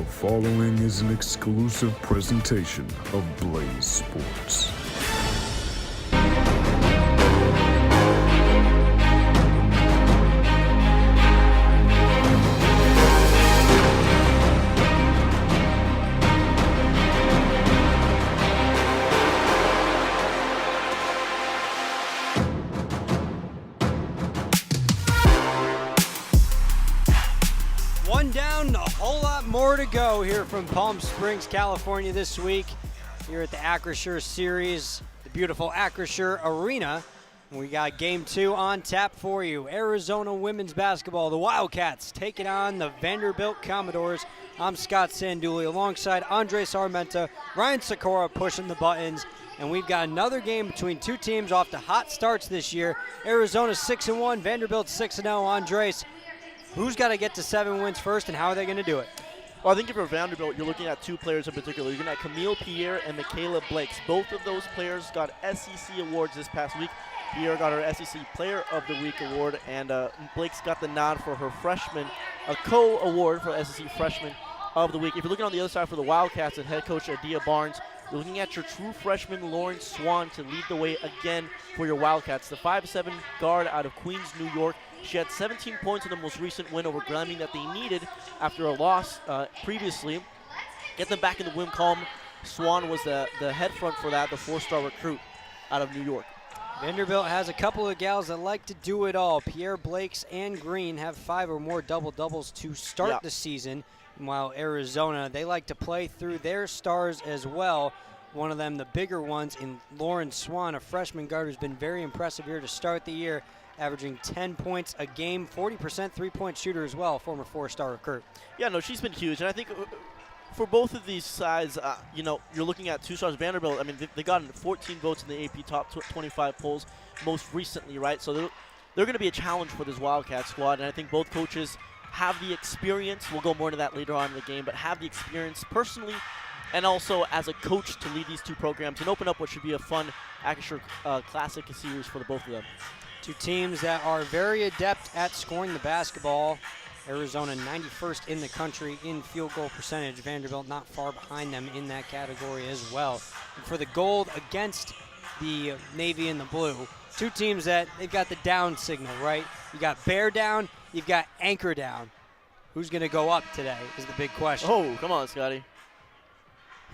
The following is an exclusive presentation of Blaze Sports. One down, a whole lot more to go here from Palm Springs, California this week here at the Acrisure Series, the beautiful Acrisure Arena. We got Game 2 on tap for you. Arizona women's basketball, the Wildcats taking on the Vanderbilt Commodores. I'm Scott Sanduli alongside Andres Armenta, Ryan Sikora pushing the buttons, and we've got another game between two teams off to hot starts this year. Arizona 6-1, Vanderbilt 6-0. Andres, who's got to get to 7 wins first, and how are they going to do it? Well, I think if you're Vanderbilt, you're looking at two players in particular. You're looking at Camille Pierre and Michaela Blakes. Both of those players got SEC awards this past week. Pierre got her SEC Player of the Week award, and Blakes got the nod for her freshman, a co-award for SEC Freshman of the Week. If you're looking on the other side for the Wildcats and head coach Adia Barnes, you're looking at your true freshman, Lauren Swan, to lead the way again for your Wildcats. The 5'7" guard out of Queens, New York. She had 17 points in the most recent win over Grambling that they needed after a loss previously. Get them back in the win column. Swan was the head front for that, the 4-star recruit out of New York. Vanderbilt has a couple of gals that like to do it all. Pierre Blakes and Green have 5 or more double-doubles to start the season, while Arizona, they like to play through their stars as well. One of them, the bigger ones, in Lauren Swan, a freshman guard who's been very impressive here to start the year, averaging 10 points a game, 40% three-point shooter as well, former 4-star recruit. Yeah, no, she's been huge, and I think for both of these sides, you're looking at 2 stars. Vanderbilt, I mean, they got 14 votes in the AP top 25 polls most recently, right? So they're going to be a challenge for this Wildcat squad, and I think both coaches have the experience. We'll go more into that later on in the game, but have the experience personally and also as a coach to lead these two programs and open up what should be a fun Acrisure Classic series for the both of them. Two teams that are very adept at scoring the basketball. Arizona 91st in the country in field goal percentage. Vanderbilt not far behind them in that category as well. And for the gold against the Navy and the blue, two teams that they've got the down signal, right? You got bear down, you've got anchor down. Who's going to go up today is the big question. Oh, come on, Scotty.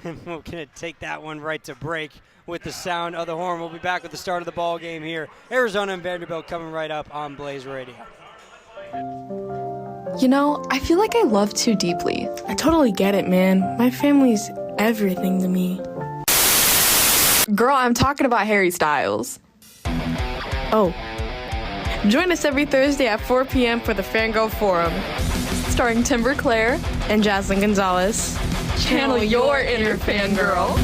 We're going to take that one right to break with the sound of the horn. We'll be back with the start of the ball game here. Arizona and Vanderbilt coming right up on Blaze Radio. You know, I feel like I love too deeply. I totally get it, man. My family's everything to me. Girl, I'm talking about Harry Styles. Oh. Join us every Thursday at 4 p.m. for the Fangirl Forum. Starring Timber Claire and Jaslyn Gonzalez. Channel your inner fangirl.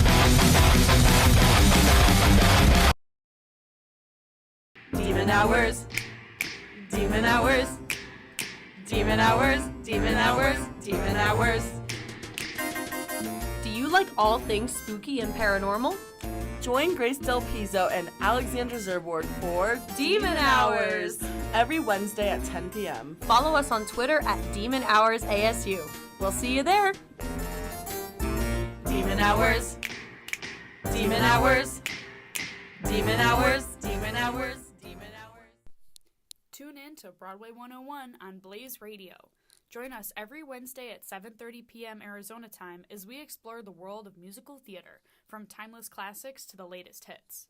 Demon hours. Demon hours. Demon hours, demon hours, demon hours. Do you like all things spooky and paranormal? Join Grace Del Pizzo and Alexandra Zerboard for Demon Hours every Wednesday at 10 p.m. Follow us on Twitter at Demon Hours ASU. We'll see you there. Demon Hours. Demon Hours. Demon Hours. Demon Hours. Tune in to Broadway 101 on Blaze Radio. Join us every Wednesday at 7:30 p.m. Arizona time as we explore the world of musical theater, from timeless classics to the latest hits.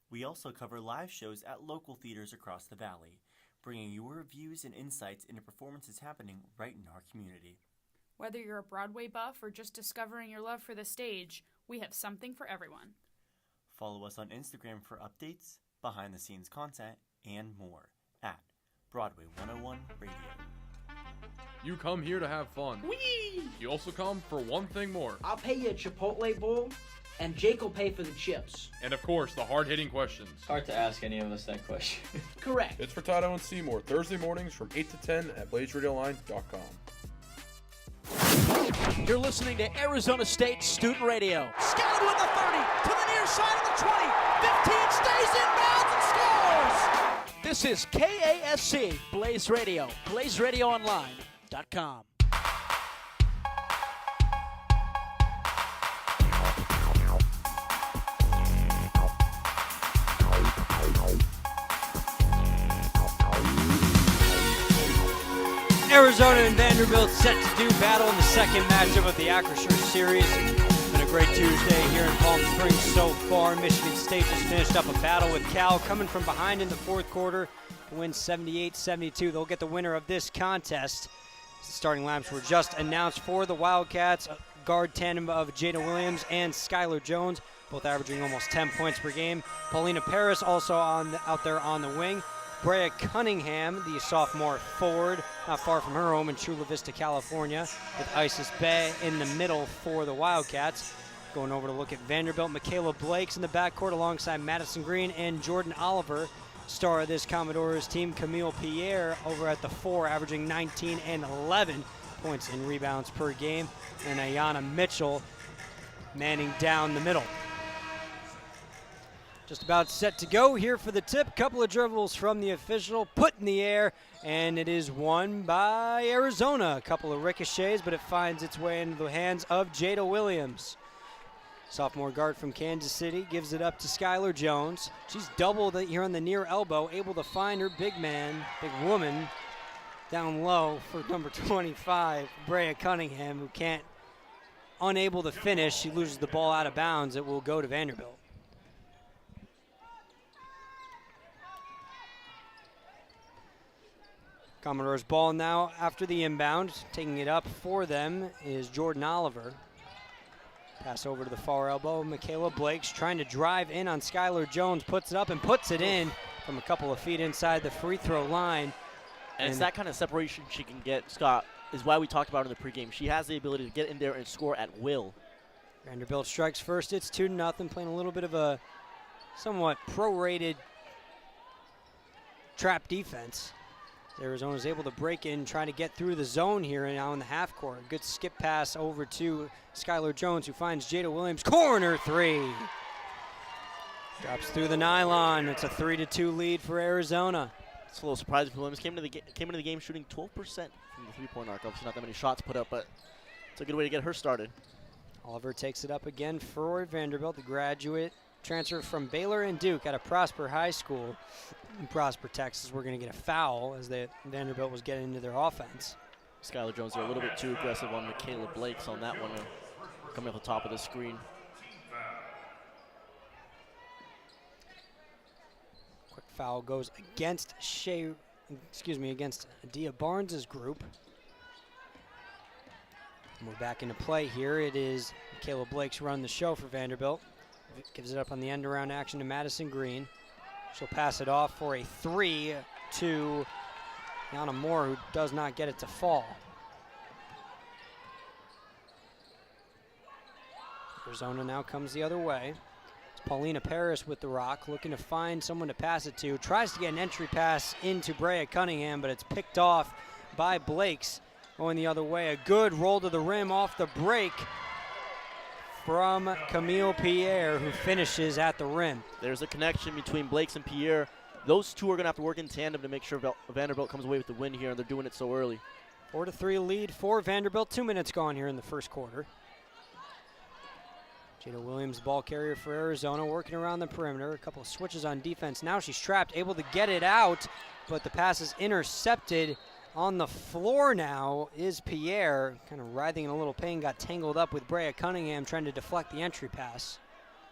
We also cover live shows at local theaters across the valley, bringing your views and insights into performances happening right in our community. Whether you're a Broadway buff or just discovering your love for the stage, we have something for everyone. Follow us on Instagram for updates, behind-the-scenes content, and more at Broadway 101 Radio. You come here to have fun. Whee! You also come for one thing more. I'll pay you a Chipotle bowl, and Jake will pay for the chips. And of course, the hard-hitting questions. Hard to ask any of us that question. Correct. It's Furtado and Seymour, Thursday mornings from 8 to 10 at BlazeRadioLine.com. You're listening to Arizona State Student Radio. Scout with the 30, to the near side of the 20. 15 stays inbounds and scores! This is KASC Blaze Radio, BlazeRadioOnline.com. Arizona and Vanderbilt set to do battle in the second matchup of the Acrisure series. It's been a great Tuesday here in Palm Springs so far. Michigan State just finished up a battle with Cal, coming from behind in the fourth quarter to win 78-72. They'll get the winner of this contest. The starting lineups were just announced for the Wildcats. A guard tandem of Jada Williams and Skylar Jones, both averaging almost 10 points per game. Paulina Paris also out there on the wing. Brea Cunningham, the sophomore forward, not far from her home in Chula Vista, California, with Isis Bay in the middle for the Wildcats. Going over to look at Vanderbilt, Michaela Blake's in the backcourt alongside Madison Green and Jordan Oliver. Star of this Commodores team, Camille Pierre, over at the 4, averaging 19 and 11 points and rebounds per game. And Ayana Mitchell manning down the middle. Just about set to go here for the tip. Couple of dribbles from the official, put in the air, and it is won by Arizona. A couple of ricochets, but it finds its way into the hands of Jada Williams. Sophomore guard from Kansas City gives it up to Skylar Jones. She's doubled it here on the near elbow, able to find her big woman, down low for number 25, Brea Cunningham, who unable to finish. She loses the ball out of bounds. It will go to Vanderbilt. Commodores ball now after the inbound. Taking it up for them is Jordan Oliver. Pass over to the far elbow. Michaela Blake's trying to drive in on Skylar Jones. Puts it up and puts it in from a couple of feet inside the free throw line. And it's that kind of separation she can get, Scott, is why we talked about in the pregame. She has the ability to get in there and score at will. Vanderbilt strikes first. It's 2-0, playing a little bit of a somewhat prorated trap defense. Arizona is able to break in, trying to get through the zone here and now in the half court. Good skip pass over to Skylar Jones, who finds Jada Williams. Corner 3. Drops through the nylon. It's a 3-2 lead for Arizona. It's a little surprising for Williams. Came into the game shooting 12% from the three-point arc. Obviously not that many shots put up, but it's a good way to get her started. Oliver takes it up again for Vanderbilt, the graduate transfer from Baylor and Duke out of Prosper High School in Prosper, Texas. We're going to get a foul as Vanderbilt was getting into their offense. Skylar Jones are a little bit too aggressive on Michaela Blake's on that one, coming off the top of the screen. Quick foul goes against against Adia Barnes's group. And we're back into play here. It is Michaela Blake's run the show for Vanderbilt. Gives it up on the end-around action to Madison Green. She'll pass it off for a 3 to Yana Moore, who does not get it to fall. Arizona now comes the other way. It's Paulina Paris with the rock, looking to find someone to pass it to. Tries to get an entry pass into Brea Cunningham, but it's picked off by Blake's. Going the other way, a good roll to the rim off the break from Camille Pierre, who finishes at the rim. There's a connection between Blake's and Pierre. Those two are going to have to work in tandem to make sure Vanderbilt comes away with the win here, and they're doing it so early. 4-3 lead for Vanderbilt. 2 minutes gone here in the first quarter. Jada Williams, ball carrier for Arizona, working around the perimeter. A couple of switches on defense. Now she's trapped, able to get it out, but the pass is intercepted. On the floor now is Pierre, kind of writhing in a little pain, got tangled up with Brea Cunningham trying to deflect the entry pass.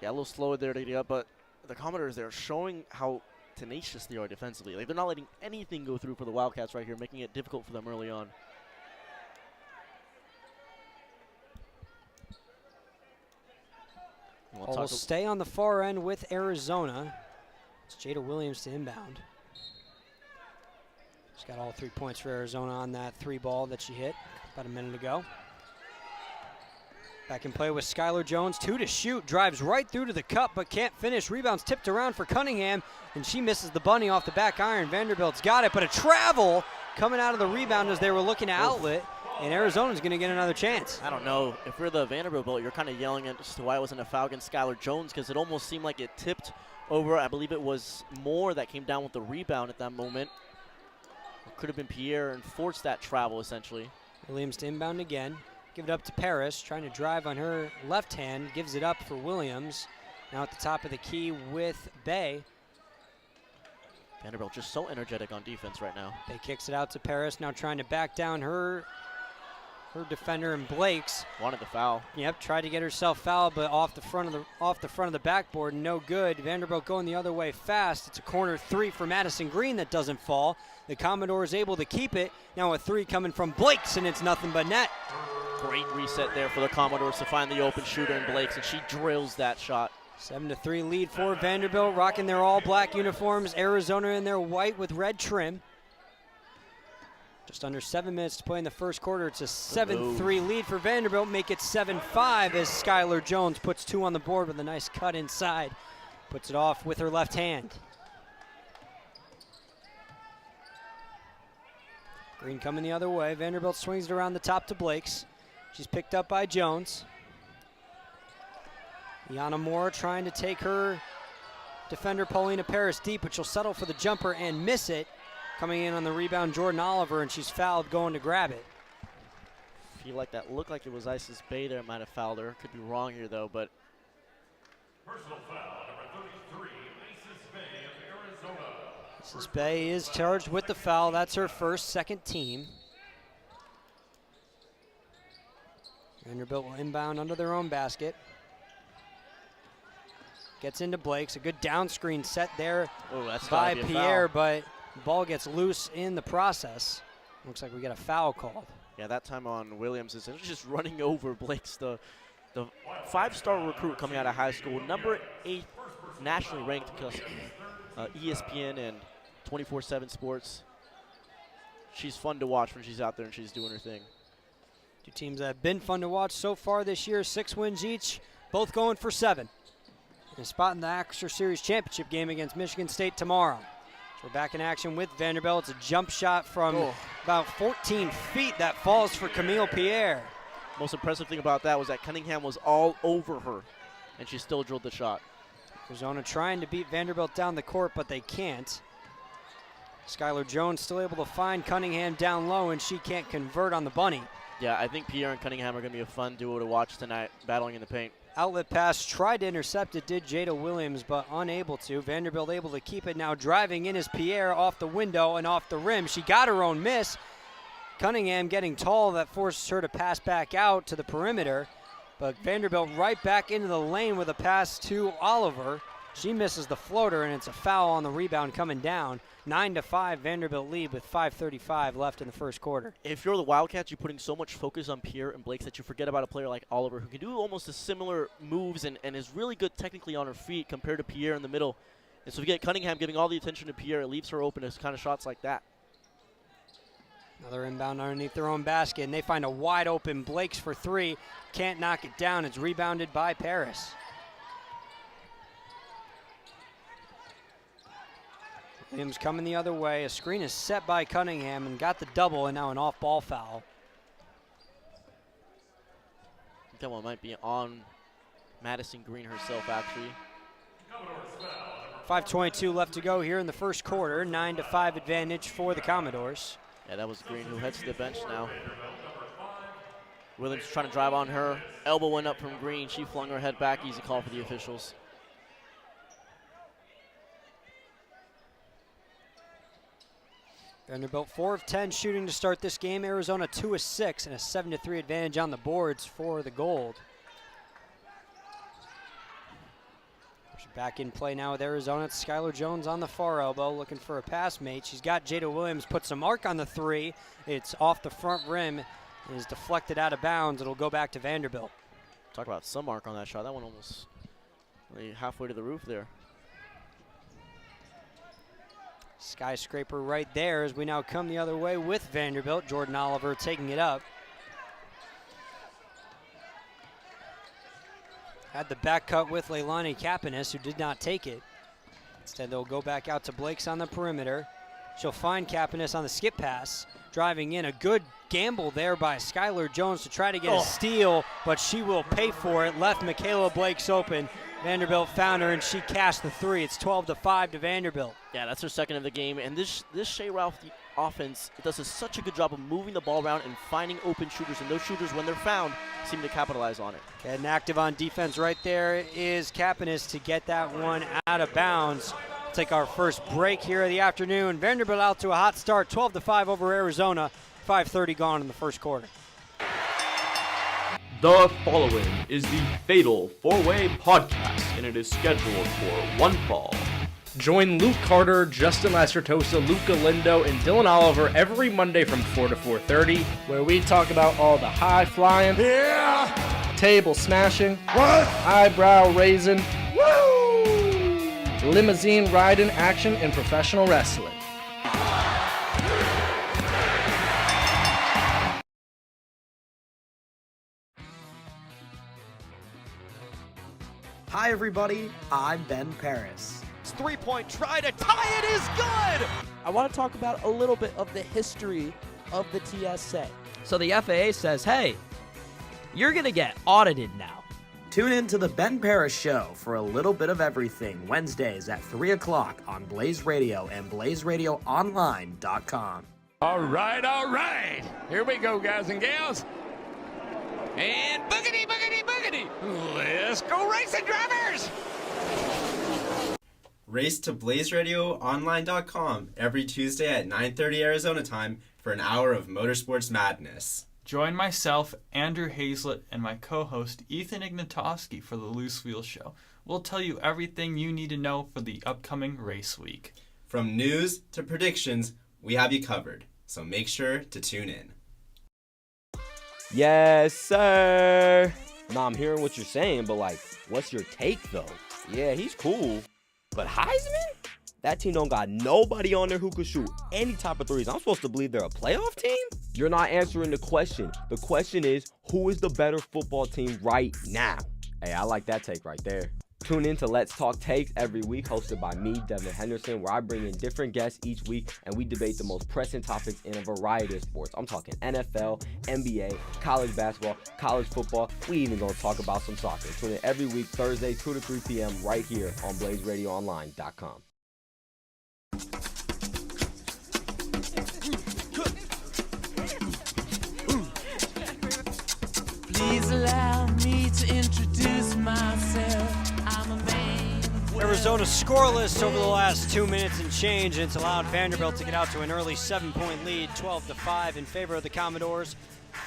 Yeah, a little slower there to get up, but the Commodores, they're showing how tenacious they are defensively. Like, they're not letting anything go through for the Wildcats right here, making it difficult for them early on. We'll stay on the far end with Arizona. It's Jada Williams to inbound. She's got all 3 points for Arizona on that 3 ball that she hit about a minute ago. Back in play with Skylar Jones, 2 to shoot, drives right through to the cup but can't finish. Rebounds tipped around for Cunningham, and she misses the bunny off the back iron. Vanderbilt's got it, but a travel coming out of the rebound as they were looking to outlet, and Arizona's going to get another chance. I don't know. If you're the Vanderbilt, you're kind of yelling as to why it wasn't a foul against Skylar Jones, because it almost seemed like it tipped over. I believe it was Moore that came down with the rebound at that moment. Could have been Pierre and forced that travel, essentially. Williams to inbound again. Give it up to Paris, trying to drive on her left hand. Gives it up for Williams. Now at the top of the key with Bay. Vanderbilt just so energetic on defense right now. They kicks it out to Paris, now trying to back down her defender and Blake's. Wanted the foul. Yep, tried to get herself fouled, but off the front of the backboard, no good. Vanderbilt going the other way fast. It's a corner three for Madison Green that doesn't fall. The Commodores able to keep it. Now a three coming from Blake's, and it's nothing but net. Great reset there for the Commodores to find the open shooter in Blake's, and she drills that shot. 7-3 lead for Vanderbilt, rocking their all-black uniforms. Arizona in their white with red trim. Just under 7 minutes to play in the first quarter. It's a 7-3 lead for Vanderbilt. Make it 7-5 as Skylar Jones puts two on the board with a nice cut inside. Puts it off with her left hand. Green coming the other way. Vanderbilt swings it around the top to Blake's. She's picked up by Jones. Yana Moore trying to take her defender Paulina Paris deep, but she'll settle for the jumper and miss it. Coming in on the rebound, Jordan Oliver, and she's fouled going to grab it. Feel like that looked like it was Isis Bay there, might have fouled her. Could be wrong here though, but. Personal foul, number 33, Isis Bay of Arizona. Isis Bay is charged with the foul. That's her first, second team. Vanderbilt will inbound under their own basket. Gets into Blake's. A good down screen set there by Pierre, but the ball gets loose in the process. Looks like we get a foul called. Yeah, that time on Williams is just running over Blake's, the five-star recruit coming out of high school, number 8 nationally ranked because ESPN and 24/7 Sports. She's fun to watch when she's out there and she's doing her thing. Two teams that have been fun to watch so far this year, 6 wins each, both going for 7. And a spot in the Acrisure Series championship game against Michigan State tomorrow. So we're back in action with Vanderbilt. It's a jump shot from about 14 feet that falls for Camille Pierre. Most impressive thing about that was that Cunningham was all over her, and she still drilled the shot. Arizona trying to beat Vanderbilt down the court, but they can't. Skylar Jones still able to find Cunningham down low, and she can't convert on the bunny. Yeah, I think Pierre and Cunningham are going to be a fun duo to watch tonight, battling in the paint. Outlet pass, tried to intercept it, did Jada Williams, but unable to. Vanderbilt able to keep it now. Driving in is Pierre off the window and off the rim. She got her own miss. Cunningham getting tall, that forces her to pass back out to the perimeter. But Vanderbilt right back into the lane with a pass to Oliver. She misses the floater, and it's a foul on the rebound coming down. 9-5 Vanderbilt lead with 5:35 left in the first quarter. If you're the Wildcats, you're putting so much focus on Pierre and Blake's that you forget about a player like Oliver, who can do almost a similar moves and is really good technically on her feet compared to Pierre in the middle. And so if you get Cunningham giving all the attention to Pierre, it leaves her open to kind of shots like that. Another inbound underneath their own basket, and they find a wide open Blake's for 3. Can't knock it down. It's rebounded by Paris. Williams coming the other way. A screen is set by Cunningham and got the double, and now an off-ball foul. I think that one might be on Madison Green herself, actually. 5:22 left to go here in the first quarter. 9-5 advantage for the Commodores. Yeah, that was Green who heads to the bench now. Williams trying to drive on her. Elbow went up from Green. She flung her head back. Easy call for the officials. Vanderbilt 4 of 10 shooting to start this game. Arizona 2 of 6 and a 7-3 advantage on the boards for the Gold. She's back in play now with Arizona. It's Skylar Jones on the far elbow looking for a pass mate. She's got Jada Williams, puts a mark on the 3. It's off the front rim and is deflected out of bounds. It'll go back to Vanderbilt. Talk about some mark on that shot. That one almost halfway to the roof there. Skyscraper right there as we now come the other way with Vanderbilt. Jordan Oliver taking it up. Had the back cut with Leilani Kapanis, who did not take it. Instead, they'll go back out to Blake's on the perimeter. She'll find Kapanis on the skip pass. Driving in, a good gamble there by Skylar Jones to try to get a steal, but she will pay for it. Left Michaela Blake's open. Vanderbilt found her, and she cashed the 3. It's 12-5 to Vanderbilt. Yeah, that's her second of the game. And this Shea Ralph offense does such a good job of moving the ball around and finding open shooters. And those shooters, when they're found, seem to capitalize on it. And active on defense right there is Kapanis to get that one out of bounds. take our first break here of the afternoon. Vanderbilt out to a hot start, 12-5 over Arizona. 5:30 gone in the first quarter. The following is the Fatal 4-Way Podcast, and it is scheduled for one fall. Join Luke Carter, Justin Lacertosa, Luke Galindo, and Dylan Oliver every Monday from 4 to 4:30, where we talk about all the high-flying, table smashing, eyebrow raising, limousine riding action in professional wrestling. Hi everybody, I'm Ben Paris. Three-point try to tie it is good! I want to talk about a little bit of the history of the TSA. So the FAA says, hey, you're going to get audited now. Tune in to the Ben Paris Show for a little bit of everything Wednesdays at 3 o'clock on Blaze Radio and BlazeRadioOnline.com. All right. Here we go, guys and gals. And boogity, boogity, boogity. Let's go racing, drivers! Race to BlazeRadioOnline.com every Tuesday at 9:30 Arizona time for an hour of motorsports madness. Join myself, Andrew Hazlett, and my co-host Ethan Ignatowski for the Loose Wheel Show. We'll tell you everything you need to know for the upcoming race week. From news to predictions, we have you covered, so make sure to tune in. Yes, sir. Nah, I'm hearing what you're saying, but what's your take though? Yeah, he's cool. But Heisman? That team don't got nobody on there who could shoot any type of threes. I'm supposed to believe they're a playoff team? You're not answering the question. The question is, who is the better football team right now? Hey, I like that take right there. Tune in to Let's Talk Takes every week, hosted by me, Devin Henderson, where I bring in different guests each week and we debate the most pressing topics in a variety of sports. I'm talking NFL, NBA, college basketball, college football. We even gonna talk about some soccer. Tune in every week, Thursday, 2 to 3 p.m. right here on BlazeRadioOnline.com. Please allow me to introduce myself. I'm a man. Arizona scoreless over the last 2 minutes and change, and it's allowed Vanderbilt to get out to an early 7-point lead, 12-5 in favor of the Commodores.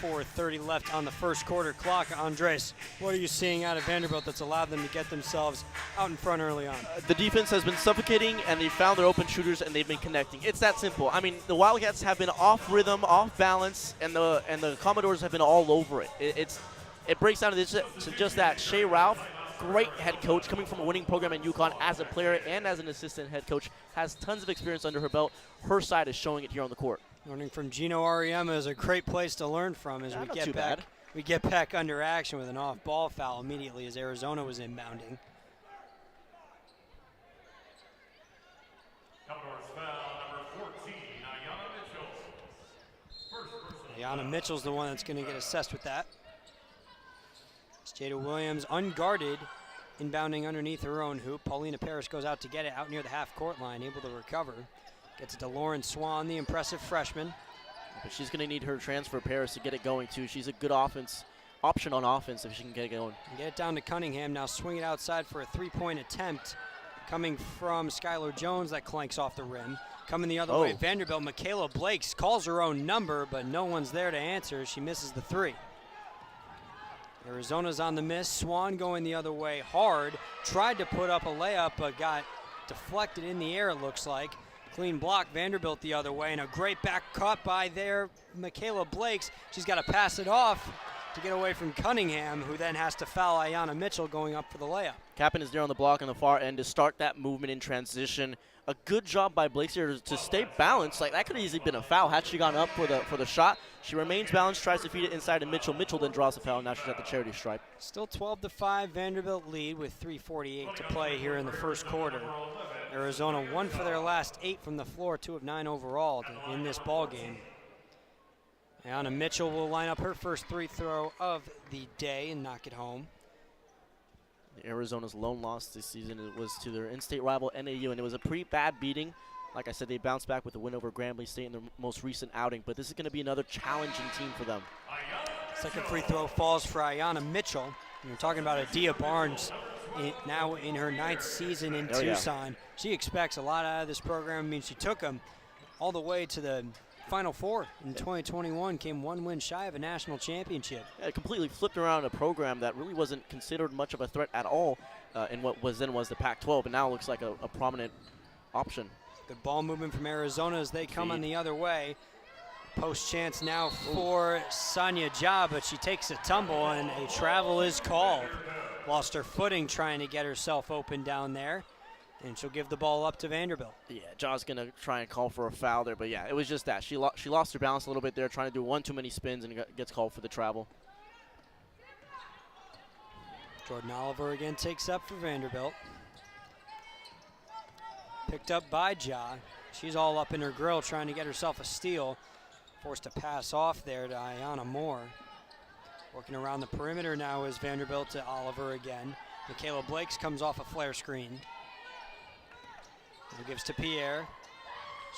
4:30 left on the first quarter clock. Andres, what are you seeing out of Vanderbilt that's allowed them to get themselves out in front early on? The defense has been suffocating, and they found their open shooters, and they've been connecting. It's that simple. I mean, the Wildcats have been off rhythm, off balance, and the Commodores have been all over it. It breaks down to just that. Shea Ralph, great head coach, coming from a winning program in UConn as a player and as an assistant head coach, has tons of experience under her belt. Her side is showing it here on the court. Learning from Gino Auriemma is a great place to learn from as we get back under action with an off-ball foul immediately as Arizona was inbounding. Commodores foul number 14, Ayanna Mitchell. Ayanna Mitchell's the one that's going to get assessed with that. Jada Williams unguarded, inbounding underneath her own hoop. Paulina Parrish goes out to get it out near the half-court line, able to recover. Gets it to Lauren Swan, the impressive freshman. But she's going to need her transfer Paris to get it going, too. She's a good option on offense if she can get it going. Get it down to Cunningham. Now swing it outside for a three-point attempt. Coming from Skylar Jones, that clanks off the rim. Coming the other way, Vanderbilt, Michaela Blakes calls her own number, but no one's there to answer. She misses the three. Arizona's on the miss. Swan going the other way hard. Tried to put up a layup, but got deflected in the air, it looks like. Clean block, Vanderbilt the other way, and a great back cut by there, Michaela Blakes. She's got to pass it off to get away from Cunningham, who then has to foul Ayanna Mitchell going up for the layup. Kappen is there on the block on the far end to start that movement in transition. A good job by Blakes here to stay balanced. Like, that could have easily been a foul had she gone up for the shot. She remains balanced, tries to feed it inside to Mitchell. Mitchell then draws the foul, and now she's at the charity stripe. Still 12-5 Vanderbilt lead with 3:48 to play here in the first quarter. Arizona 1 for their last 8 from the floor, 2 of 9 overall in this ball game. Ayanna Mitchell will line up her first free throw of the day and knock it home. Arizona's lone loss this season was to their in-state rival NAU, and it was a pretty bad beating. Like I said, they bounced back with a win over Grambling State in their most recent outing, but this is going to be another challenging team for them. Second free throw falls for Ayanna Mitchell. You're talking about Adia Barnes now in her 9th season in Tucson. She expects a lot out of this program. I mean, she took them all the way to the Final Four in 2021, came 1 win shy of a national championship. Yeah, it completely flipped around a program that really wasn't considered much of a threat at all in what was the Pac-12, and now looks like a prominent option. Good ball movement from Arizona as they come on the other way. Post chance now for Sonia Ja, but she takes a tumble and a travel is called. Lost her footing trying to get herself open down there, and she'll give the ball up to Vanderbilt. Yeah, Ja's going to try and call for a foul there, but yeah, it was just that. She lost her balance a little bit there, trying to do one too many spins, and gets called for the travel. Jordan Oliver again takes up for Vanderbilt. Picked up by Ja. She's all up in her grill trying to get herself a steal. Forced to pass off there to Ayanna Moore. Working around the perimeter now is Vanderbilt to Oliver again. Michaela Blakes comes off a flare screen. He gives to Pierre.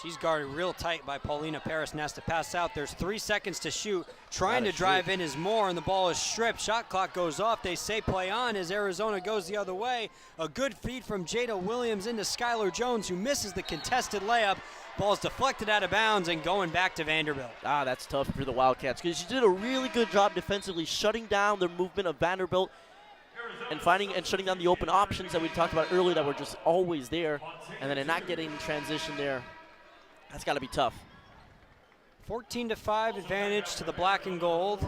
She's guarded real tight by Paulina Paris and has to pass out. There's 3 seconds to shoot. Trying to drive in is Moore, and the ball is stripped. Shot clock goes off. They say play on as Arizona goes the other way. A good feed from Jada Williams into Skylar Jones, who misses the contested layup. Ball's deflected out of bounds and going back to Vanderbilt. That's tough for the Wildcats because she did a really good job defensively shutting down the movement of Vanderbilt and finding and shutting down the open options that we talked about earlier that were just always there, and then not getting transition there. That's got to be tough. 14-5 advantage to the black and gold.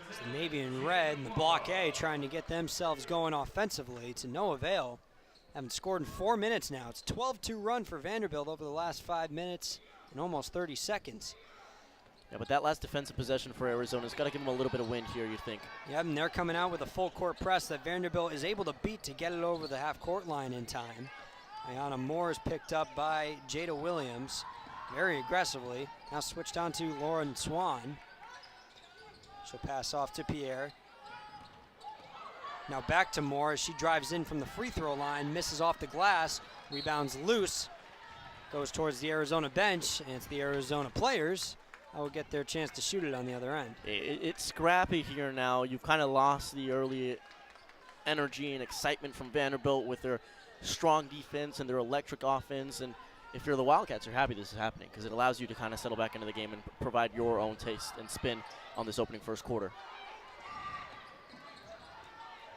It's the navy and red and the block A trying to get themselves going offensively to no avail. Haven't scored in 4 minutes now. It's a 12-2 run for Vanderbilt over the last 5 minutes and almost 30 seconds. Yeah, but that last defensive possession for Arizona's got to give them a little bit of wind here, you'd think. Yeah, and they're coming out with a full court press that Vanderbilt is able to beat to get it over the half-court line in time. Ayanna Moore is picked up by Jada Williams very aggressively. Now switched on to Lauren Swan. She'll pass off to Pierre. Now back to Moore as she drives in from the free throw line, misses off the glass, rebounds loose, goes towards the Arizona bench, and it's the Arizona players that will get their chance to shoot it on the other end. It's scrappy here now. You've kind of lost the early energy and excitement from Vanderbilt with their strong defense and their electric offense, and if you're the Wildcats, you're happy this is happening because it allows you to kind of settle back into the game and provide your own taste and spin on this opening first quarter.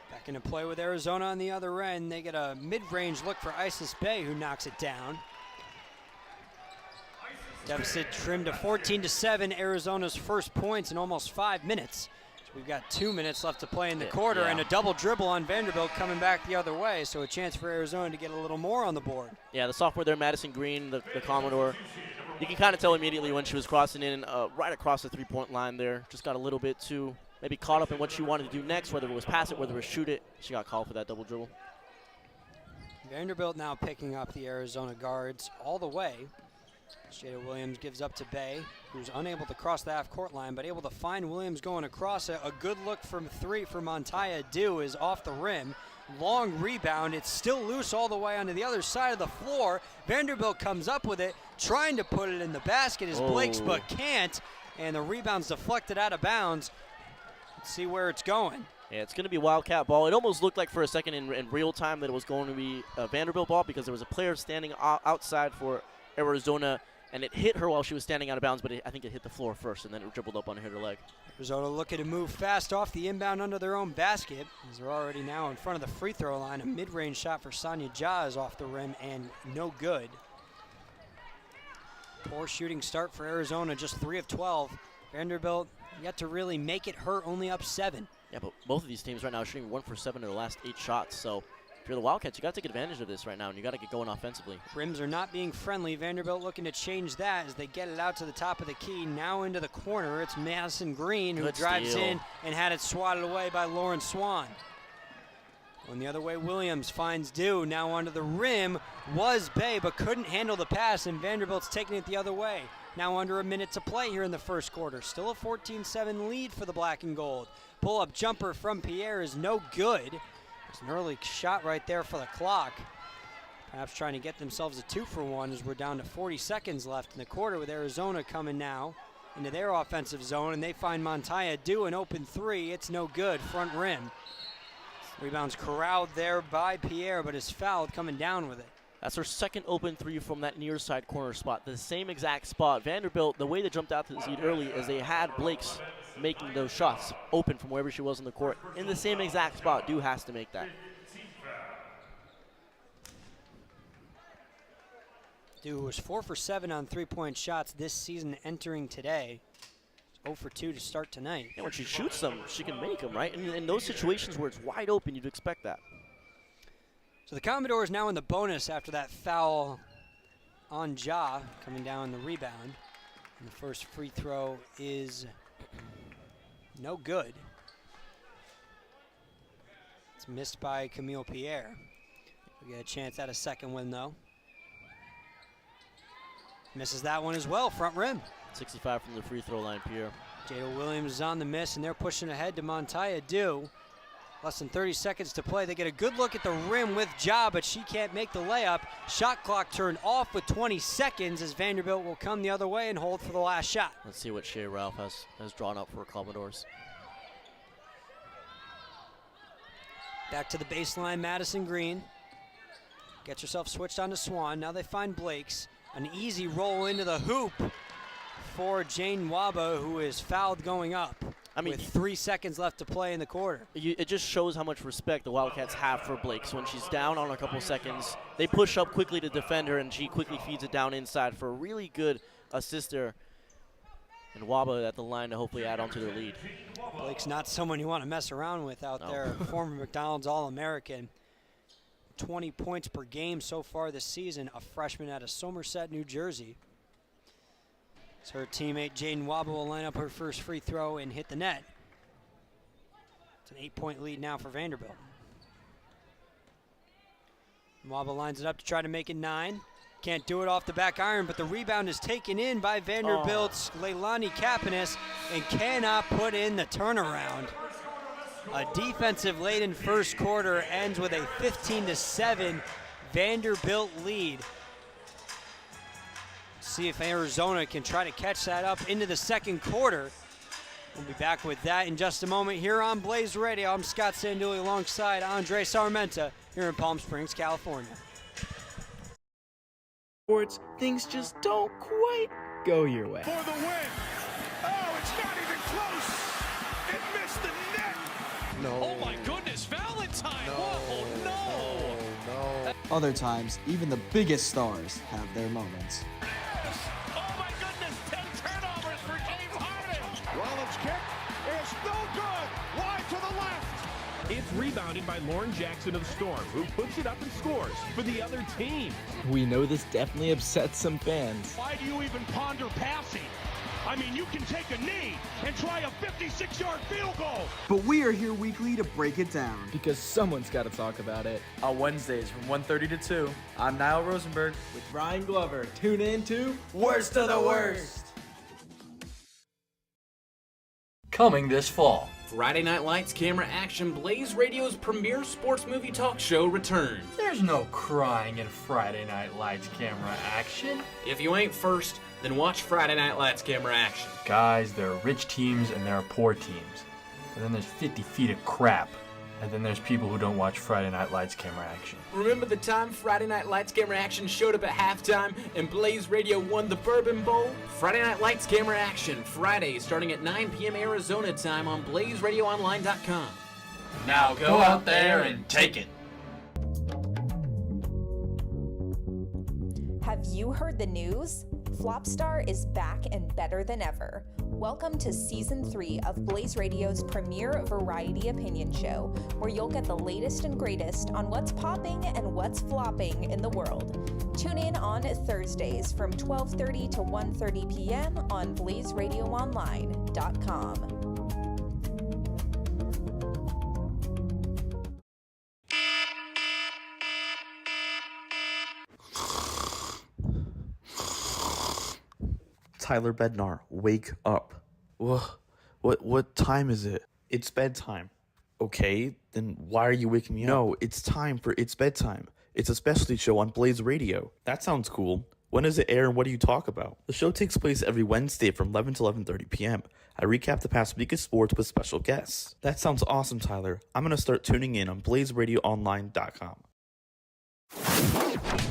Back into play with Arizona on the other end. They get a mid-range look for Isis Bay, who knocks it down. Deficit trimmed to 14-7, Arizona's first points in almost 5 minutes. So we've got 2 minutes left to play in the quarter, and a double dribble on Vanderbilt coming back the other way, so a chance for Arizona to get a little more on the board. Yeah, the sophomore there, Madison Green, the Commodore. You can kind of tell immediately when she was crossing in right across the three-point line there. Just got a little bit too maybe caught up in what she wanted to do next, whether it was pass it, whether it was shoot it. She got called for that double dribble. Vanderbilt now picking up the Arizona guards all the way. Jada Williams gives up to Bay, who's unable to cross the half-court line, but able to find Williams going across. A good look from three for Montaya Dew is off the rim. Long rebound. It's still loose all the way onto the other side of the floor. Vanderbilt comes up with it, trying to put it in the basket as Blakes, but can't. And the rebound's deflected out of bounds. Let's see where it's going. Yeah, it's going to be Wildcat ball. It almost looked like for a second in real time that it was going to be Vanderbilt ball because there was a player standing outside for Arizona, and it hit her while she was standing out of bounds, but I think it hit the floor first, and then it dribbled up on her leg. Arizona looking to move fast off the inbound under their own basket, as they're already now in front of the free throw line. A mid-range shot for Sonia Ja is off the rim and no good. Poor shooting start for Arizona, just 3 of 12. Vanderbilt yet to really make it hurt, only up 7. Yeah, but both of these teams right now are shooting 1 for 7 in their last 8 shots, so if you're the Wildcats, you got to take advantage of this right now, and you got to get going offensively. Rims are not being friendly. Vanderbilt looking to change that as they get it out to the top of the key. Now into the corner, it's Madison Green who drives in and had it swatted away by Lauren Swan. On the other way, Williams finds Dew. Now onto the rim was Bay, but couldn't handle the pass, and Vanderbilt's taking it the other way. Now under a minute to play here in the first quarter. Still a 14-7 lead for the black and gold. Pull-up jumper from Pierre is no good. There's an early shot right there for the clock. Perhaps trying to get themselves a 2-for-1 as we're down to 40 seconds left in the quarter with Arizona coming now into their offensive zone, and they find Montaya Dew an open 3. It's no good, front rim. Rebounds corralled there by Pierre, but is fouled coming down with it. That's her second open three from that near side corner spot. The same exact spot. Vanderbilt, the way they jumped out to the lead early is they had Blake's making those shots open from wherever she was in the court. In the same exact spot, Dew has to make that. Dew was 4 for 7 on three-point shots this season entering today. 0 for 2 to start tonight. And when she shoots them, she can make them, right? And in those situations where it's wide open, you'd expect that. So the Commodores now in the bonus after that foul on Ja, coming down the rebound. And the first free throw is no good. It's missed by Camille Pierre. We get a chance at a second one, though. Misses that one as well, front rim. 65 from the free throw line, Pierre. Jada Williams is on the miss, and they're pushing ahead to Montaya Dew. Less than 30 seconds to play. They get a good look at the rim with Ja, but she can't make the layup. Shot clock turned off with 20 seconds as Vanderbilt will come the other way and hold for the last shot. Let's see what Shea Ralph has drawn up for Commodores. Back to the baseline, Madison Green. Gets herself switched on to Swan. Now they find Blake's. An easy roll into the hoop for Jane Waba, who is fouled going up. I mean, with 3 seconds left to play in the quarter. It just shows how much respect the Wildcats have for Blake. So when she's down on a couple seconds, they push up quickly to defend her, and she quickly feeds it down inside for a really good assist there. And Waba at the line to hopefully add on to their lead. Blake's not someone you want to mess around with out there. Former McDonald's All-American. 20 points per game so far this season, a freshman out of Somerset, New Jersey. So her teammate Jaden Waba will line up her first free throw and hit the net. It's an 8-point lead now for Vanderbilt. Waba lines it up to try to make it 9. Can't do it off the back iron, but the rebound is taken in by Vanderbilt's Leilani Kapanis and cannot put in the turnaround. A defensive-laden first quarter ends with a 15-7 Vanderbilt lead. See if Arizona can try to catch that up into the second quarter. We'll be back with that in just a moment here on Blaze Radio. I'm Scott Sanduli alongside Andre Sarmenta here in Palm Springs, California. Sports, things just don't quite go your way. For the win. Oh, it's not even close. It missed the net. No. Oh my goodness, Valentine. No. Whoa, no. Other times, even the biggest stars have their moments. Oh my goodness, 10 turnovers for James Harden. Rollins' kick is no good. Wide to the left. It's rebounded by Lauren Jackson of the Storm, who puts it up and scores for the other team. We know this definitely upsets some fans. Why do you even ponder passing? I mean, you can take a knee and try a 56-yard field goal. But we are here weekly to break it down. Because someone's got to talk about it. On Wednesdays from 1:30 to 2, I'm Niall Rosenberg with Ryan Glover. Tune in to Worst of the Worst. Coming this fall, Friday Night Lights Camera Action, Blaze Radio's premier sports movie talk show returns. There's no crying in Friday Night Lights Camera Action. If you ain't first, then watch Friday Night Lights Camera Action. Guys, there are rich teams and there are poor teams. And then there's 50 feet of crap. And then there's people who don't watch Friday Night Lights Camera Action. Remember the time Friday Night Lights Camera Action showed up at halftime and Blaze Radio won the Bourbon Bowl? Friday Night Lights Camera Action, Friday starting at 9 p.m. Arizona time on BlazeRadioOnline.com. Now go out there and take it. Have you heard the news? Flopstar is back and better than ever. Welcome to Season 3 of Blaze Radio's premier variety opinion show, where you'll get the latest and greatest on what's popping and what's flopping in the world. Tune in on Thursdays from 12:30 to 1:30 p.m. on BlazeRadioOnline.com. Tyler Bednar, wake up. What time is it? It's bedtime. Okay, then why are you waking me up? No, it's time for It's Bedtime. It's a specialty show on Blaze Radio. That sounds cool. When does it air and what do you talk about? The show takes place every Wednesday from 11 to 11:30 p.m. I recap the past week of sports with special guests. That sounds awesome, Tyler. I'm going to start tuning in on BlazeRadioOnline.com.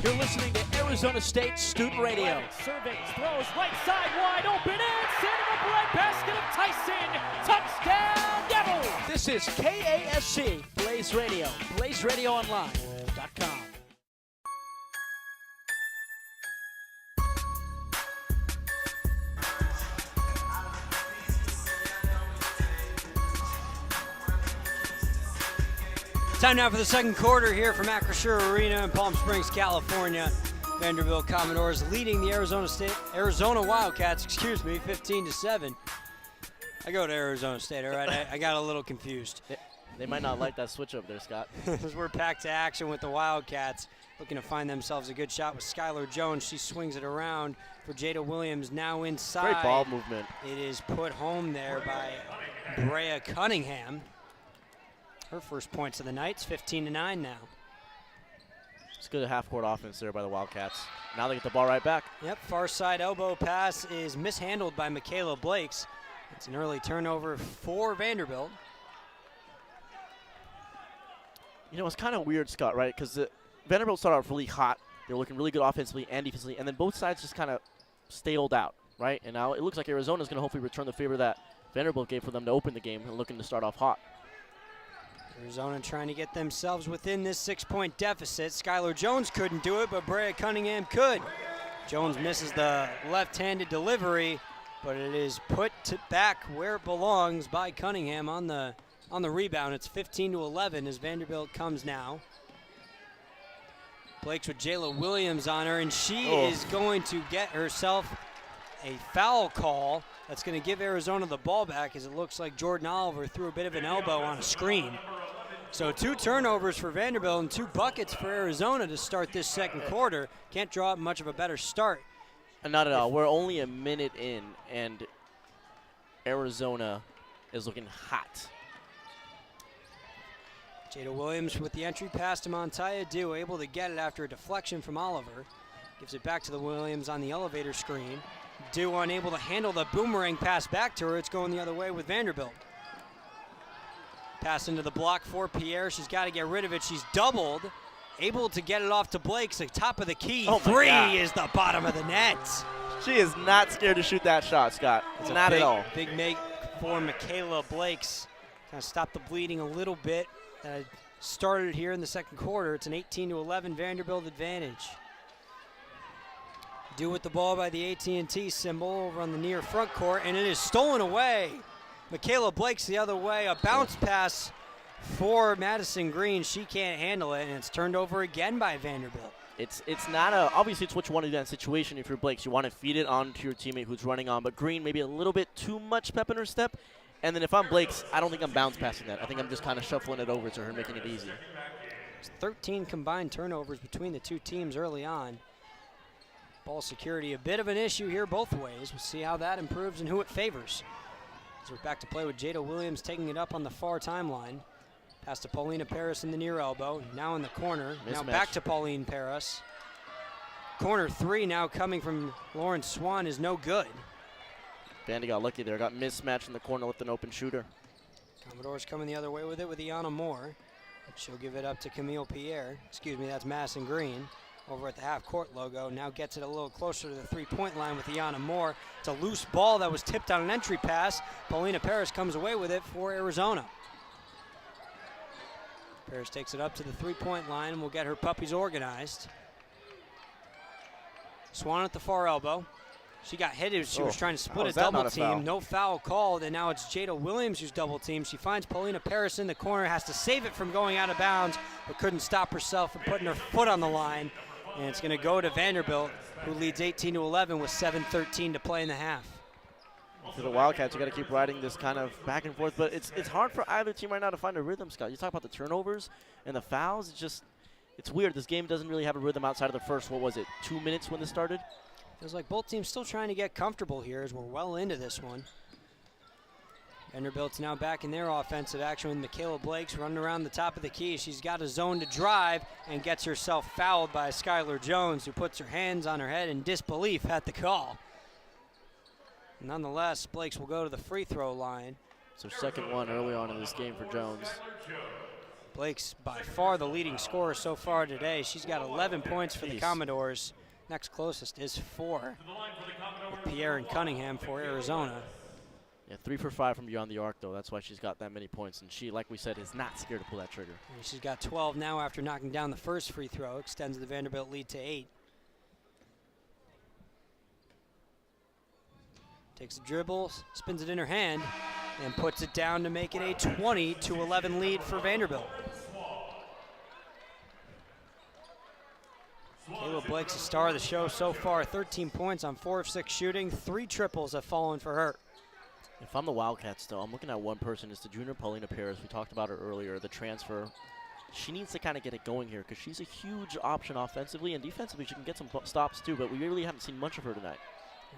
You're listening to Arizona State Student Radio. Surveys, throws right side, wide open, and sending up right basket of Tyson. Touchdown, Devils! This is KASC Blaze Radio, BlazeRadioOnline.com. Time now for the second quarter here from Acrisure Arena in Palm Springs, California. Vanderbilt Commodores leading the Arizona Wildcats, 15-7. I go to Arizona State, all right? I got a little confused. They might not like that switch up there, Scott. As we're back to action with the Wildcats, looking to find themselves a good shot with Skylar Jones. She swings it around for Jada Williams, now inside. Great ball movement. It is put home there by Brea Cunningham. Her first points of the night. It's 15-9 now. It's good half-court offense there by the Wildcats. Now they get the ball right back. Yep, far side elbow pass is mishandled by Michaela Blakes. It's an early turnover for Vanderbilt. You know, it's kind of weird, Scott, right? Because Vanderbilt started off really hot. They were looking really good offensively and defensively, and then both sides just kind of staled out, right? And now it looks like Arizona's going to hopefully return the favor that Vanderbilt gave for them to open the game and looking to start off hot. Arizona trying to get themselves within this 6-point deficit. Skylar Jones couldn't do it, but Brea Cunningham could. Jones misses the left-handed delivery, but it is put back where it belongs by Cunningham on the rebound. It's 15-11 as Vanderbilt comes now. Blake's with Jayla Williams on her, and she is going to get herself a foul call that's going to give Arizona the ball back, as it looks like Jordan Oliver threw a bit of an elbow on a screen. So 2 turnovers for Vanderbilt and 2 buckets for Arizona to start this second quarter. Can't draw up much of a better start. And not at all. We're only a minute in, and Arizona is looking hot. Jada Williams with the entry pass to Montaya Dew, able to get it after a deflection from Oliver. Gives it back to the Williams on the elevator screen. Dew unable to handle the boomerang pass back to her. It's going the other way with Vanderbilt. Pass into the block for Pierre. She's got to get rid of it. She's doubled. Able to get it off to Blake's. The top of the key. Oh, 3 is the bottom of the net. She is not scared to shoot that shot, Scott. It's not at all. Big make for Michaela Blakes. Kind of stopped the bleeding a little bit. Started here in the second quarter. It's an 18-11 Vanderbilt advantage. Dew with the ball by the AT&T symbol over on the near front court, and it is stolen away. Michaela Blake's the other way. A bounce pass for Madison Green. She can't handle it, and it's turned over again by Vanderbilt. It's not a, obviously it's what you want to do in that situation. If you're Blakes, you want to feed it on to your teammate who's running on, but Green maybe a little bit too much pep in her step. And then if I'm Blakes, I don't think I'm bounce passing that. I think I'm just kind of shuffling it over to her, making it easy. It's 13 combined turnovers between the two teams early on. Ball security a bit of an issue here both ways. We'll see how that improves and who it favors. As we're back to play with Jada Williams taking it up on the far timeline. Pass to Paulina Paris in the near elbow. Now in the corner. Mismatch. Now back to Pauline Paris. Corner 3 now coming from Lauren Swan is no good. Vandy got lucky there. Got mismatched in the corner with an open shooter. Commodores coming the other way with it with Iana Moore. She'll give it up to Camille Pierre. Excuse me, that's Madison Green. Over at the half-court logo, now gets it a little closer to the three-point line with Iana Moore. It's a loose ball that was tipped on an entry pass. Paulina Paris comes away with it for Arizona. Paris takes it up to the three-point line and will get her puppies organized. Swan at the far elbow. She got hit as she was trying to split a double team. No foul called, and now it's Jada Williams who's double teamed. She finds Paulina Paris in the corner, has to save it from going out of bounds, but couldn't stop herself from putting her foot on the line. And it's going to go to Vanderbilt, who leads 18-11 with 7:13 to play in the half. For the Wildcats, you got to keep riding this kind of back and forth, but it's hard for either team right now to find a rhythm, Scott. You talk about the turnovers and the fouls. It's weird. This game doesn't really have a rhythm outside of the first, 2 minutes when this started? Feels like both teams still trying to get comfortable here as we're well into this one. Vanderbilt's now back in their offensive action with Michaela Blakes running around the top of the key. She's got a zone to drive and gets herself fouled by Skylar Jones, who puts her hands on her head in disbelief at the call. Nonetheless, Blakes will go to the free throw line. It's her second one early on in this game for Jones. Blake's by far the leading scorer so far today. She's got 11 points for the Commodores. Next closest is 4 with Pierre and Cunningham for Arizona. Yeah, 3 for 5 from beyond the arc, though. That's why she's got that many points. And she, like we said, is not scared to pull that trigger. And she's got 12 now after knocking down the first free throw. Extends the Vanderbilt lead to 8. Takes a dribble, spins it in her hand, and puts it down to make it a 20-11 lead for Vanderbilt. Kayla Blake's the star of the show so far. 13 points on 4 of 6 shooting. 3 triples have fallen for her. If I'm the Wildcats, though, I'm looking at one person. It's the junior Paulina Perez. We talked about her earlier, the transfer. She needs to kind of get it going here because she's a huge option offensively, and defensively she can get some stops too, but we really haven't seen much of her tonight.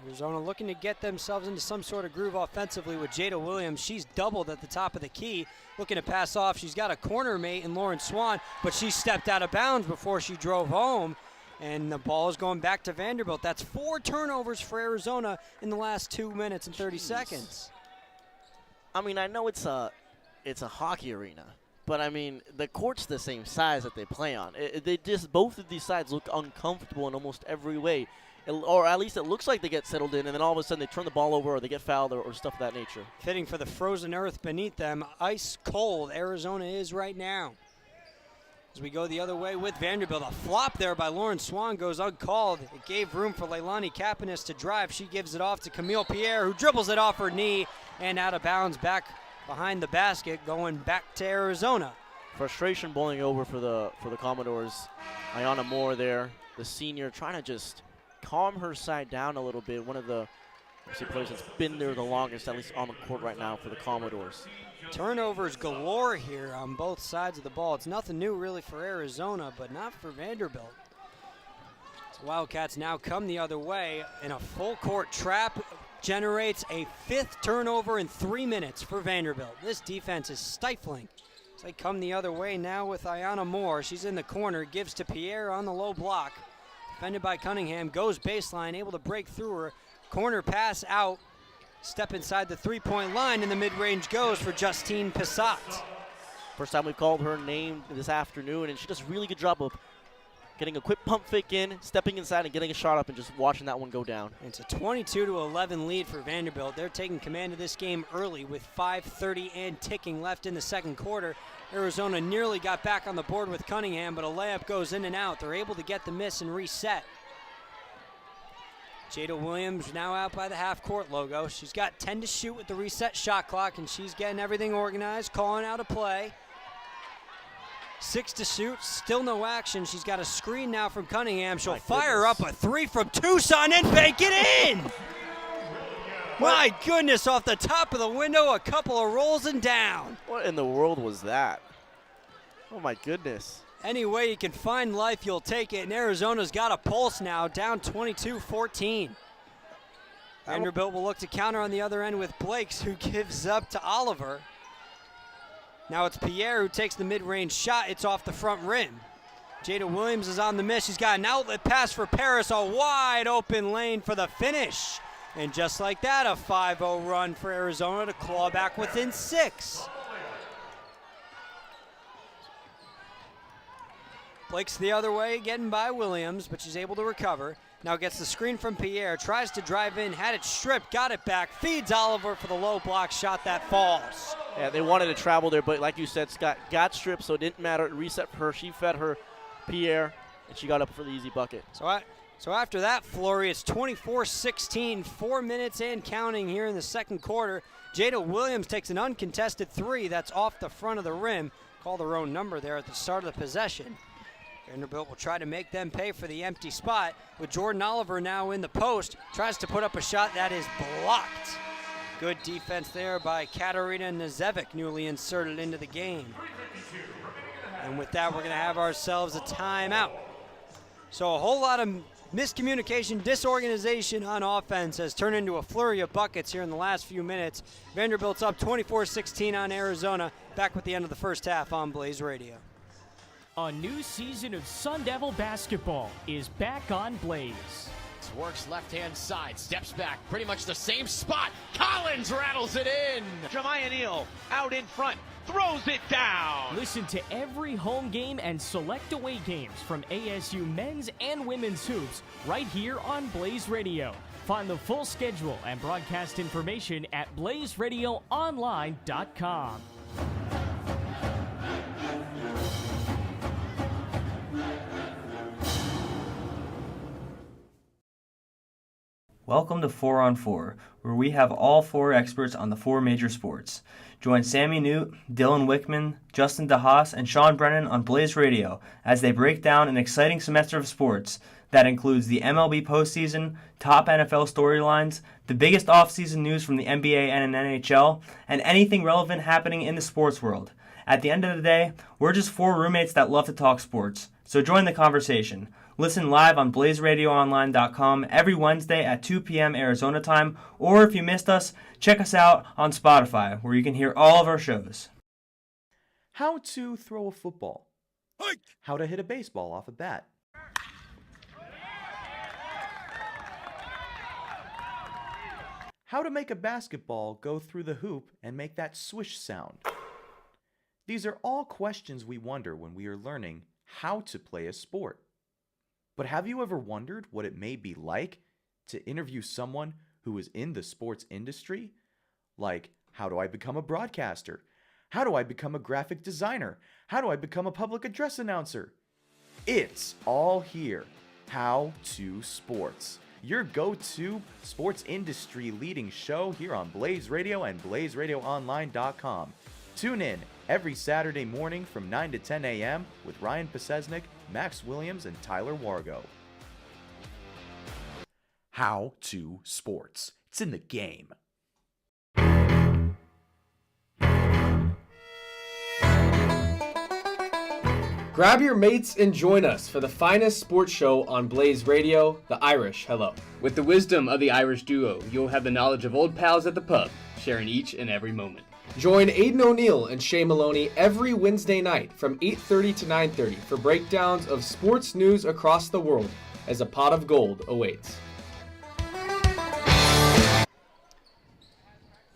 Arizona looking to get themselves into some sort of groove offensively with Jada Williams. She's doubled at the top of the key, looking to pass off. She's got a corner mate in Lauren Swan, but she stepped out of bounds before she drove home, and the ball is going back to Vanderbilt. That's 4 turnovers for Arizona in the last 2 minutes and 30 seconds. I mean, I know it's a hockey arena, but I mean, the court's the same size that they play on. Both of these sides look uncomfortable in almost every way. Or at least it looks like they get settled in, and then all of a sudden they turn the ball over or they get fouled or stuff of that nature. Fitting for the frozen earth beneath them. Ice cold Arizona is right now. As we go the other way with Vanderbilt, a flop there by Lauren Swan goes uncalled. It gave room for Leilani Kapanis to drive. She gives it off to Camille Pierre, who dribbles it off her knee and out of bounds back behind the basket, going back to Arizona. Frustration boiling over for the Commodores. Ayana Moore there, the senior, trying to just calm her side down a little bit. One of the players that's been there the longest, at least on the court right now for the Commodores. Turnovers galore here on both sides of the ball. It's nothing new really for Arizona, but not for Vanderbilt. So Wildcats now come the other way, and a full court trap generates a 5th turnover in 3 minutes for Vanderbilt. This defense is stifling. So they come the other way now with Ayana Moore. She's in the corner, gives to Pierre on the low block. Defended by Cunningham, goes baseline, able to break through her. Corner pass out, step inside the 3-point line, and the mid-range goes for Justine Pissat. First time we've called her name this afternoon, and she does a really good job of getting a quick pump fake in, stepping inside and getting a shot up and just watching that one go down. It's a 22-11 lead for Vanderbilt. They're taking command of this game early with 5:30 and ticking left in the second quarter. Arizona nearly got back on the board with Cunningham, but a layup goes in and out. They're able to get the miss and reset. Jada Williams now out by the half-court logo. She's got 10 to shoot with the reset shot clock, and she's getting everything organized, calling out a play. 6 to shoot, still no action. She's got a screen now from Cunningham. She'll fire up a 3 from Tucson and bank it in! My goodness, off the top of the window, a couple of rolls and down. What in the world was that? Oh my goodness. Any way you can find life, you'll take it, and Arizona's got a pulse now, down 22-14. Vanderbilt will look to counter on the other end with Blakes, who gives up to Oliver. Now it's Pierre who takes the mid-range shot. It's off the front rim. Jada Williams is on the miss. She's got an outlet pass for Paris, a wide open lane for the finish. And just like that, a 5-0 run for Arizona to claw back within 6. Blake's the other way, getting by Williams, but she's able to recover. Now gets the screen from Pierre, tries to drive in, had it stripped, got it back, feeds Oliver for the low block shot that falls. Yeah, they wanted to travel there, but like you said, Scott got stripped, so it didn't matter. It reset for her. She fed her Pierre, and she got up for the easy bucket. So after that flurry, it's 24-16, 4 minutes and counting here in the second quarter. Jada Williams takes an uncontested 3 that's off the front of the rim. Call their own number there at the start of the possession. Vanderbilt will try to make them pay for the empty spot with Jordan Oliver now in the post. Tries to put up a shot that is blocked. Good defense there by Katarina Nazevic, newly inserted into the game. And with that, we're going to have ourselves a timeout. So a whole lot of Miscommunication, disorganization on offense has turned into a flurry of buckets here in the last few minutes. Vanderbilt's up 24-16 on Arizona. Back with the end of the first half on Blaze Radio. A new season of Sun Devil basketball is back on Blaze. Works left-hand side, steps back, pretty much the same spot. Collins rattles it in. Jemiah Neal out in front, throws it down. Listen to every home game and select away games from ASU men's and women's hoops right here on Blaze Radio. Find the full schedule and broadcast information at blazeradioonline.com. Welcome to 4 on 4, where we have all 4 experts on the 4 major sports. Join Sammy Newt, Dylan Wickman, Justin DeHaas, and Sean Brennan on Blaze Radio as they break down an exciting semester of sports that includes the MLB postseason, top NFL storylines, the biggest offseason news from the NBA and NHL, and anything relevant happening in the sports world. At the end of the day, we're just 4 roommates that love to talk sports, so join the conversation. Listen live on blazeradioonline.com every Wednesday at 2 p.m. Arizona time, or if you missed us, check us out on Spotify, where you can hear all of our shows. How to throw a football. How to hit a baseball off a bat. How to make a basketball go through the hoop and make that swish sound. These are all questions we wonder when we are learning how to play a sport. But have you ever wondered what it may be like to interview someone who is in the sports industry? Like, how do I become a broadcaster? How do I become a graphic designer? How do I become a public address announcer? It's all here. How to Sports, your go-to sports industry leading show here on Blaze Radio and blazeradioonline.com. Tune in every Saturday morning from 9 to 10 a.m. with Ryan Pesesnik, Max Williams, and Tyler Wargo. How to Sports. It's in the game. Grab your mates and join us for the finest sports show on Blaze Radio, The Irish Hello. With the wisdom of the Irish duo, you'll have the knowledge of old pals at the pub, sharing each and every moment. Join Aidan O'Neill and Shay Maloney every Wednesday night from 8:30 to 9:30 for breakdowns of sports news across the world as a pot of gold awaits.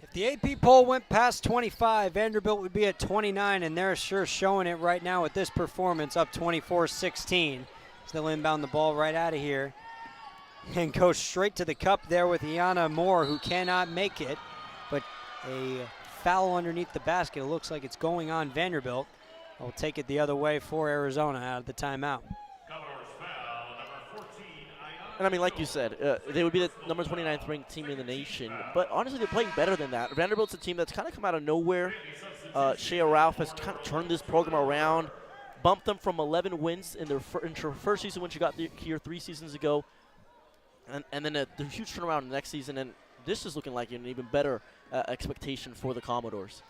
If the AP poll went past 25, Vanderbilt would be at 29, and they're sure showing it right now with this performance, up 24-16. Still inbound the ball right out of here. And goes straight to the cup there with Iana Moore, who cannot make it. But a foul underneath the basket. It looks like it's going on Vanderbilt. I'll take it the other way for Arizona out of the timeout. And I mean, like you said, they would be the number 29th ranked team in the nation. But honestly, they're playing better than that. Vanderbilt's a team that's kind of come out of nowhere. Shea Ralph has kind of turned this program around, bumped them from 11 wins in their first season when she got here 3 seasons ago. And then a huge turnaround in the next season. And this is looking like an even better expectation for the Commodores.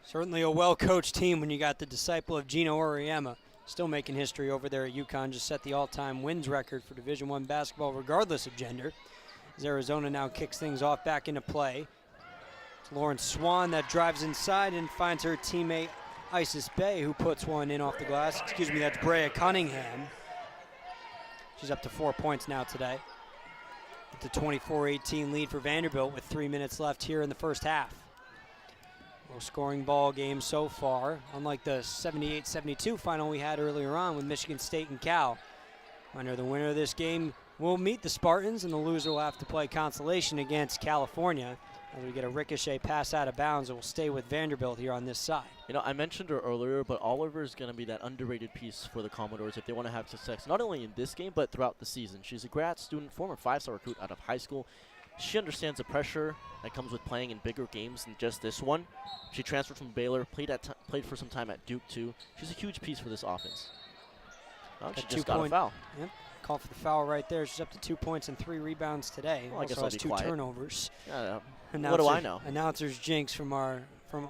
Certainly a well-coached team when you got the disciple of Gino Auriemma still making history over there at UConn. Just set the all-time wins record for Division I basketball regardless of gender. As Arizona now kicks things off back into play. It's Lauren Swan that drives inside and finds her teammate Isis Bay, who puts one in off the glass. Excuse me, that's Brea Cunningham. She's up to 4 points now today. The 24-18 lead for Vanderbilt with 3 minutes left here in the first half. Low scoring ball game so far, unlike the 78-72 final we had earlier on with Michigan State and Cal. The winner of this game will meet the Spartans, and the loser will have to play consolation against California. As we get a ricochet pass out of bounds, it will stay with Vanderbilt here on this side. You know, I mentioned her earlier, but Oliver is going to be that underrated piece for the Commodores if they want to have success, not only in this game, but throughout the season. She's a grad student, former 5-star recruit out of high school. She understands the pressure that comes with playing in bigger games than just this one. She transferred from Baylor, played for some time at Duke, too. She's a huge piece for this offense. Oh, she just got a foul. Yep. Call for the foul right there. She's up to 2 points and 3 rebounds today. Well, I guess also I'll has be 2 quiet. turnovers. What do I know? Announcer's jinx from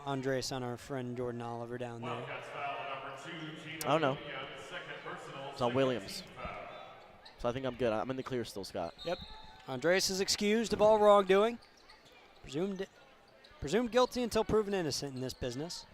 Andres on our friend Jordan Oliver down there. I don't know. It's on Williams. So I think I'm good. I'm in the clear still, Scott. Yep. Andres is excused of all wrongdoing. Presumed guilty until proven innocent in this business.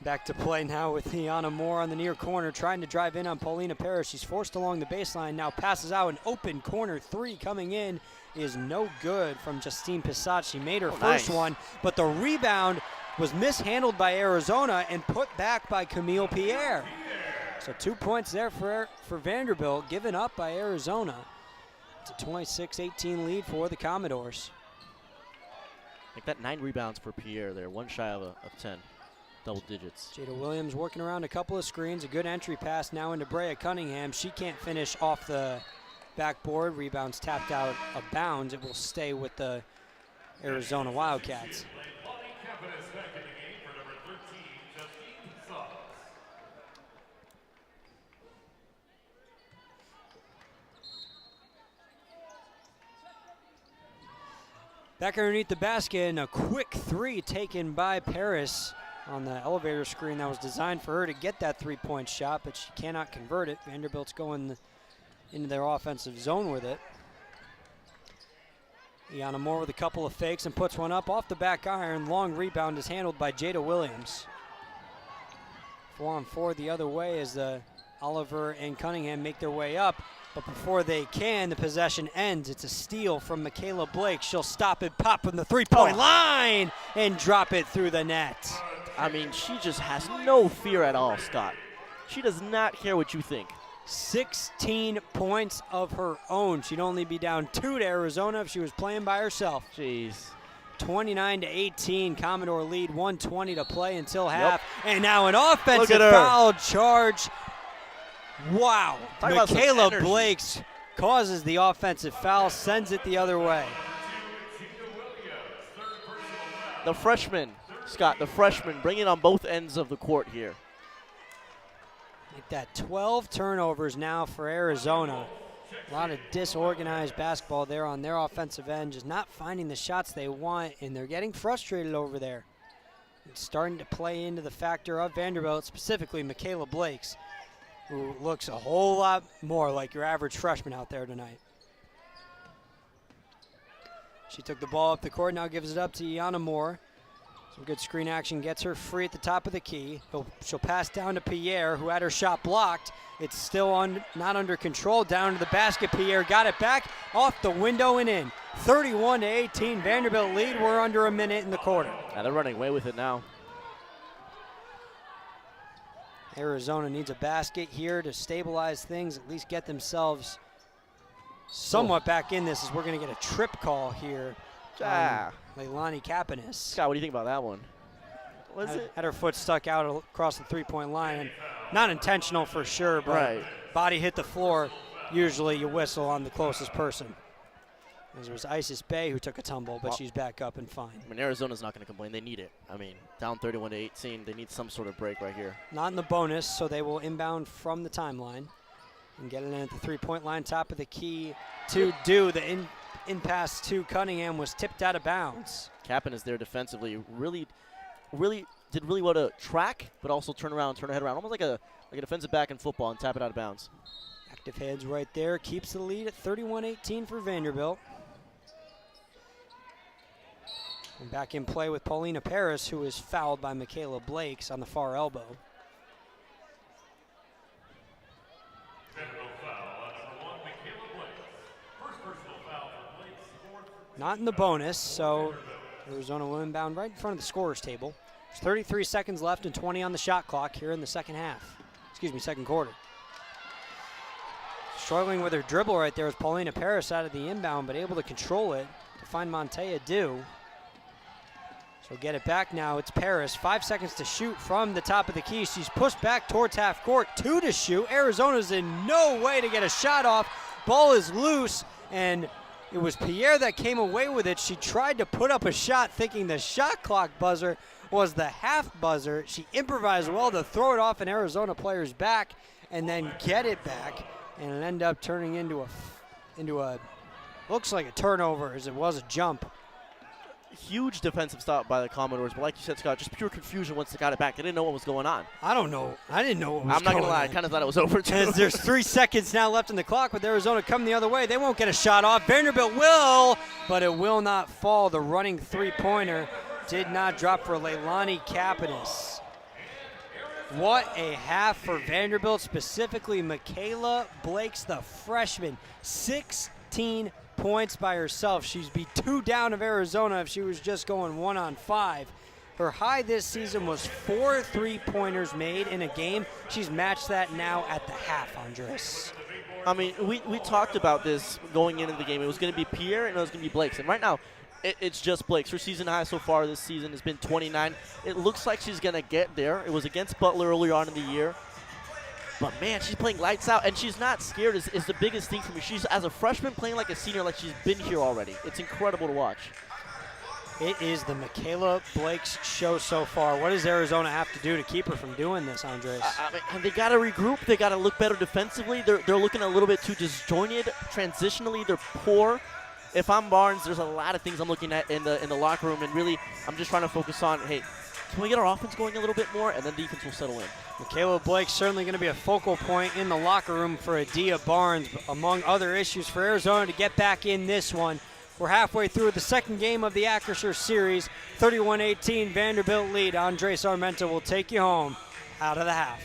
Back to play now with Iana Moore on the near corner, trying to drive in on Paulina Parrish. She's forced along the baseline, now passes out an open corner three coming in is no good from Justine Pissat. She made her first one, but the rebound was mishandled by Arizona and put back by Camille Pierre. So 2 points there for Vanderbilt, given up by Arizona. It's a 26-18 lead for the Commodores. Like that 9 rebounds for Pierre there, one shy of 10. Double digits. Jada Williams working around a couple of screens. A good entry pass now into Brea Cunningham. She can't finish off the backboard. Rebounds tapped out of bounds. It will stay with the Arizona Wildcats. Back underneath the basket, and a quick three taken by Paris on the elevator screen that was designed for her to get that three-point shot, but she cannot convert it. Vanderbilt's going into their offensive zone with it. Iana Moore with a couple of fakes and puts one up off the back iron. Long rebound is handled by Jada Williams. 4-on-4 the other way as Oliver and Cunningham make their way up. But before they can, the possession ends. It's a steal from Michaela Blake. She'll stop it, pop from the three-point line, and drop it through the net. I mean, she just has no fear at all, Scott. She does not care what you think. 16 points of her own. She'd only be down 2 to Arizona if she was playing by herself. Jeez. 29-18, Commodore lead, 1:20 to play until half. And now an offensive foul charge. Wow. Michaela Blake causes the offensive foul, sends it the other way. The freshman, Scott, the freshman, bringing on both ends of the court here. Make that 12 turnovers now for Arizona. A lot of disorganized basketball there on their offensive end, just not finding the shots they want, and they're getting frustrated over there. It's starting to play into the factor of Vanderbilt, specifically Michaela Blake's, who looks a whole lot more like your average freshman out there tonight. She took the ball up the court, now gives it up to Iana Moore. Some good screen action, gets her free at the top of the key. She'll pass down to Pierre, who had her shot blocked. It's still not under control, down to the basket. Pierre got it back, off the window and in. 31-18, Vanderbilt lead. We're under a minute in the quarter. Yeah, they're running away with it now. Arizona needs a basket here to stabilize things, at least get themselves somewhat back in this, as we're going to get a trip call here. Leilani Kapanis. Scott, what do you think about that one? Had her foot stuck out across the three-point line. And not intentional for sure, but body hit the floor. Usually you whistle on the closest person. It was Isis Bay who took a tumble, but she's back up and fine. I mean, Arizona's not going to complain. They need it. I mean, down 31-18, they need some sort of break right here. Not in the bonus, so they will inbound from the timeline and get it in at the three-point line, top of the key to do. The in pass to Cunningham was tipped out of bounds. Kappen is there defensively. Really did really well to track, but also turn around, turn her head around. Almost like a defensive back in football and tap it out of bounds. Active heads right there. Keeps the lead at 31-18 for Vanderbilt. And back in play with Paulina Parris, who is fouled by Michaela Blakes on the far elbow. Not in the bonus, so Arizona will inbound right in front of the scorer's table. There's 33 seconds left and 20 on the shot clock here in the second quarter. Struggling with her dribble right there was Paulina Parris out of the inbound, but able to control it to find Montea Dew. So get it back now. It's Parris. 5 seconds to shoot from the top of the key. She's pushed back towards half court. 2 to shoot. Arizona's in no way to get a shot off. Ball is loose, and it was Pierre that came away with it. She tried to put up a shot thinking the shot clock buzzer was the half buzzer. She improvised well to throw it off an Arizona player's back and then get it back, and it ended up turning into a looks like a turnover as it was a jump. huge defensive stop by the Commodores, but like you said, Scott, just pure confusion once they got it back. They didn't know what was going on. I don't know. I didn't know what was going on. I'm not going to lie. I kind of thought it was over, too. As there's 3 seconds now left in the clock with Arizona coming the other way. They won't get a shot off. Vanderbilt will, but it will not fall. The running three-pointer did not drop for Leilani Capitas. What a half for Vanderbilt, specifically Michaela Blakes, the freshman. 16 points by herself. She'd be 2 down of Arizona if she was just going 1 on 5. Her high this season was 4 3-pointers made in a game. She's matched that now at the half, Andres. I mean, we talked about this going into the game. It was going to be Pierre and it was going to be Blakes. And right now, it's just Blakes. Her season high so far this season has been 29. It looks like she's going to get there. It was against Butler earlier on in the year. But, man, she's playing lights out, and she's not scared is the biggest thing for me. She's, as a freshman, playing like a senior, like she's been here already. It's incredible to watch. It is the Michaela Blakes show so far. What does Arizona have to do to keep her from doing this, Andres? They got to regroup. They got to look better defensively. They're looking a little bit too disjointed. Transitionally, they're poor. If I'm Barnes, there's a lot of things I'm looking at in the locker room, and really, I'm just trying to focus on, hey, can we get our offense going a little bit more, and then defense will settle in. Michaela Blake certainly going to be a focal point in the locker room for Adia Barnes, among other issues for Arizona to get back in this one. We're halfway through the second game of the Acrisure series. 31-18 Vanderbilt lead. Andres Armenta will take you home out of the half.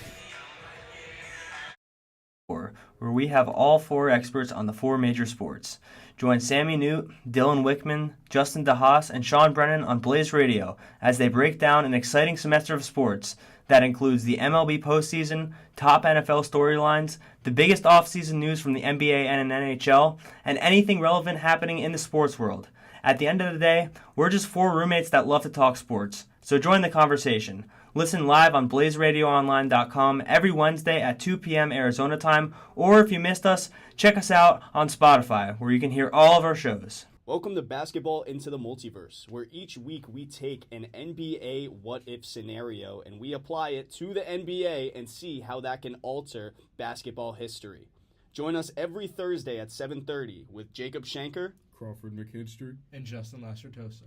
Where we have all 4 experts on the 4 major sports. Join Sammy Newt, Dylan Wickman, Justin DeHaas, and Sean Brennan on Blaze Radio as they break down an exciting semester of sports that includes the MLB postseason, top NFL storylines, the biggest offseason news from the NBA and NHL, and anything relevant happening in the sports world. At the end of the day, we're just 4 roommates that love to talk sports, so join the conversation. Listen live on BlazeRadioOnline.com every Wednesday at 2 p.m. Arizona time, or if you missed us, check us out on Spotify, where you can hear all of our shows. Welcome to Basketball Into the Multiverse, where each week we take an NBA what-if scenario and we apply it to the NBA and see how that can alter basketball history. Join us every Thursday at 7:30 with Jacob Shanker, Crawford McKinstry, and Justin Lacertosa.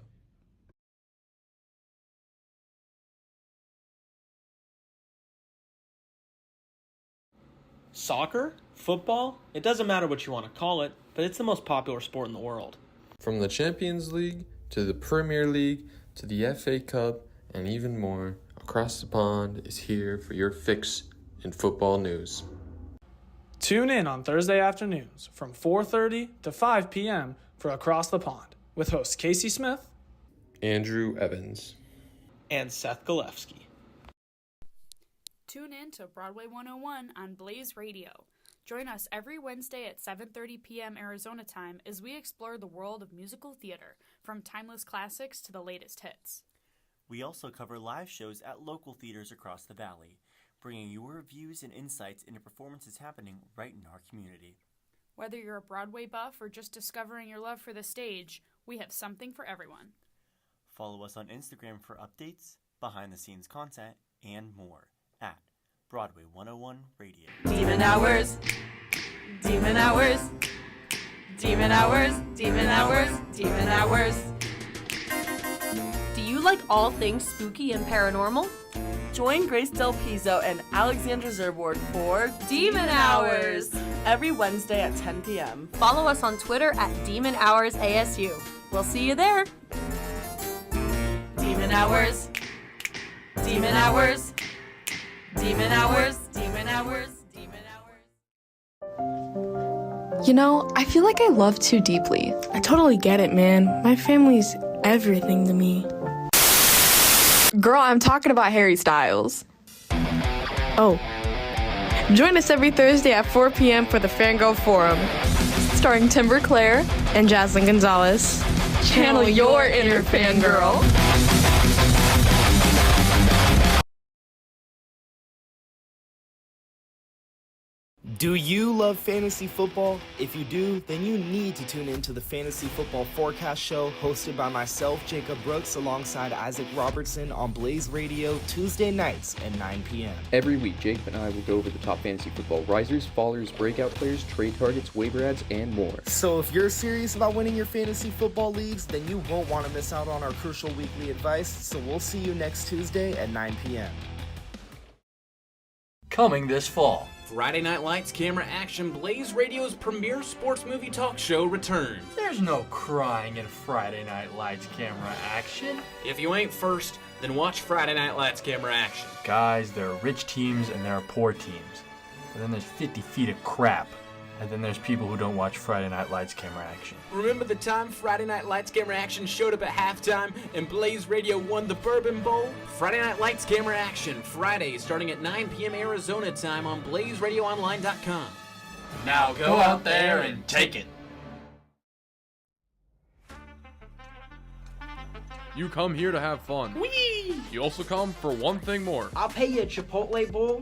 Soccer? Football? It doesn't matter what you want to call it, but it's the most popular sport in the world. From the Champions League to the Premier League to the FA Cup and even more, Across the Pond is here for your fix in football news. Tune in on Thursday afternoons from 4:30 to 5 p.m. for Across the Pond with hosts Casey Smith, Andrew Evans, and Seth Galefsky. Tune in to Broadway 101 on Blaze Radio. Join us every Wednesday at 7:30 p.m. Arizona time as we explore the world of musical theater, from timeless classics to the latest hits. We also cover live shows at local theaters across the valley, bringing your views and insights into performances happening right in our community. Whether you're a Broadway buff or just discovering your love for the stage, we have something for everyone. Follow us on Instagram for updates, behind-the-scenes content, and more at Broadway 101 Radio. Demon hours, demon hours, demon hours, demon hours, demon hours. Do you like all things spooky and paranormal? Join Grace Del Pizzo and Alexandra Zerboard for Demon Hours every Wednesday at 10 p.m. Follow us on Twitter at Demon Hours ASU. We'll see you there. Demon Hours, demon hours, demon hours, demon hours, demon hours. You know, I feel like I love too deeply. I totally get it, man. My family's everything to me. Girl, I'm talking about Harry Styles. Oh. Join us every Thursday at 4 p.m. for the Fangirl Forum. Starring Timber Claire and Jaslyn Gonzalez. Channel your inner fangirl. Do you love fantasy football? If you do, then you need to tune in to the Fantasy Football Forecast Show hosted by myself, Jacob Brooks, alongside Isaac Robertson on Blaze Radio Tuesday nights at 9 p.m. Every week, Jacob and I will go over the top fantasy football risers, fallers, breakout players, trade targets, waiver ads, and more. So if you're serious about winning your fantasy football leagues, then you won't want to miss out on our crucial weekly advice. So we'll see you next Tuesday at 9 p.m. Coming this fall, Friday Night Lights Camera Action, Blaze Radio's premier sports movie talk show returns. There's no crying in Friday Night Lights Camera Action. If you ain't first, then watch Friday Night Lights Camera Action. Guys, there are rich teams and there are poor teams. And then there's 50 feet of crap. And then there's people who don't watch Friday Night Lights Camera Action. Remember the time Friday Night Lights Camera Action showed up at halftime and Blaze Radio won the Bourbon Bowl? Friday Night Lights Camera Action, Friday starting at 9 p.m. Arizona time on BlazeRadioOnline.com. Now go out there and take it. You come here to have fun. Whee! You also come for one thing more. I'll pay you a Chipotle bowl,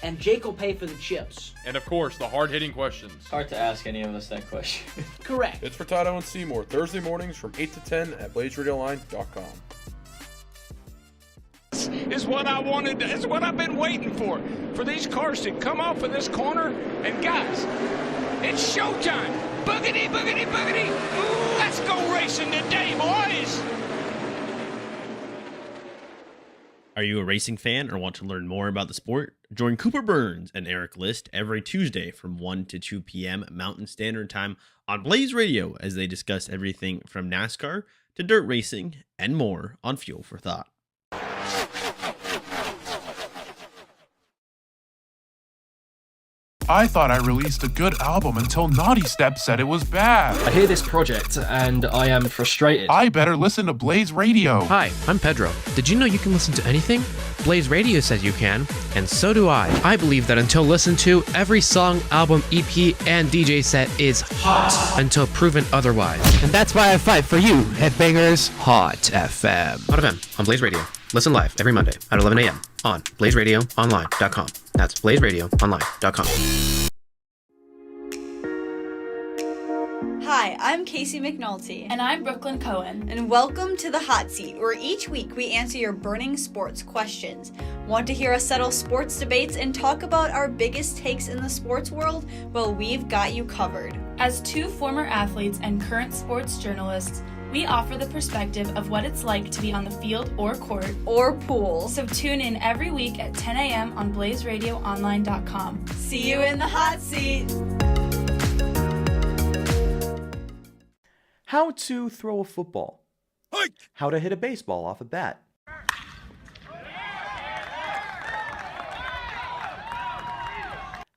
and Jake will pay for the chips. And of course, the hard-hitting questions. Hard to ask any of us that question. Correct. It's Furtado and Seymour, Thursday mornings from 8 to 10 at BlazeRadioOnline.com. Is what I wanted, is what I've been waiting for these cars to come off of this corner. And guys, it's showtime. Boogity, boogity, boogity. Ooh, let's go racing today, boys. Are you a racing fan or want to learn more about the sport? Join Cooper Burns and Eric List every Tuesday from 1 to 2 p.m. Mountain Standard Time on Blaze Radio as they discuss everything from NASCAR to dirt racing and more on Fuel for Thought. I thought I released a good album until Naughty Step said it was bad. I hear this project and I am frustrated. I better listen to Blaze Radio. Hi, I'm Pedro. Did you know you can listen to anything? Blaze Radio says you can, and so do I. I believe that until listened to, every song, album, EP, and DJ set is hot until proven otherwise. And that's why I fight for you, headbangers. Hot FM. Hot FM on Blaze Radio. Listen live every Monday at 11 a.m. on BlazeRadioOnline.com. That's BlazeRadioOnline.com. Hi, I'm Casey McNulty. And I'm Brooklyn Cohen. And welcome to The Hot Seat, where each week we answer your burning sports questions. Want to hear us settle sports debates and talk about our biggest takes in the sports world? Well, we've got you covered. As two former athletes and current sports journalists, we offer the perspective of what it's like to be on the field or court or pool. So tune in every week at 10 a.m. on BlazeRadioOnline.com. See you in the hot seat. How to throw a football. How to hit a baseball off a bat.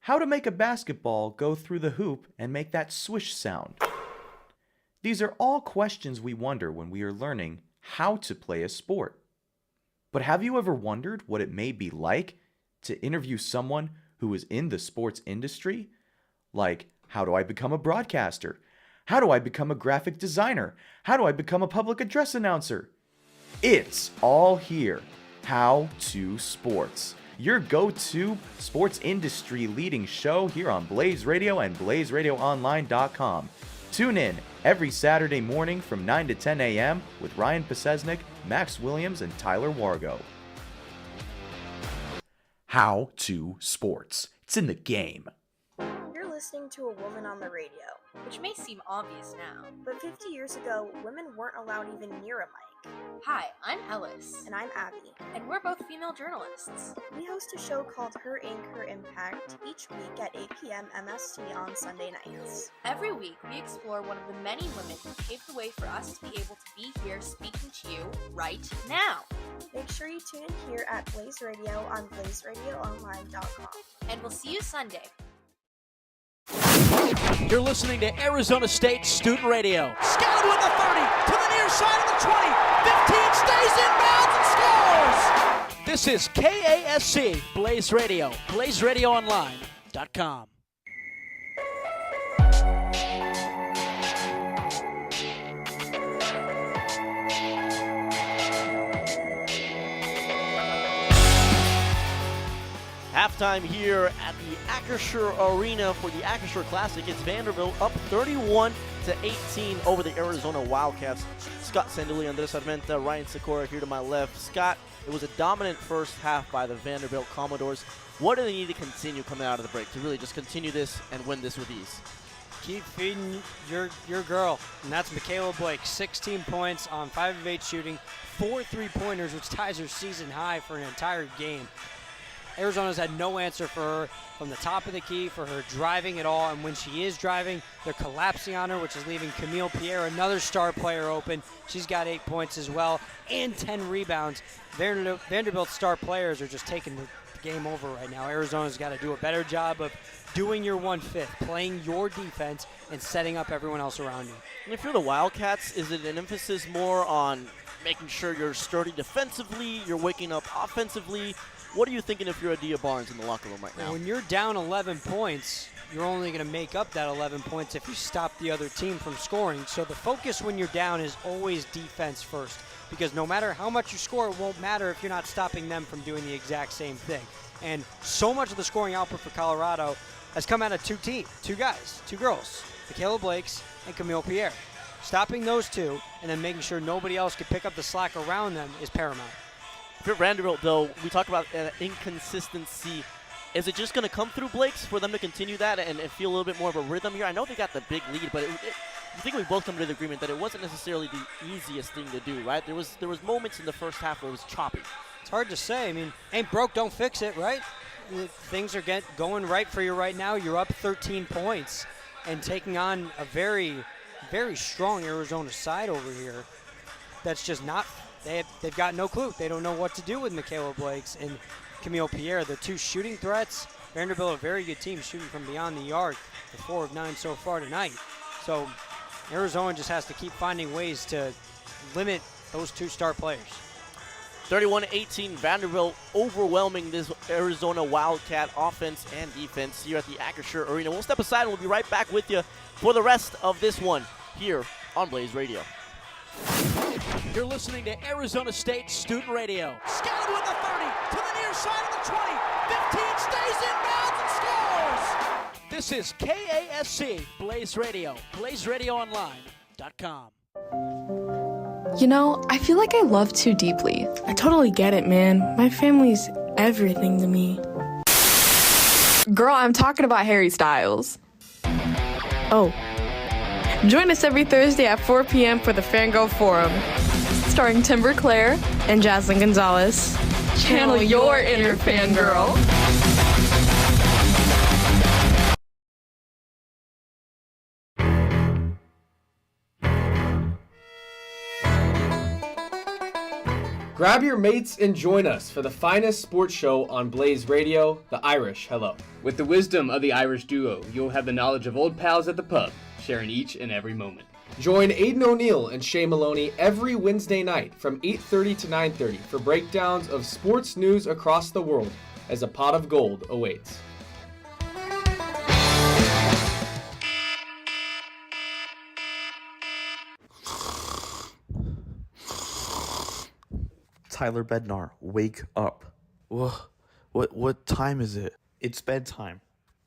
How to make a basketball go through the hoop and make that swish sound. These are all questions we wonder when we are learning how to play a sport. But have you ever wondered what it may be like to interview someone who is in the sports industry? Like, how do I become a broadcaster? How do I become a graphic designer? How do I become a public address announcer? It's all here. How to Sports, your go-to sports industry leading show here on Blaze Radio and BlazeRadioOnline.com. Tune in every Saturday morning from 9 to 10 a.m. with Ryan Pesesnik, Max Williams, and Tyler Wargo. How to Sports. It's in the game. You're listening to a woman on the radio, which may seem obvious now. But 50 years ago, women weren't allowed even near a mic. Hi, I'm Ellis. And I'm Abby. And we're both female journalists. We host a show called Her Ink, Her Impact each week at 8 p.m. MST on Sunday nights. Every week, we explore one of the many women who paved the way for us to be able to be here speaking to you right now. Make sure you tune in here at Blaze Radio on BlazeRadioOnline.com. And we'll see you Sunday. You're listening to Arizona State Student Radio. Scout with the 30 to the near side of the 20. 15 stays inbounds and scores. This is KASC Blaze Radio. BlazeRadioOnline.com. halftime here at the Acrisure Arena for the Acrisure Classic. It's Vanderbilt up 31-18 over the Arizona Wildcats. Scott Sanduli, Andres Armenta, Ryan Sikora here to my left. Scott, it was a dominant first half by the Vanderbilt Commodores. What do they need to continue coming out of the break to really just continue this and win this with ease? Keep feeding your girl, and that's Michaela Blake. 16 points on 5 of 8 shooting, 4 3-pointers, which ties her season high for an entire game. Arizona's had no answer for her from the top of the key, for her driving at all, and when she is driving, they're collapsing on her, which is leaving Camille Pierre, another star player, open. She's got 8 points as well, and 10 rebounds. Vanderbilt's star players are just taking the game over right now. Arizona's got to do a better job of doing your 1/5, playing your defense, and setting up everyone else around you. And if you're the Wildcats, is it an emphasis more on making sure you're sturdy defensively, you're waking up offensively? What are you thinking if you're Adia Barnes in the locker room right now? When you're down 11 points, you're only going to make up that 11 points if you stop the other team from scoring. So the focus when you're down is always defense first, because no matter how much you score, it won't matter if you're not stopping them from doing the exact same thing. And so much of the scoring output for Colorado has come out of two girls, Michaela Blakes and Camille Pierre. Stopping those two and then making sure nobody else can pick up the slack around them is paramount. If you're Vanderbilt, though, we talk about inconsistency. Is it just going to come through Blakes for them to continue that and feel a little bit more of a rhythm here? I know they got the big lead, but I think we both come to the agreement that it wasn't necessarily the easiest thing to do, right? There was moments in the first half where it was choppy. It's hard to say. I mean, ain't broke, don't fix it, right? Things are going right for you right now. You're up 13 points and taking on a very, very strong Arizona side over here that's just not – they've got no clue. They don't know what to do with Michaela Blakes and Camille Pierre. The two shooting threats. Vanderbilt, a very good team shooting from beyond the arc. The 4 of 9 so far tonight. So Arizona just has to keep finding ways to limit those two star players. 31-18, Vanderbilt overwhelming this Arizona Wildcat offense and defense here at the Acrisure Arena. We'll step aside and we'll be right back with you for the rest of this one here on Blaze Radio. You're listening to Arizona State Student Radio. Scattered with the 30 to the near side of the 20. 15 stays inbounds and scores. This is KASC Blaze Radio. BlazeRadioOnline.com. You know, I feel like I love too deeply. I totally get it, man. My family's everything to me. Girl, I'm talking about Harry Styles. Oh. Join us every Thursday at 4 p.m. for the Fangirl Forum, starring Timber Claire and Jaslyn Gonzalez. Channel your inner fangirl. Grab your mates and join us for the finest sports show on Blaze Radio, The Irish Hello. With the wisdom of the Irish duo, you'll have the knowledge of old pals at the pub, sharing each and every moment. Join Aidan O'Neill and Shay Maloney every Wednesday night from 8:30 to 9:30 for breakdowns of sports news across the world as a pot of gold awaits. Tyler Bednar, wake up. What time is it? It's bedtime.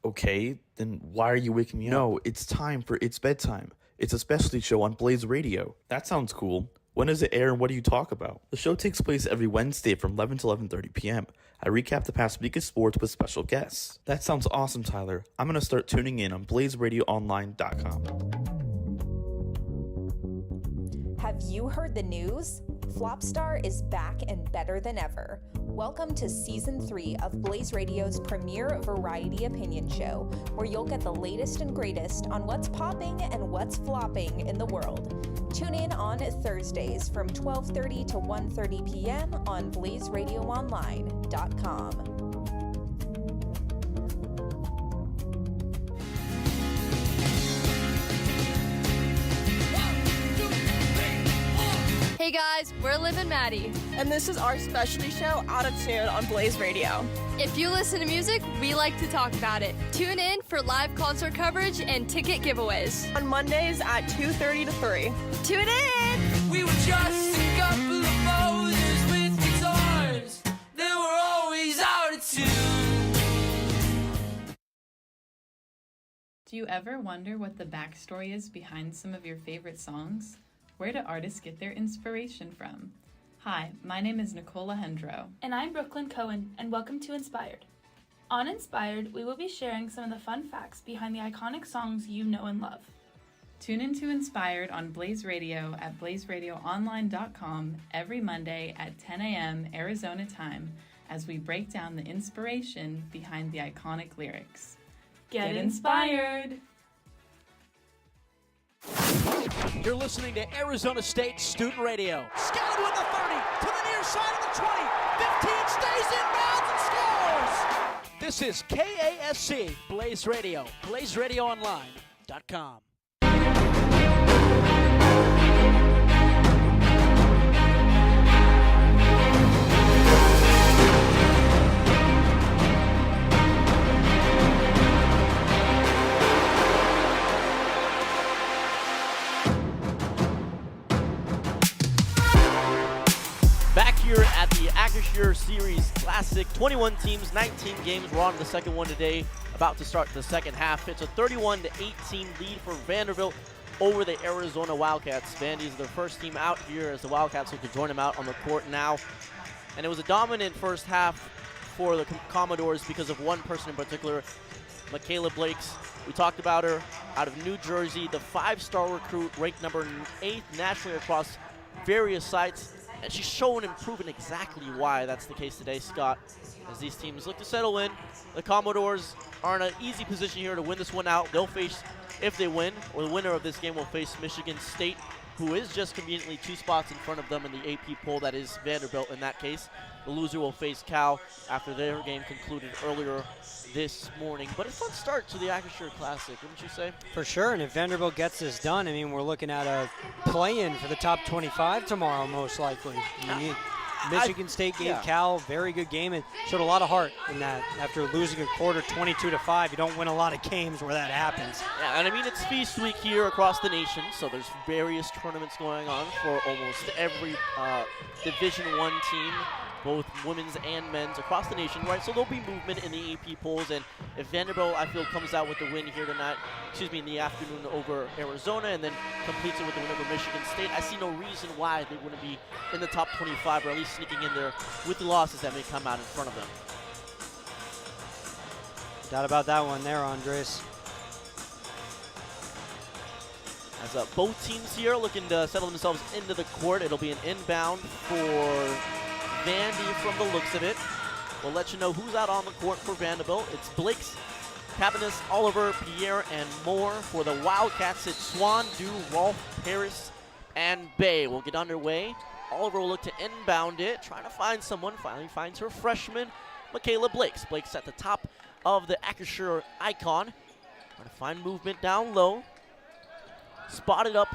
Okay, then why are you waking me up? No, it's time for It's Bedtime. It's a specialty show on Blaze Radio. That sounds cool. When does it air and what do you talk about? The show takes place every Wednesday from 11 to 11:30 p.m. I recap the past week of sports with special guests. That sounds awesome, Tyler. I'm going to start tuning in on BlazeRadioOnline.com. Have you heard the news? Flopstar is back and better than ever. Welcome to Season 3 of Blaze Radio's premier variety opinion show, where you'll get the latest and greatest on what's popping and what's flopping in the world. Tune in on Thursdays from 12:30 to 1:30 p.m. on BlazeRadioOnline.com. Hey guys, we're Liv and Maddie. And this is our specialty show, Out of Tune, on Blaze Radio. If you listen to music, we like to talk about it. Tune in for live concert coverage and ticket giveaways. On Mondays at 2:30 to 3. Tune in! We were just a couple of posers with guitars. They were always out of tune. Do you ever wonder what the backstory is behind some of your favorite songs? Where do artists get their inspiration from? Hi, my name is Nicola Hendro. And I'm Brooklyn Cohen, and welcome to Inspired. On Inspired, we will be sharing some of the fun facts behind the iconic songs you know and love. Tune into Inspired on Blaze Radio at blazeradioonline.com every Monday at 10 a.m. Arizona time as we break down the inspiration behind the iconic lyrics. Get inspired! You're listening to Arizona State Student Radio. Scattered with the 30 to the near side of the 20. 15 stays inbounds and scores! This is KASC Blaze Radio. BlazeRadioOnline.com. Back here at the Acrisure Series Classic, 21 teams, 19 games. We're on the second one today, about to start the second half. It's a 31-18 lead for Vanderbilt over the Arizona Wildcats. Vandy's the first team out here as the Wildcats look to join them out on the court now. And it was a dominant first half for the Commodores because of one person in particular, Michaela Blakes. We talked about her out of New Jersey, the 5-star recruit, ranked number 8 nationally across various sites. And she's shown and proven exactly why that's the case today, Scott, as these teams look to settle in. The Commodores are in an easy position here to win this one out. They'll face, if they win, or the winner of this game will face Michigan State, who is just conveniently 2 spots in front of them in the AP poll. That is Vanderbilt in that case. The loser will face Cal after their game concluded earlier this morning. But a fun start to the Acrisure Classic, wouldn't you say? For sure, and if Vanderbilt gets this done, I mean, we're looking at a play-in for the top 25 tomorrow, most likely. I mean, Michigan State gave Cal a very good game and showed a lot of heart in that. After losing a quarter 22-5, you don't win a lot of games where that happens. Yeah, and I mean, it's Feast Week here across the nation, so there's various tournaments going on for almost every Division I team, both women's and men's across the nation, right? So there'll be movement in the AP polls, and if Vanderbilt, I feel, comes out with the win here tonight, in the afternoon over Arizona, and then completes it with the win over Michigan State, I see no reason why they wouldn't be in the top 25, or at least sneaking in there with the losses that may come out in front of them. Doubt about that one there, Andres. As both teams here looking to settle themselves into the court, it'll be an inbound for Vandy from the looks of it. We'll let you know who's out on the court for Vanderbilt. It's Blakes, Cabanis, Oliver, Pierre, and more. For the Wildcats, it's Swan, Dew, Rolfe, Paris, and Bay. We'll get underway. Oliver will look to inbound it, trying to find someone. Finally finds her freshman, Michaela Blakes. Blakes at the top of the Acrisure icon. Trying to find movement down low. Spotted up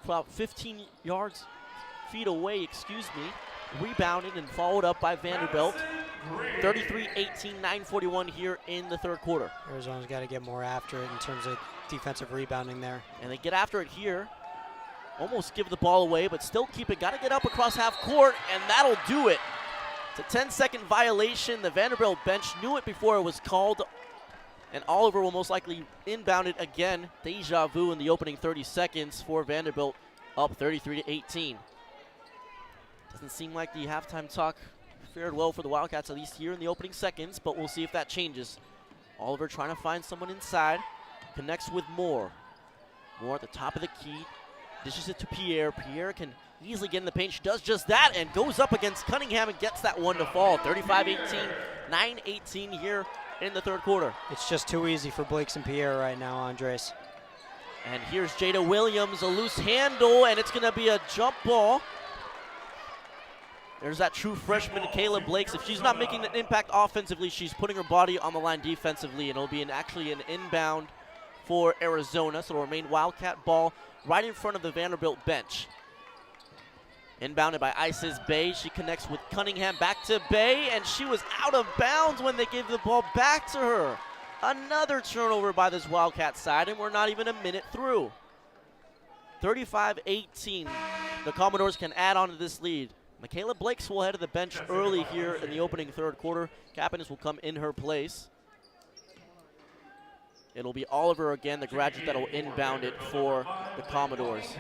about 15 feet away, excuse me. Rebounded and followed up by Vanderbilt. 33-18, 9:41 here in the third quarter. Arizona's got to get more after it in terms of defensive rebounding there. And they get after it here. Almost give the ball away, but still keep it. Got to get up across half court, and that'll do it. It's a 10-second violation. The Vanderbilt bench knew it before it was called. And Oliver will most likely inbound it again. Deja vu in the opening 30 seconds for Vanderbilt, up 33-18. Doesn't seem like the halftime talk fared well for the Wildcats, at least here in the opening seconds, but we'll see if that changes. Oliver trying to find someone inside. Connects with Moore. Moore at the top of the key. Dishes it to Pierre. Pierre can easily get in the paint. She does just that and goes up against Cunningham and gets that one to fall. 35-18, 9:18 here in the third quarter. It's just too easy for Blakes and Pierre right now, Andres. And here's Jada Williams, a loose handle, and it's going to be a jump ball. There's that true freshman, Caleb Blakes. If she's not making an impact offensively, she's putting her body on the line defensively, and it'll be actually an inbound for Arizona. So it'll remain Wildcat ball right in front of the Vanderbilt bench. Inbounded by Isis Bay. She connects with Cunningham. Back to Bay, and she was out of bounds when they gave the ball back to her. Another turnover by this Wildcat side, and we're not even a minute through. 35-18. The Commodores can add on to this lead. Michaela Blakes will head to the bench early here in the opening third quarter. Cabanis will come in her place. It'll be Oliver again, the graduate that'll inbound it for the Commodores.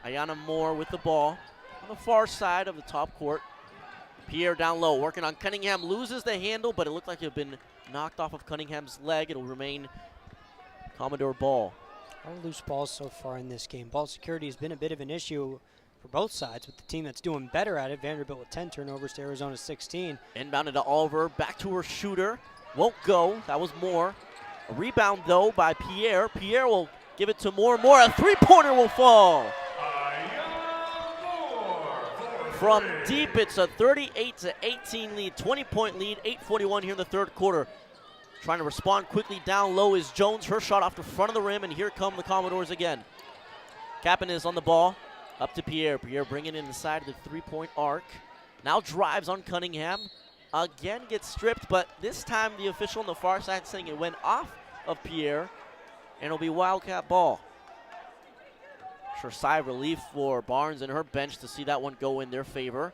Ayana Moore with the ball on the far side of the top court. Pierre down low, working on Cunningham, loses the handle, but it looked like it had been knocked off of Cunningham's leg. It'll remain Commodore ball. A lot of loose balls so far in this game. Ball security has been a bit of an issue for both sides, with the team that's doing better at it. Vanderbilt with 10 turnovers to Arizona 16. Inbounded to Oliver, back to her shooter. Won't go, that was Moore. A rebound though by Pierre. Pierre will give it to Moore. Moore, a three-pointer will fall. From deep, it's a 38-18 lead, 20-point lead, 8:41 here in the third quarter. Trying to respond quickly down low is Jones. Her shot off the front of the rim, and here come the Commodores again. Kappen is on the ball, up to Pierre. Pierre bringing it inside of the three-point arc. Now drives on Cunningham. Again gets stripped, but this time the official on the far side saying it went off of Pierre, and it'll be Wildcat ball. Sure, sigh of relief for Barnes and her bench to see that one go in their favor.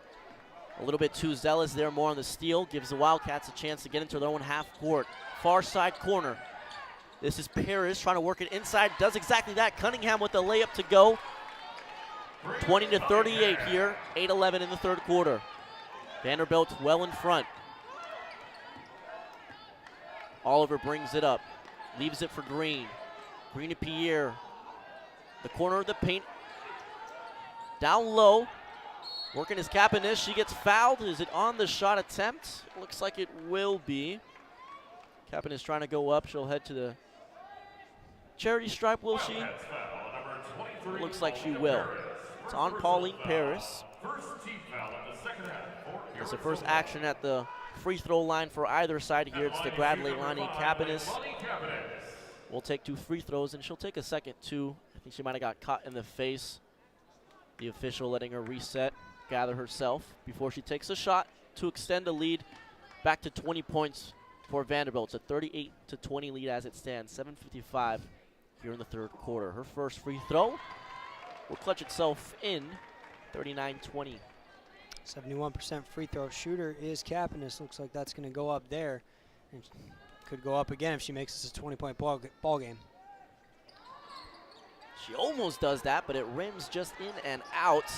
A little bit too zealous there, more on the steal. Gives the Wildcats a chance to get into their own half court. Far side corner. This is Paris trying to work it inside. Does exactly that. Cunningham with the layup to go. 20-38 here. 8-11 in the third quarter. Vanderbilt well in front. Oliver brings it up. Leaves it for Green. Green to Pierre. The corner of the paint. Down low. Working his Kappen. She gets fouled. Is it on the shot attempt? Looks like it will be. Kappen is trying to go up. She'll head to the charity stripe, will she? Looks like she will. It's on Pauline Paris. It's the first action at the free throw line for either side here. It's the grad Leilani Kappen. Will take 2 free throws, and she'll take a second too. I think she might have got caught in the face. The official letting her reset, gather herself before she takes a shot to extend the lead back to 20 points for Vanderbilt. It's a 38-20 lead as it stands. 7:55 here in the third quarter. Her first free throw will clutch itself in. 39-20. 71% free throw shooter is Kappen. Looks like that's going to go up there. And could go up again if she makes this a 20-point ball game. She almost does that, but it rims just in and out.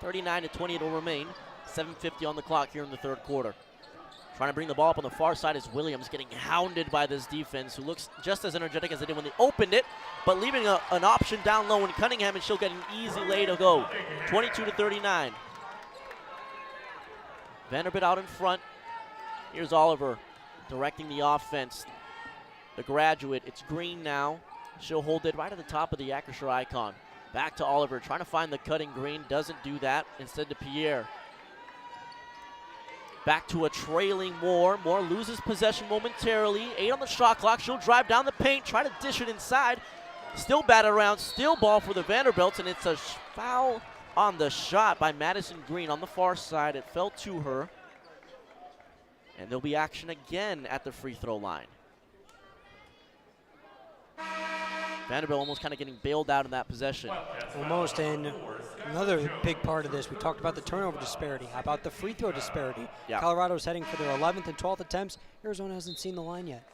39-20 it'll remain. 7:50 on the clock here in the third quarter. Trying to bring the ball up on the far side is Williams, getting hounded by this defense, who looks just as energetic as they did when they opened it, but leaving an option down low in Cunningham, and she'll get an easy lay to go. 22-39. Vanderbilt out in front. Here's Oliver directing the offense. The graduate, it's Green now. She'll hold it right at the top of the Acrisure icon. Back to Oliver, trying to find the cutting Green. Doesn't do that. Instead to Pierre. Back to a trailing Moore. Moore loses possession momentarily. 8 on the shot clock. She'll drive down the paint, try to dish it inside. Still batted around, still ball for the Vanderbilts, and it's a foul on the shot by Madison Green on the far side. It fell to her. And there'll be action again at the free throw line. Vanderbilt almost kind of getting bailed out in that possession. Almost, and another big part of this, we talked about the turnover disparity. How about the free throw disparity? Yeah. Colorado's heading for their 11th and 12th attempts. Arizona hasn't seen the line yet.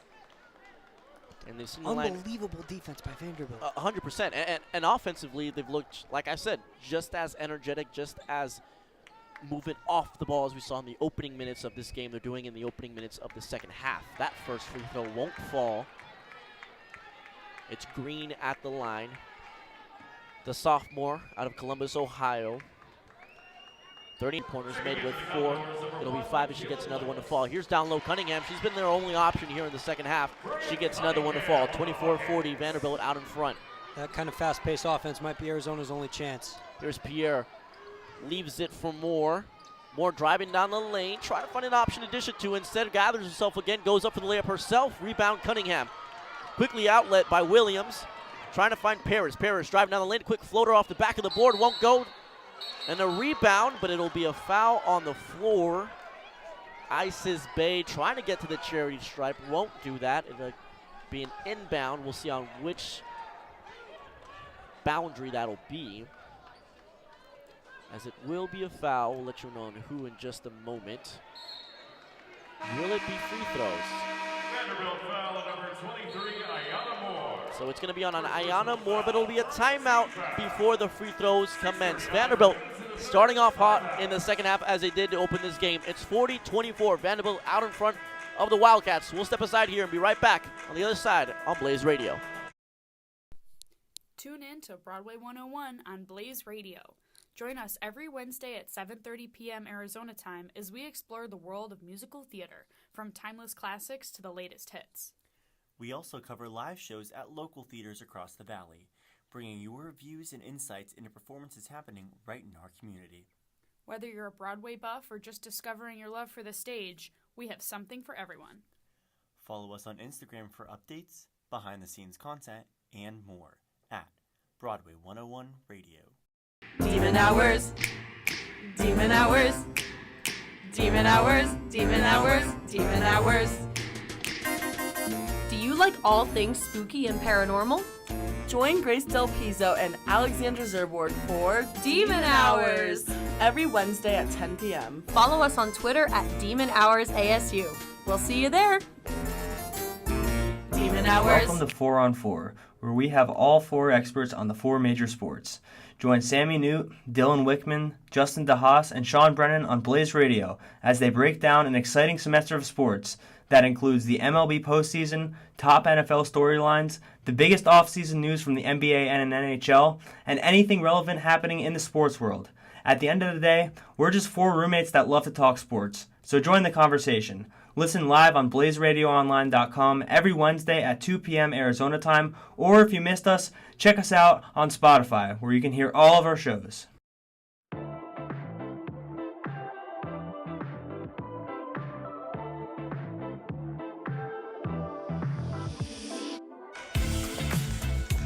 And they've seen the line. Unbelievable defense by Vanderbilt. 100%. And offensively, they've looked, like I said, just as energetic, just as moving off the ball as we saw in the opening minutes of this game. They're doing in the opening minutes of the second half. That first free throw won't fall. It's Green at the line. The sophomore out of Columbus, Ohio. 30 pointers made with 4. It'll be 5 if she gets another one to fall. Here's down low Cunningham. She's been their only option here in the second half. She gets another one to fall. 24-40, Vanderbilt out in front. That kind of fast-paced offense might be Arizona's only chance. Here's Pierre. Leaves it for Moore. Moore driving down the lane. Trying to find an option to dish it to. Instead gathers herself again. Goes up for the layup herself. Rebound Cunningham. Quickly outlet by Williams. Trying to find Paris. Paris driving down the lane. Quick floater off the back of the board. Won't go. And a rebound, but it'll be a foul on the floor. Isis Bay trying to get to the charity stripe. Won't do that. It'll be an inbound. We'll see on which boundary that'll be. As it will be a foul. We'll let you know on who in just a moment. Will it be free throws? So it's going to be on an Ayana Moore, but it'll be a timeout before the free throws commence. Vanderbilt starting off hot in the second half as they did to open this game. It's 40-24. Vanderbilt out in front of the Wildcats. We'll step aside here and be right back on the other side on Blaze Radio. Tune in to Broadway 101 on Blaze Radio. Join us every Wednesday at 7:30 p.m. Arizona time as we explore the world of musical theater, from timeless classics to the latest hits. We also cover live shows at local theaters across the valley, bringing your views and insights into performances happening right in our community. Whether you're a Broadway buff or just discovering your love for the stage, we have something for everyone. Follow us on Instagram for updates, behind-the-scenes content, and more at Broadway 101 Radio. Demon hours, demon hours, demon hours, demon hours, demon hours. Do you like all things spooky and paranormal? Join Grace Del Pizzo and Alexandra Zerboard for Demon Hours every Wednesday at 10 p.m. Follow us on Twitter at Demon Hours ASU. We'll see you there. Demon Hours. Welcome to 4 on 4, where we have all 4 experts on the 4 major sports. Join Sammy Newt, Dylan Wickman, Justin DeHaas, and Sean Brennan on Blaze Radio as they break down an exciting semester of sports that includes the MLB postseason, top NFL storylines, the biggest offseason news from the NBA and NHL, and anything relevant happening in the sports world. At the end of the day, we're just 4 roommates that love to talk sports, so join the conversation. Listen live on BlazeRadioOnline.com every Wednesday at 2 p.m. Arizona time, or if you missed us, check us out on Spotify, where you can hear all of our shows.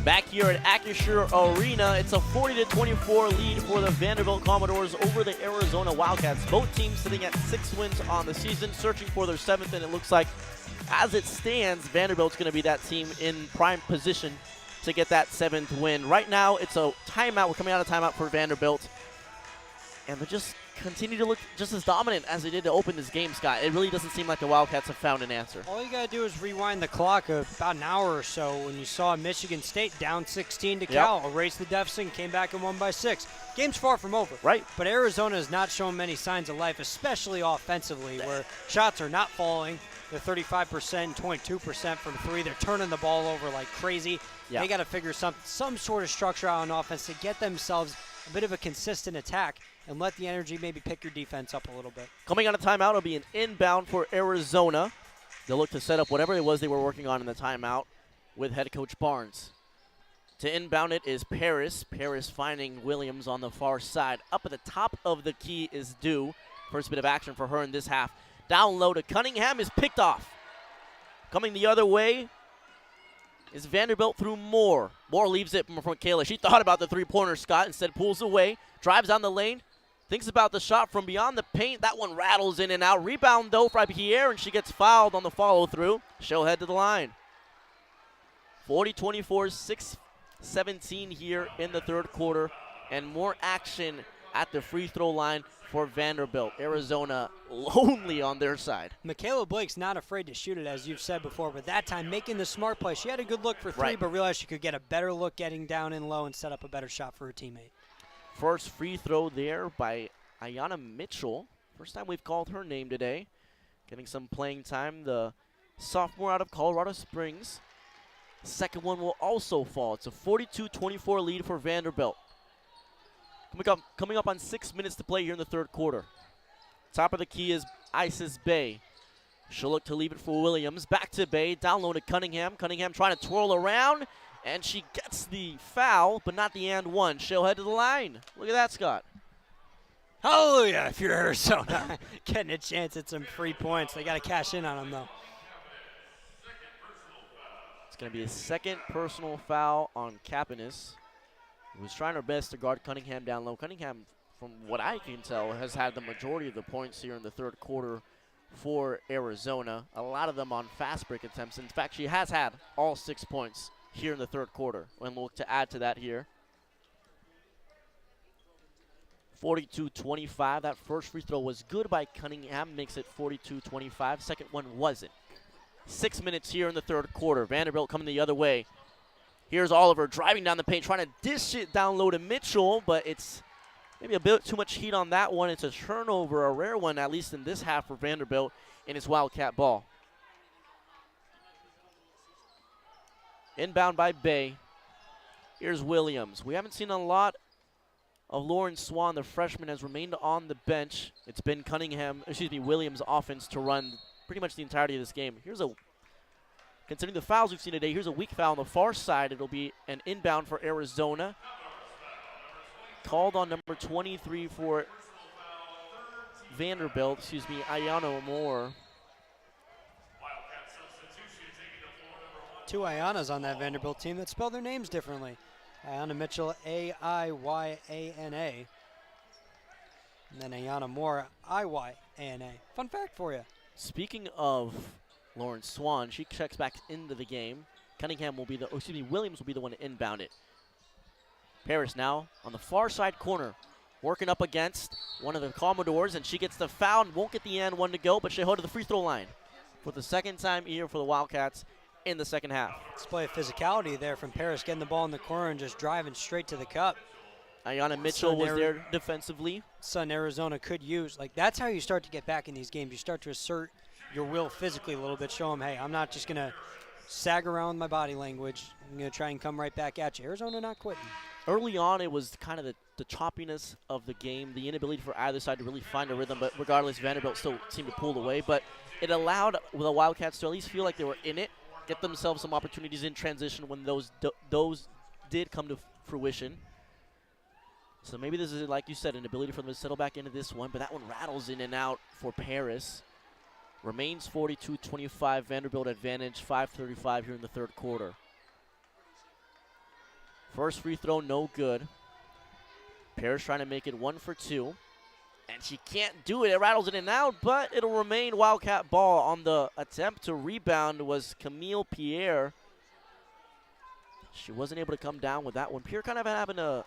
Back here at Acrisure Arena, it's a 40-24 lead for the Vanderbilt Commodores over the Arizona Wildcats. Both teams sitting at 6 wins on the season, searching for their 7th, and it looks like, as it stands, Vanderbilt's going to be that team in prime position to get that 7th win. Right now, it's a timeout. We're coming out of timeout for Vanderbilt, and they just continue to look just as dominant as they did to open this game, Scott. It really doesn't seem like the Wildcats have found an answer. All you got to do is rewind the clock about an hour or so when you saw Michigan State down 16 to Cal, erased the deficit and came back and won by 6. Game's far from over. Right. But Arizona has not shown many signs of life, especially offensively, where shots are not falling. They're 35%, 22% from 3. They're turning the ball over like crazy. Yep. They got to figure some sort of structure out on offense to get themselves a bit of a consistent attack and let the energy maybe pick your defense up a little bit. Coming out of timeout, it'll be an inbound for Arizona. They'll look to set up whatever it was they were working on in the timeout with head coach Barnes. To inbound it is Paris. Paris finding Williams on the far side. Up at the top of the key is Dew. First bit of action for her in this half. Down low to Cunningham is picked off. Coming the other way is Vanderbilt through Moore. Moore leaves it from Kayla. She thought about the three-pointer, Scott, instead pulls away, drives down the lane, thinks about the shot from beyond the paint. That one rattles in and out. Rebound, though, for Pierre, and she gets fouled on the follow-through. She'll head to the line. 40-24, 6-17 here in the third quarter, and more action at the free throw line for Vanderbilt. Arizona lonely on their side. Michaela Blake's not afraid to shoot it, as you've said before, but that time making the smart play. She had a good look for 3, but realized she could get a better look getting down in low and set up a better shot for her teammate. First free throw there by Ayanna Mitchell. First time we've called her name today. Getting some playing time, the sophomore out of Colorado Springs. Second one will also fall. It's a 42-24 lead for Vanderbilt. Coming up on 6 minutes to play here in the third quarter. Top of the key is Isis Bay. She'll look to leave it for Williams. Back to Bay, down low to Cunningham. Cunningham trying to twirl around, and she gets the foul, but not the and one. She'll head to the line. Look at that, Scott. Hallelujah, if you're Arizona. Getting a chance at some free points. They got to cash in on them, though. It's going to be a second personal foul on Kapanis, who was trying her best to guard Cunningham down low. Cunningham, from what I can tell, has had the majority of the points here in the third quarter for Arizona. A lot of them on fast break attempts. In fact, she has had all 6 points here in the third quarter. And we'll look to add to that here. 42-25. That first free throw was good by Cunningham. Makes it 42-25. Second one wasn't. 6 minutes here in the third quarter. Vanderbilt coming the other way. Here's Oliver driving down the paint, trying to dish it down low to Mitchell, but it's maybe a bit too much heat on that one. It's a turnover, a rare one, at least in this half for Vanderbilt, in its Wildcat ball. Inbound by Bay. Here's Williams. We haven't seen a lot of Lauren Swan. The freshman has remained on the bench. It's been Williams' offense to run pretty much the entirety of this game. Considering the fouls we've seen today, here's a weak foul on the far side. It'll be an inbound for Arizona. Called on number 23 for Vanderbilt, Ayana Moore. Two Ayanas on that Vanderbilt team that spell their names differently. Ayana Mitchell, A-I-Y-A-N-A. And then Ayana Moore, I-Y-A-N-A. Fun fact for you. Speaking of Lauren Swan, she checks back into the game. Williams will be the one to inbound it. Paris now on the far side corner, working up against one of the Commodores, and she gets the foul and won't get the and one to go, but she'll hold to the free throw line for the second time here for the Wildcats in the second half. Display of physicality there from Paris, getting the ball in the corner and just driving straight to the cup. Ayana Mitchell was there defensively. Son, Arizona could use. That's how you start to get back in these games. You start to assert your will physically a little bit. Show them, hey, I'm not just going to sag around with my body language. I'm going to try and come right back at you. Arizona not quitting. Early on, it was kind of the choppiness of the game, the inability for either side to really find a rhythm. But regardless, Vanderbilt still seemed to pull away. But it allowed the Wildcats to at least feel like they were in it, get themselves some opportunities in transition when those did come to fruition. So maybe this is, like you said, an ability for them to settle back into this one, but that one rattles in and out for Paris. Remains 42-25, Vanderbilt advantage, 5:35 here in the third quarter. First free throw, no good. Paris trying to make it 1 for 2. And she can't do it. It rattles in and out, but it'll remain Wildcat ball. On the attempt to rebound was Camille Pierre. She wasn't able to come down with that one. Pierre kind of having a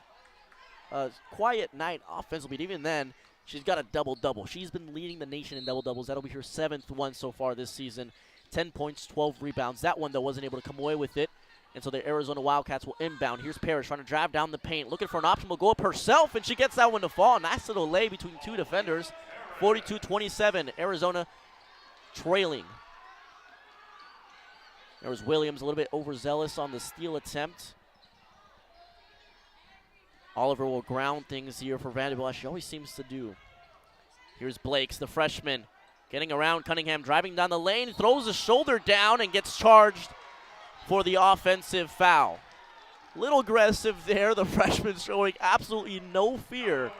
quiet night offensively. Even then, she's got a double-double. She's been leading the nation in double-doubles. That'll be her 7th one so far this season. 10 points, 12 rebounds. That one, though, wasn't able to come away with it. And so the Arizona Wildcats will inbound. Here's Parrish trying to drive down the paint, looking for an option. Will go up herself, and she gets that one to fall. Nice little lay between two defenders. 42-27, Arizona trailing. There was Williams a little bit overzealous on the steal attempt. Oliver will ground things here for Vanderbilt, as she always seems to do. Here's Blakes, the freshman, getting around Cunningham, driving down the lane, throws his shoulder down and gets charged for the offensive foul. Little aggressive there, the freshman showing absolutely no fear,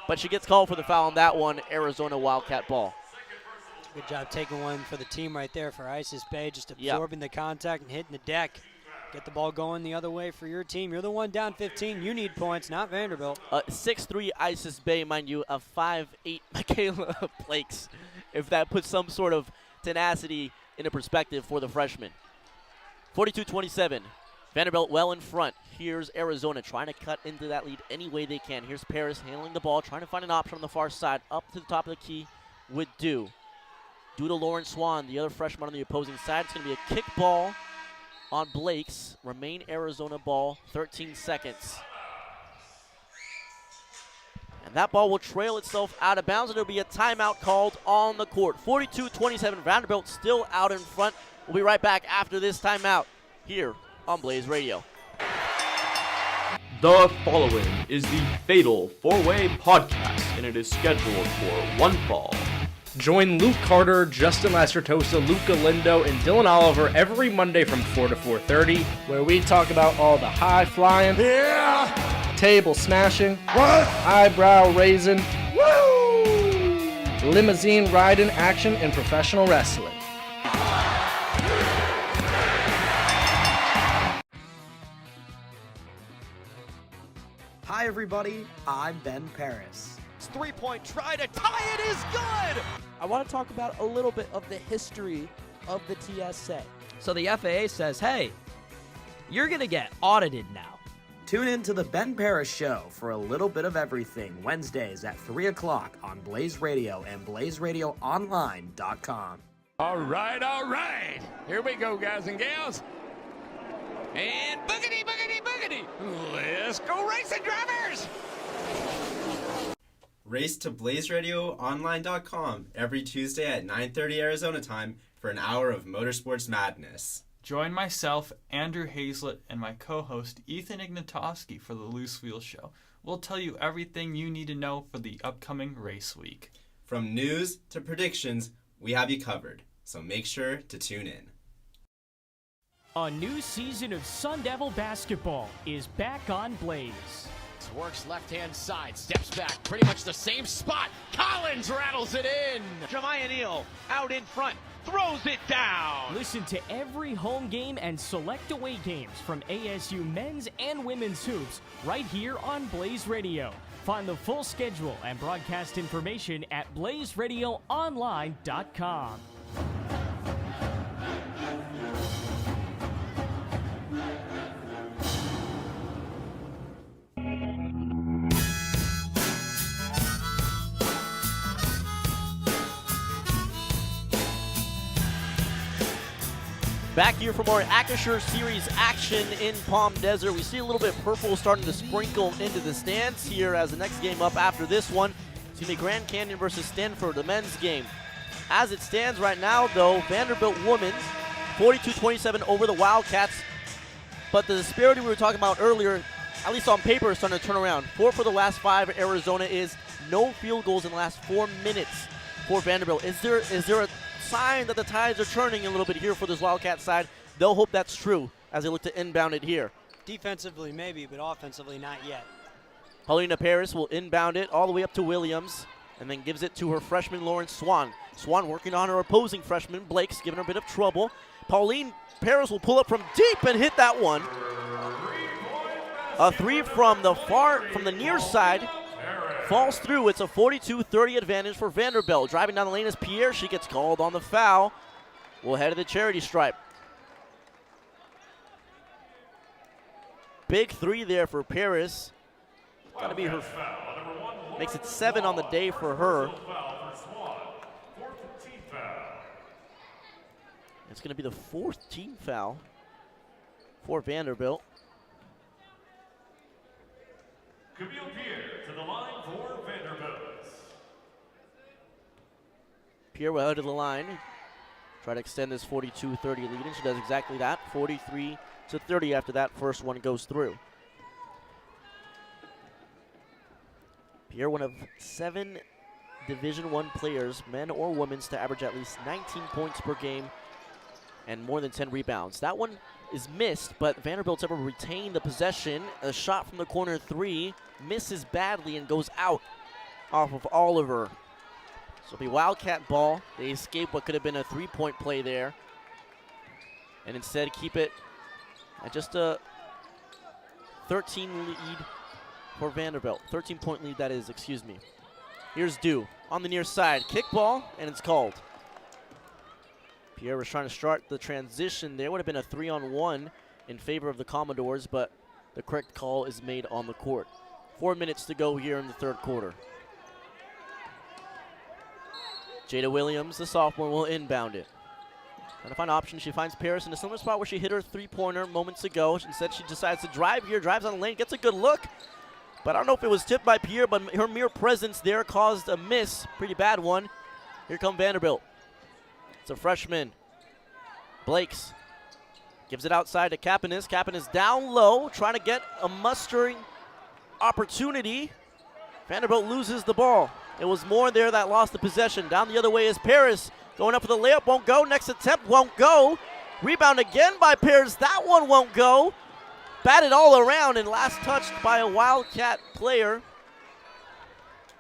but she gets called for the foul on that one, Arizona Wildcat ball. Good job taking one for the team right there for Isis Bay, just absorbing the contact and hitting the deck. Get the ball going the other way for your team. You're the one down 15. You need points, not Vanderbilt. 6'3" Isis Bay, mind you, a 5'8" Michaela Blakes, if that puts some sort of tenacity into perspective for the freshman. 42-27, Vanderbilt well in front. Here's Arizona trying to cut into that lead any way they can. Here's Paris handling the ball, trying to find an option on the far side. Up to the top of the key with Due. Due to Lauren Swan, the other freshman on the opposing side. It's going to be a kick ball on Blakes. Remain Arizona ball, 13 seconds. And that ball will trail itself out of bounds, and there'll be a timeout called on the court. 42-27, Vanderbilt still out in front. We'll be right back after this timeout here on Blaze Radio. The following is the Fatal 4-Way Podcast, and it is scheduled for one fall. Join Luke Carter, Justin Lastratosa, Luke Galindo, and Dylan Oliver every Monday from 4 to 4:30, where we talk about all the high-flying, table smashing, eyebrow raising, limousine riding action, and professional wrestling. Hi everybody, I'm Ben Paris. Three-point try to tie it is good! I want to talk about a little bit of the history of the TSA. So the FAA says, hey, you're going to get audited now. Tune in to the Ben Paris Show for a little bit of everything Wednesdays at 3 o'clock on Blaze Radio and BlazeRadioOnline.com. All right. Here we go, guys and gals. And boogity, boogity, boogity. Let's go racing, drivers. Race to BlazeRadioOnline.com every Tuesday at 9:30 Arizona time for an hour of motorsports madness. Join myself, Andrew Hazlett, and my co-host Ethan Ignatowski for the Loose Wheel Show. We'll tell you everything you need to know for the upcoming race week. From news to predictions, we have you covered, so make sure to tune in. A new season of Sun Devil basketball is back on Blaze. Works left-hand side, steps back, pretty much the same spot. Collins rattles it in. Jemiah Neal out in front, throws it down. Listen to every home game and select away games from ASU men's and women's hoops right here on Blaze Radio. Find the full schedule and broadcast information at blazeradioonline.com. Back here for more Acrisure Series action in Palm Desert. We see a little bit of purple starting to sprinkle into the stands here as the next game up after this one. It's going to be Grand Canyon versus Stanford, the men's game. As it stands right now, though, Vanderbilt women's 42-27 over the Wildcats. But the disparity we were talking about earlier, at least on paper, is starting to turn around. 4 for the last 5. Arizona is no field goals in the last 4 minutes for Vanderbilt. Is there a sign that the tides are turning a little bit here for this Wildcat side? They'll hope that's true as they look to inbound it here. Defensively maybe, but offensively not yet. Paulina Paris will inbound it all the way up to Williams and then gives it to her freshman Lauren Swan. Swan working on her opposing freshman Blake's giving her a bit of trouble. Pauline Paris will pull up from deep and hit that one. A 3 from the near side. Falls through. It's a 42-30 advantage for Vanderbilt. Driving down the lane is Pierre. She gets called on the foul. We'll head to the charity stripe. Big 3 there for Paris. Got to be her. Makes it 7 on the day for her. It's going to be the 4th team foul for Vanderbilt. Camille Pierre to the line for Vanderbilt. Pierre will head to the line. Try to extend this 42-30 lead, and she does exactly that. 43-30 after that first one goes through. Pierre, one of 7 Division I players, men or women, to average at least 19 points per game and more than 10 rebounds. That one is missed, but Vanderbilt's able to retain the possession. A shot from the corner 3 misses badly and goes out off of Oliver. So it'll be Wildcat ball. They escape what could have been a 3-point play there, and instead keep it at just a 13 lead for Vanderbilt. 13-point lead, that is, excuse me. Here's Dew on the near side. Kick ball, and it's called. Pierre was trying to start the transition there. Would have been a 3-on-1 in favor of the Commodores, but the correct call is made on the court. 4 minutes to go here in the third quarter. Jada Williams, the sophomore, will inbound it. Trying to find options. She finds Paris in a similar spot where she hit her 3-pointer moments ago. Instead, she decides to drive here, drives on the lane, gets a good look. But I don't know if it was tipped by Pierre, but her mere presence there caused a miss. Pretty bad one. Here come Vanderbilt. It's a freshman. Blakes gives it outside to Kapanis. Kapanis down low, trying to get a mustering opportunity. Vanderbilt loses the ball. It was Moore there that lost the possession. Down the other way is Paris. Going up for the layup, won't go. Next attempt won't go. Rebound again by Paris. That one won't go. Batted all around and last touched by a Wildcat player.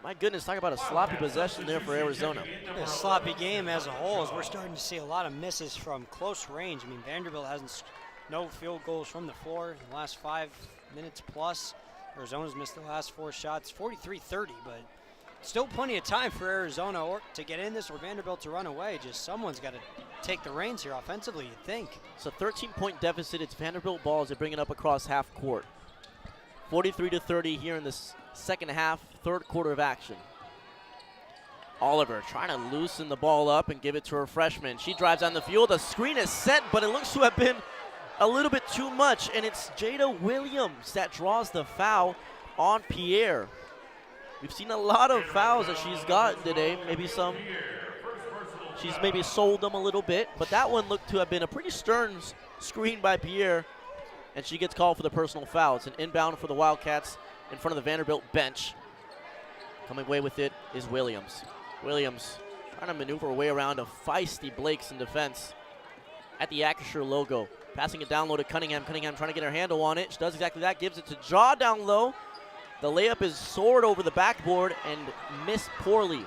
My goodness, talk about a sloppy possession there for Arizona. A sloppy game as a whole, as we're starting to see a lot of misses from close range. I mean, Vanderbilt hasn't no field goals from the floor in the last 5 minutes plus. Arizona's missed the last 4 shots, 43-30, but still plenty of time for Arizona to get in this or Vanderbilt to run away. Just someone's got to take the reins here offensively, you'd think. It's a 13-point deficit. It's Vanderbilt ball as they bring it up across half court. 43-30 here in this second half, third quarter of action. Oliver trying to loosen the ball up and give it to her freshman. She drives down the field. The screen is set, but it looks to have been a little bit too much, and it's Jada Williams that draws the foul on Pierre. We've seen a lot of fouls that she's gotten today. She's maybe sold them a little bit, but that one looked to have been a pretty stern screen by Pierre, and she gets called for the personal foul. It's an inbound for the Wildcats in front of the Vanderbilt bench. Coming away with it is Williams. Williams trying to maneuver her way around a feisty Blakes in defense at the Acrisure logo. Passing it down low to Cunningham. Cunningham trying to get her handle on it. She does exactly that. Gives it to Jaw down low. The layup is soared over the backboard and missed poorly.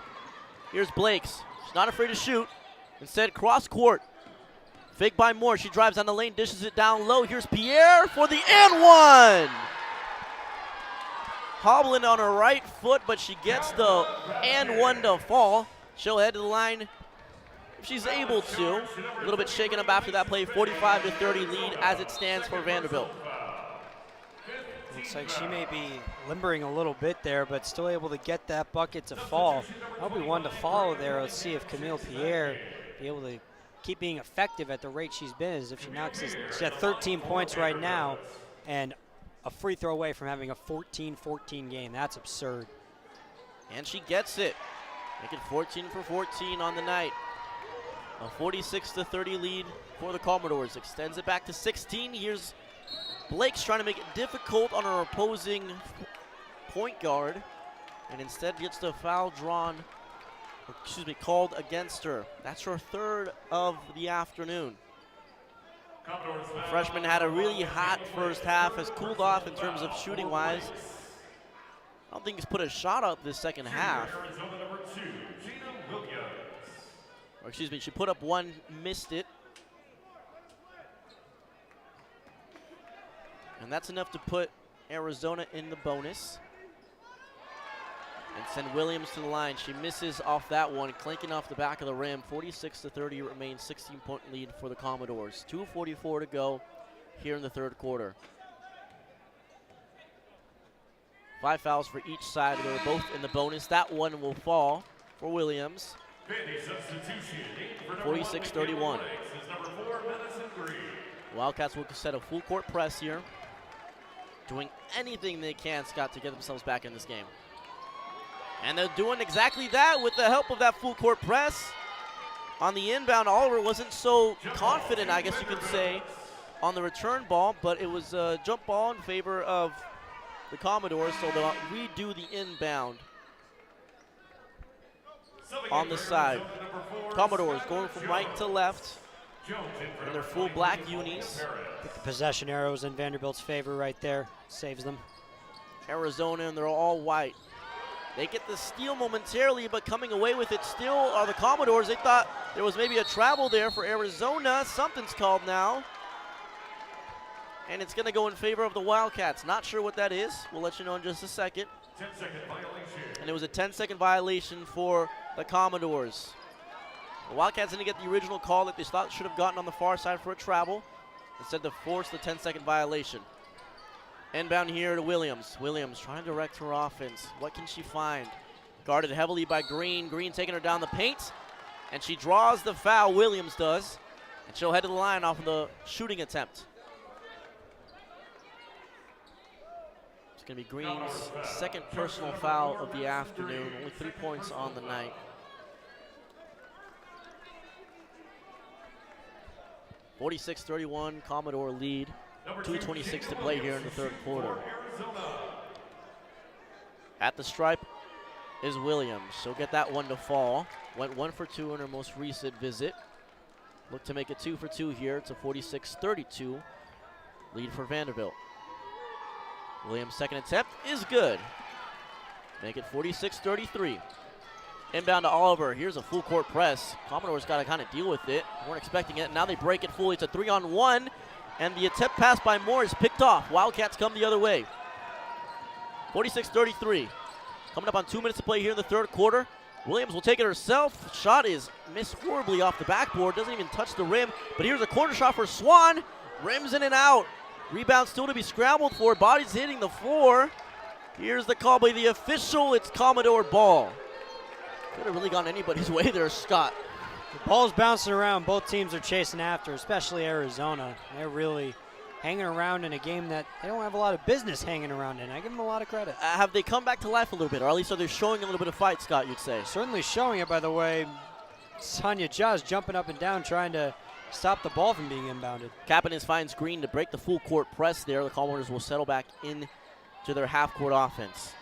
Here's Blakes. She's not afraid to shoot. Instead, cross court. Fake by Moore. She drives down the lane, dishes it down low. Here's Pierre for the and one. Hobbling on her right foot, but she gets the and one to fall. She'll head to the line if she's able to. A little bit shaken up after that play. 45-30 lead as it stands for Vanderbilt. Looks like she may be limbering a little bit there, but still able to get that bucket to fall. I hope we wanted to follow there. Let's see if Camille Pierre be able to keep being effective at the rate she's been. As if she knocks this, she's at 13 points right now, and a free throw away from having a 14-14 game. That's absurd. And she gets it. Making 14 for 14 on the night. A 46-30 lead for the Commodores. Extends it back to 16. Here's Blake's trying to make it difficult on her opposing point guard, and instead gets the foul called against her. That's her third of the afternoon. The freshman had a really hot first half, has cooled off in terms of shooting wise. I don't think he's put a shot up this second half. Or excuse me, she put up one, missed it. And that's enough to put Arizona in the bonus. And send Williams to the line. She misses off that one, clanking off the back of the rim. 46-30 remains, 16-point lead for the Commodores. 2:44 to go here in the third quarter. 5 fouls for each side. They're both in the bonus. That one will fall for Williams. 46-31. Wildcats will set a full court press here. Doing anything they can, Scott, to get themselves back in this game. And they're doing exactly that with the help of that full court press. On the inbound, Oliver wasn't so confident, I guess you could say, on the return ball, but it was a jump ball in favor of the Commodores, so they'll redo the inbound on the side. Commodores going from right to left in their full black unis. Put the possession arrows in Vanderbilt's favor right there. Saves them. Arizona, and they're all white. They get the steal momentarily, but coming away with it still are the Commodores. They thought there was maybe a travel there for Arizona. Something's called now. And it's going to go in favor of the Wildcats. Not sure what that is. We'll let you know in just a second. 10-second violation. And it was a 10-second violation for the Commodores. The Wildcats didn't get the original call that they thought should have gotten on the far side for a travel. Instead, they forced the 10-second violation. Inbound here to Williams. Williams trying to direct her offense. What can she find? Guarded heavily by Green. Green taking her down the paint. And she draws the foul, Williams does. And she'll head to the line off of the shooting attempt. It's going to be Green's second personal foul of the afternoon. Only 3 points on the night. (46-31) Commodore lead. 2:26 to play here in the third quarter. At the stripe is Williams. She'll get that one to fall. Went 1 for 2 in her most recent visit. Look to make it 2 for 2 here. It's a 46-32 lead for Vanderbilt. Williams' second attempt is good. Make it 46-33. Inbound to Oliver. Here's a full court press. Commodores got to kind of deal with it. Weren't expecting it. Now they break it fully. It's a 3-on-1. And the attempt pass by Moore is picked off. Wildcats come the other way. 46-33. Coming up on 2 minutes to play here in the third quarter. Williams will take it herself. Shot is missed horribly off the backboard. Doesn't even touch the rim. But here's a corner shot for Swan. Rims in and out. Rebound still to be scrambled for. Bodies hitting the floor. Here's the call by the official. It's Commodore ball. Could have really gone anybody's way there, Scott. The ball's bouncing around. Both teams are chasing after, especially Arizona. They're really hanging around in a game that they don't have a lot of business hanging around in. I give them a lot of credit. Have they come back to life a little bit, or at least are they showing a little bit of fight, Scott, you'd say? Certainly showing it, by the way. Sonia Jaws jumping up and down trying to stop the ball from being inbounded. Kapanen finds Green to break the full court press there. The Commodores will settle back in to their half-court offense.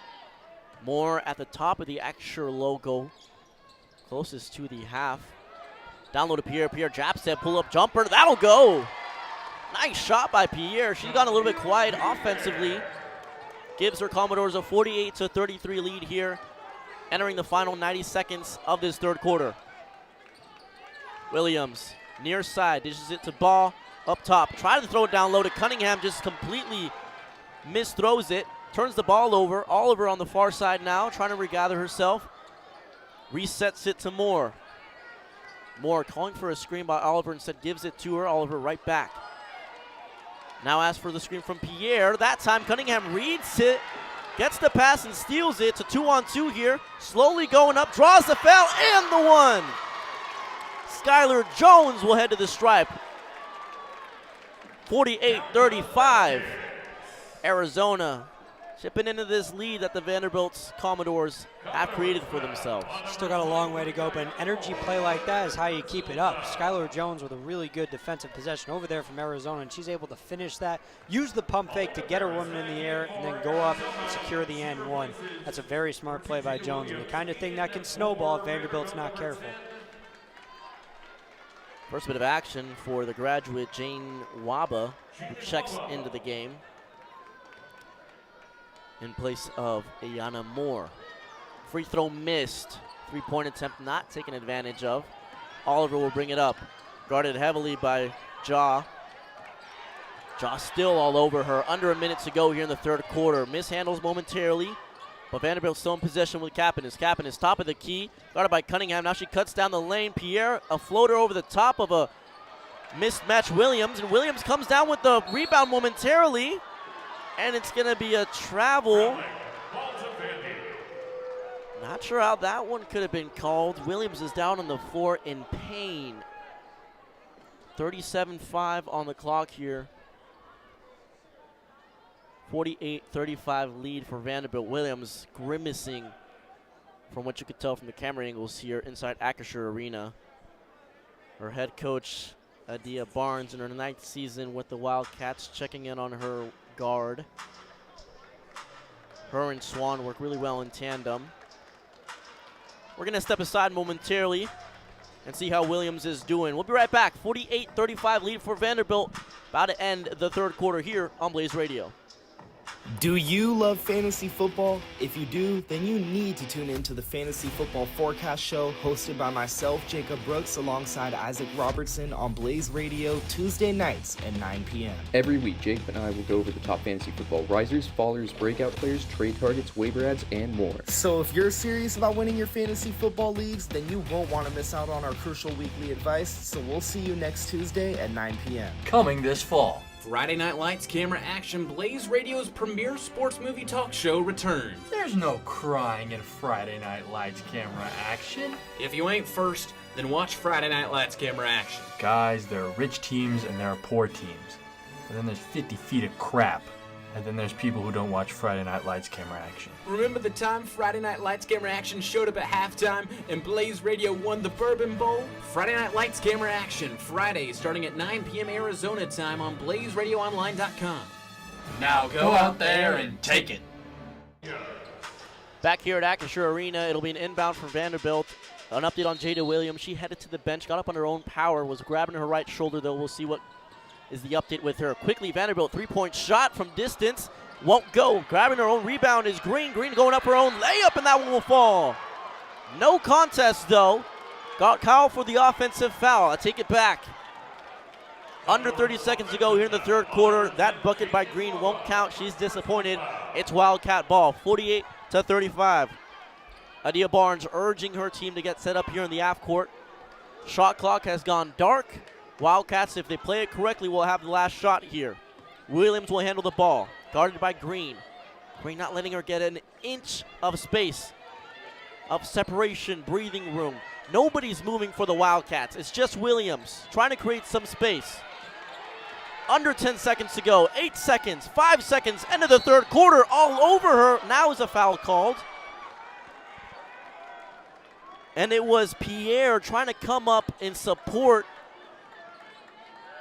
Moore at the top of the Acrisure logo, closest to the half. Down low to Pierre. Pierre jab step, pull-up jumper. That'll go. Nice shot by Pierre. She's gone a little bit quiet offensively. Gives her Commodores a 48-33 lead here, entering the final 90 seconds of this third quarter. Williams, near side, dishes it to Ball, up top. Try to throw it down low to Cunningham, just completely misthrows it. Turns the ball over. Oliver on the far side now, trying to regather herself. Resets it to Moore. Moore calling for a screen by Oliver, instead gives it to her. Oliver right back. Now asks for the screen from Pierre. That time Cunningham reads it, gets the pass and steals it. It's a 2-on-2 here. Slowly going up, draws the foul, and the one. Skylar Jones will head to the stripe. 48-35. Arizona chipping into this lead that the Vanderbilt Commodores have created for themselves. Still got a long way to go, but an energy play like that is how you keep it up. Skylar Jones with a really good defensive possession over there from Arizona, and she's able to finish that, use the pump fake to get her woman in the air, and then go up and secure the and one. That's a very smart play by Jones, and the kind of thing that can snowball if Vanderbilt's not careful. First bit of action for the graduate Jane Waba, who checks into the game in place of Ayana Moore. Free throw missed. Three-point attempt not taken advantage of. Oliver will bring it up. Guarded heavily by Jaw. Jaw still all over her. Under a minute to go here in the third quarter. Mishandles momentarily, but Vanderbilt still in possession with Kapanen. Kapanen is top of the key. Guarded by Cunningham. Now she cuts down the lane. Pierre, a floater over the top of a mismatch Williams. And Williams comes down with the rebound momentarily. And it's going to be a travel. Not sure how that one could have been called. Williams is down on the floor in pain. 37-5 on the clock here. 48-35 lead for Vanderbilt. Williams grimacing from what you could tell from the camera angles here inside Acrisure Arena. Her head coach, Adia Barnes, in her 9th season with the Wildcats, checking in on her guard. Her and Swan work really well in tandem. We're going to step aside momentarily and see how Williams is doing. We'll be right back. 48-35 lead for Vanderbilt. About to end the third quarter here on Blaze Radio. Do you love fantasy football? If you do, then you need to tune in to the Fantasy Football Forecast Show hosted by myself, Jacob Brooks, alongside Isaac Robertson on Blaze Radio Tuesday nights at 9 p.m. Every week, Jacob and I will go over the top fantasy football risers, fallers, breakout players, trade targets, waiver ads, and more. So if you're serious about winning your fantasy football leagues, then you won't want to miss out on our crucial weekly advice. So we'll see you next Tuesday at 9 p.m. Coming this fall, Friday Night Lights, Camera Action, Blaze Radio's premier sports movie talk show returns. there's no crying in Friday Night Lights Camera Action. If you ain't first, then watch Friday Night Lights, Camera Action. Guys, there are rich teams and there are poor teams. And then there's 50 feet of crap. And then there's people who don't watch Friday Night Lights Camera Action. Remember the time Friday Night Lights Camera Action showed up at halftime and Blaze Radio won the Bourbon Bowl? Friday Night Lights Camera Action, Friday starting at 9 p.m. Arizona time on BlazeRadioOnline.com. Now go out there and take it. Back here at Acrisure Arena, it'll be an inbound from Vanderbilt. An update on Jada Williams. She headed to the bench, got up on her own power, was grabbing her right shoulder, though. We'll see what is the update with her. Quickly, Vanderbilt, three-point shot from distance. Won't go. Grabbing her own rebound is Green. Green going up her own layup, and that one will fall. No contest, though. Got Kyle for the offensive foul. I take it back. Under 30 seconds to go here in the third quarter. That bucket by Green won't count. She's disappointed. It's Wildcat ball, 48-35. Adia Barnes urging her team to get set up here in the half court. Shot clock has gone dark. Wildcats, if they play it correctly, will have the last shot here. Williams will handle the ball, guarded by Green. Green not letting her get an inch of space. of separation, breathing room. Nobody's moving for the Wildcats. It's just Williams trying to create some space. Under 10 seconds to go. 8 seconds, 5 seconds, end of the third quarter, all over her. Now is a foul called. And it was Pierre trying to come up in support.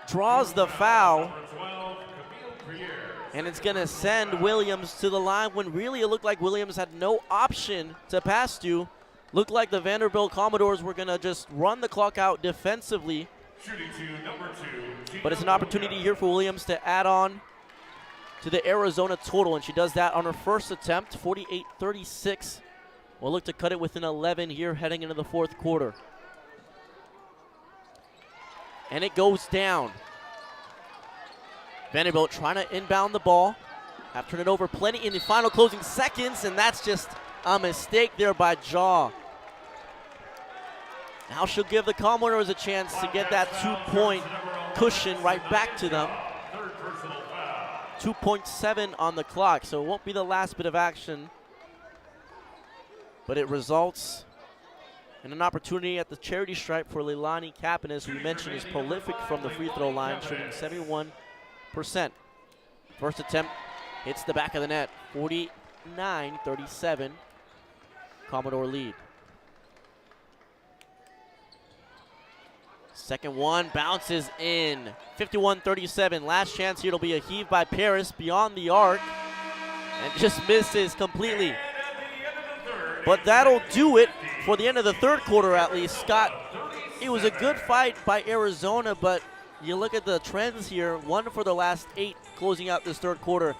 Draws the foul. And it's going to send Williams to the line when really it looked like Williams had no option to pass to. Looked like the Vanderbilt Commodores were going to just run the clock out defensively. But it's an opportunity here for Williams to add on to the Arizona total, and she does that on her first attempt, 48-36. We'll look to cut it within 11 here heading into the fourth quarter. And it goes down. Vanderbilt trying to inbound the ball. Have turned it over plenty in the final closing seconds, and that's just a mistake there by Jaw. Now she'll give the Commodores a chance to get that 2-point cushion right back to them. 2.7 on the clock, so it won't be the last bit of action. But it results in an opportunity at the charity stripe for Leilani Kapanen, as we mentioned, is prolific from the free throw line, shooting 71%. First attempt hits the back of the net, 49-37. Commodore lead. Second one bounces in, 51-37. Last chance here, it'll be a heave by Paris beyond the arc, and just misses completely. But that'll do it for the end of the third quarter at least. Scott, it was a good fight by Arizona, but you look at the trends here, 1 for the last 8 closing out this third quarter.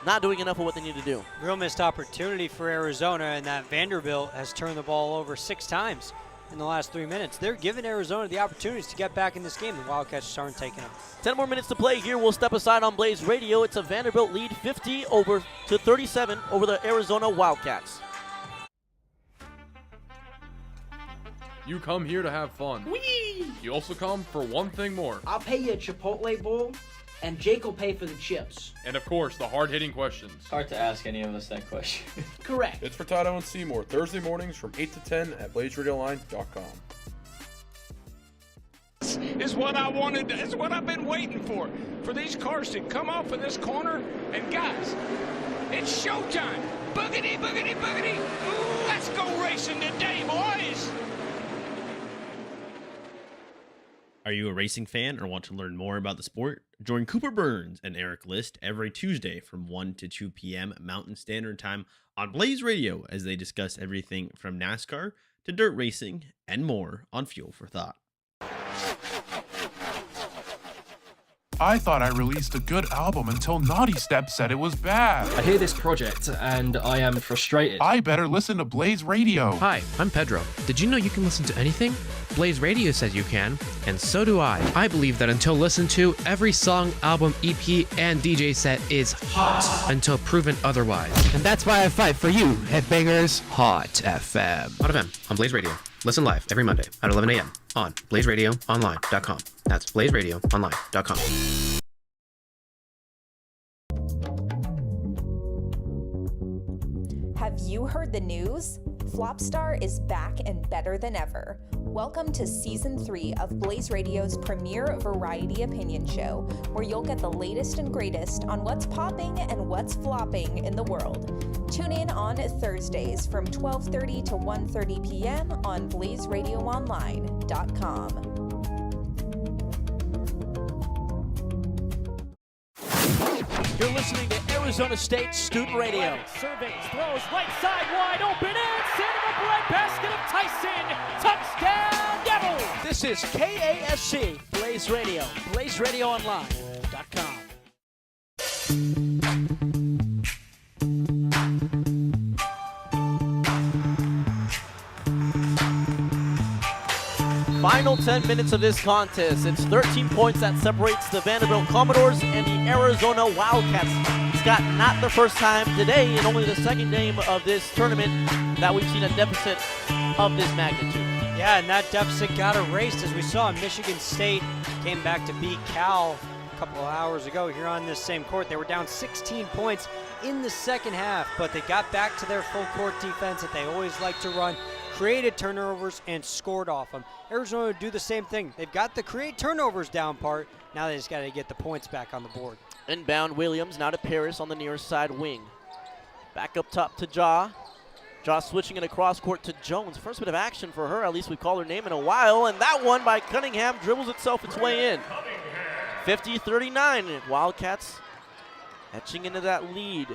Not doing enough of what they need to do. Real missed opportunity for Arizona, and that Vanderbilt has turned the ball over 6 times in the last 3 minutes. They're giving Arizona the opportunities to get back in this game. The Wildcats just aren't taking them. 10 more minutes to play here. We'll step aside on Blaze Radio. It's a Vanderbilt lead, 50-37 over the Arizona Wildcats. You come here to have fun. Whee! You also come for one thing more. I'll pay you a Chipotle bowl, and Jake will pay for the chips. And of course, the hard-hitting questions. Hard to ask any of us that question. Correct. It's Furtado and Seymour, Thursday mornings from 8 to 10 at BlazeRadioLine.com. This is what I wanted. It's what I've been waiting for these cars to come off of this corner. And guys, it's showtime. Boogity, boogity, boogity. Ooh, let's go racing today, boys. Are you a racing fan or want to learn more about the sport? Join Cooper Burns and Eric List every Tuesday from 1 to 2 p.m. Mountain Standard Time on Blaze Radio as they discuss everything from NASCAR to dirt racing and more on Fuel for Thought. I thought I released a good album until Naughty Step said it was bad. I hear this project and I am frustrated. I better listen to Blaze Radio. Hi, I'm Pedro. Did you know you can listen to anything? Blaze Radio says you can, and so do I. I believe that until listened to, every song, album, EP, and DJ set is hot until proven otherwise. And that's why I fight for you, headbangers. Hot FM. Hot FM on Blaze Radio. Listen live every Monday at 11 a.m. on BlazeRadioOnline.com. That's BlazeRadioOnline.com. Have you heard the news? Flopstar is back and better than ever. Welcome to Season 3 of Blaze Radio's premier variety opinion show, where you'll get the latest and greatest on what's popping and what's flopping in the world. Tune in on Thursdays from 12:30 to 1:30 p.m. on BlazeRadioOnline.com. You're listening to Arizona State Student Radio. Surveys, throws, right side, wide open, and Santa bread basket of Tyson. Touchdown, Devils! This is KASC Blaze Radio, BlazeRadioOnline.com. Final 10 minutes of this contest. It's 13 points that separates the Vanderbilt Commodores and the Arizona Wildcats. Scott, not the first time today and only the second game of this tournament that we've seen a deficit of this magnitude. Yeah, and that deficit got erased, as we saw. Michigan State came back to beat Cal a couple of hours ago here on this same court. They were down 16 points in the second half, but they got back to their full court defense that they always like to run, created turnovers, and scored off them. Arizona would do the same thing. They've got the create turnovers down part. Now they just got to get the points back on the board. Inbound Williams, now to Paris on the near side wing. Back up top to Ja. Ja switching it across court to Jones. First bit of action for her, at least we've called her name in a while, and that one by Cunningham dribbles itself its way in. 50-39, Wildcats etching into that lead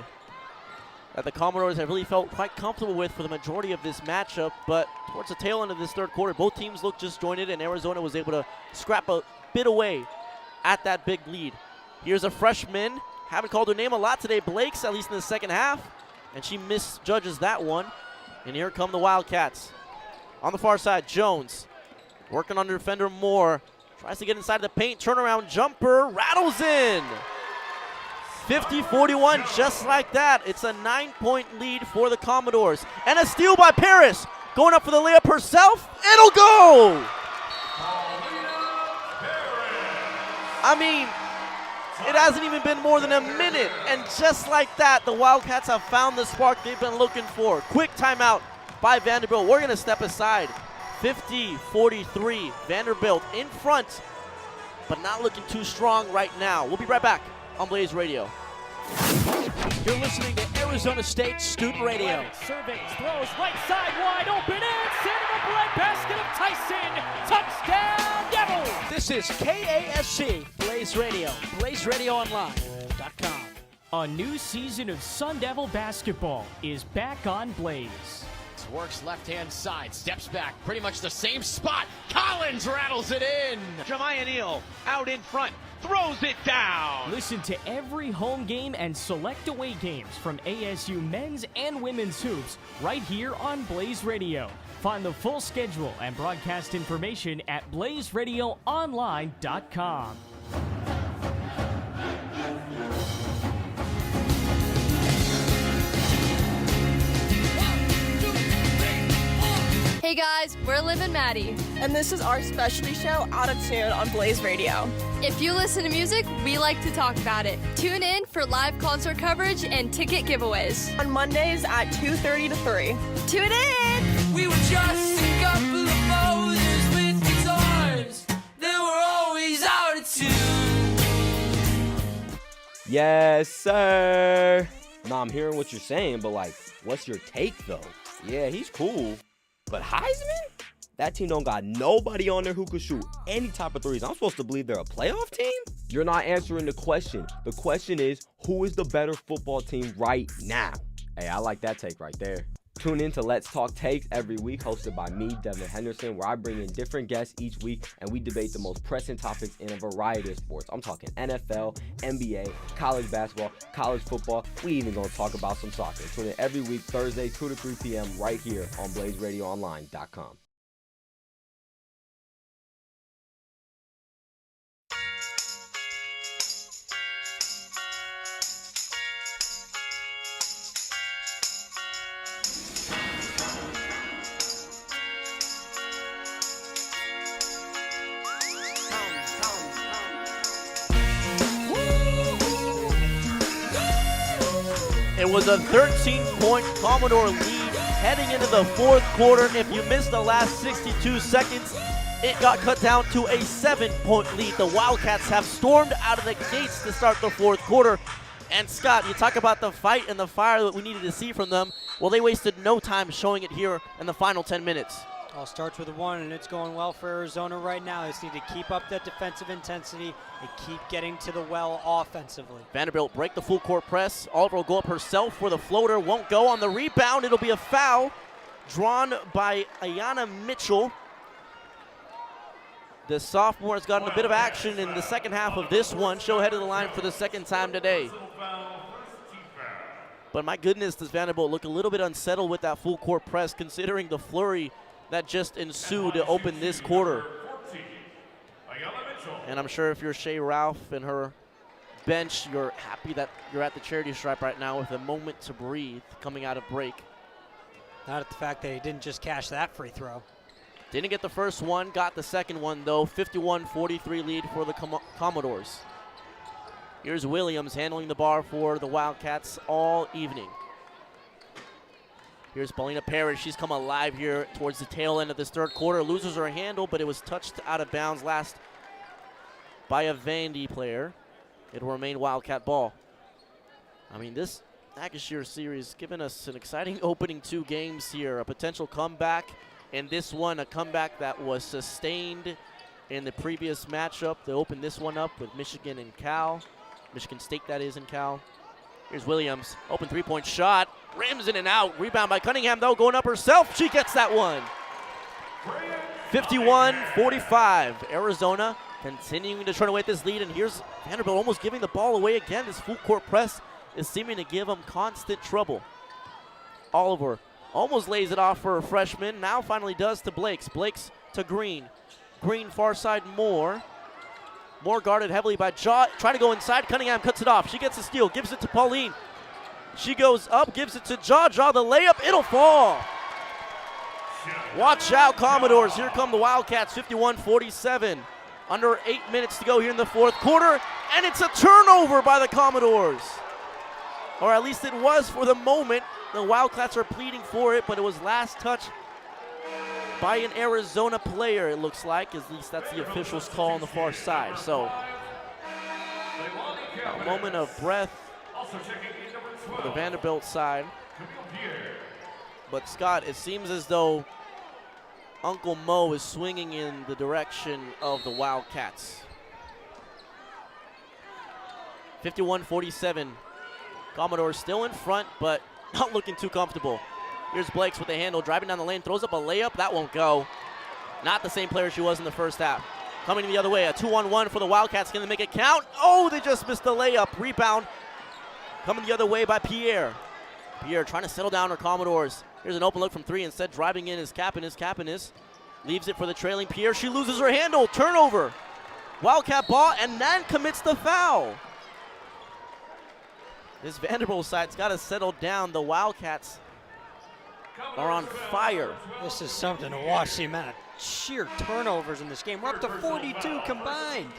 that the Commodores have really felt quite comfortable with for the majority of this matchup, but towards the tail end of this third quarter, both teams looked disjointed, and Arizona was able to scrap a bit away at that big lead. Here's a freshman, haven't called her name a lot today, Blake's, at least in the second half, and she misjudges that one. And here come the Wildcats. On the far side, Jones working on defender Moore. Tries to get inside the paint, turnaround jumper, rattles in. 50-41, just like that. It's a 9-point lead for the Commodores. And a steal by Paris. Going up for the layup herself. It'll go! I mean, it hasn't even been more than a minute, and just like that, the Wildcats have found the spark they've been looking for. Quick timeout by Vanderbilt. We're going to step aside. 50-43, Vanderbilt in front, but not looking too strong right now. We'll be right back on Blaze Radio. You're listening to Arizona State Student Radio. Surveys, throws, right side, wide open, and center of right basket of Tyson. Touchdown, Devils! This is KASC Blaze Radio, BlazeRadioOnline.com. A new season of Sun Devil basketball is back on Blaze. Works left-hand side, steps back, pretty much the same spot. Collins rattles it in. Jemiah Neal out in front, throws it down. Listen to every home game and select away games from ASU men's and women's hoops right here on Blaze Radio. Find the full schedule and broadcast information at BlazeRadioOnline.com. Hey guys, we're Liv and Maddie, and this is our specialty show, Out of Tune, on Blaze Radio. If you listen to music, we like to talk about it. Tune in for live concert coverage and ticket giveaways on Mondays at 2:30 to 3. Tune in! We were just a couple of posers with guitars. They were always out of tune. Yes, sir. Nah, I'm hearing what you're saying, but like, what's your take though? Yeah, he's cool. But Heisman? That team don't got nobody on there who could shoot any type of threes. I'm supposed to believe they're a playoff team? You're not answering the question. The question is, who is the better football team right now? Hey, I like that take right there. Tune in to Let's Talk Takes every week, hosted by me, Devin Henderson, where I bring in different guests each week and we debate the most pressing topics in a variety of sports. I'm talking NFL, NBA, college basketball, college football. We even gonna talk about some soccer. Tune in every week, Thursday, 2 to 3 p.m. right here on BlazeRadioOnline.com. It was a 13-point Commodore lead heading into the fourth quarter. If you missed the last 62 seconds, it got cut down to a 7-point lead. The Wildcats have stormed out of the gates to start the fourth quarter. And Scott, you talk about the fight and the fire that we needed to see from them. Well, they wasted no time showing it here in the final 10 minutes. All starts with a 1, and it's going well for Arizona right now. They just need to keep up that defensive intensity and keep getting to the well offensively. Vanderbilt break the full court press. Oliver will go up herself for the floater. Won't go on the rebound. It'll be a foul drawn by Ayanna Mitchell. The sophomore has gotten a bit of action in the second half of this one. She'll head to the line for the second time today. But my goodness, does Vanderbilt look a little bit unsettled with that full court press, considering the flurry that just ensued to open this quarter. And I'm sure if you're Shea Ralph and her bench, you're happy that you're at the charity stripe right now with a moment to breathe coming out of break. Not at the fact that he didn't just cash that free throw. Didn't get the first one, got the second one though. 51-43 lead for the Commodores. Here's Williams handling the bar for the Wildcats all evening. Here's Paulina Parrish. She's come alive here towards the tail end of this third quarter. Loses her handle, but it was touched out of bounds last by a Vandy player. It'll remain Wildcat ball. I mean, this Acrisure series giving us an exciting opening 2 games here. A potential comeback, and this one a comeback that was sustained in the previous matchup. They opened this one up with Michigan and Cal. Michigan State, that is, in Cal. Here's Williams. Open three-point shot. Rims in and out. Rebound by Cunningham, though, going up herself. She gets that one. 51-45. Arizona continuing to turn away this lead, and here's Vanderbilt almost giving the ball away again. This full court press is seeming to give them constant trouble. Oliver almost lays it off for a freshman. Now finally does to Blakes. Blakes to Green. Green far side Moore. Moore guarded heavily by Jaw. Trying to go inside. Cunningham cuts it off. She gets a steal. Gives it to Pauline. She goes up. Gives it to Jaw. Jaw the layup. It'll fall. Watch out, Commodores. Here come the Wildcats. 51-47. Under 8 minutes to go here in the fourth quarter. And it's a turnover by the Commodores. Or at least it was for the moment. The Wildcats are pleading for it, but it was last touch by an Arizona player, it looks like. At least that's the official's call on the far side. So, a moment of breath for the Vanderbilt side. But, Scott, it seems as though Uncle Mo is swinging in the direction of the Wildcats. 51-47. Commodores still in front, but not looking too comfortable. Here's Blakes with the handle, driving down the lane, throws up a layup. That won't go. Not the same player she was in the first half. Coming the other way, a 2-on-1 for the Wildcats. Can they make it count? Oh, they just missed the layup. Rebound coming the other way by Pierre. Pierre trying to settle down her Commodores. Here's an open look from 3. Instead, driving in is Kapanis. Leaves it for the trailing Pierre. She loses her handle. Turnover. Wildcat ball, and then commits the foul. This Vanderbilt side's got to settle down. The Wildcats are on fire. This is something to watch, the amount of sheer turnovers in this game. We're up to 42 combined.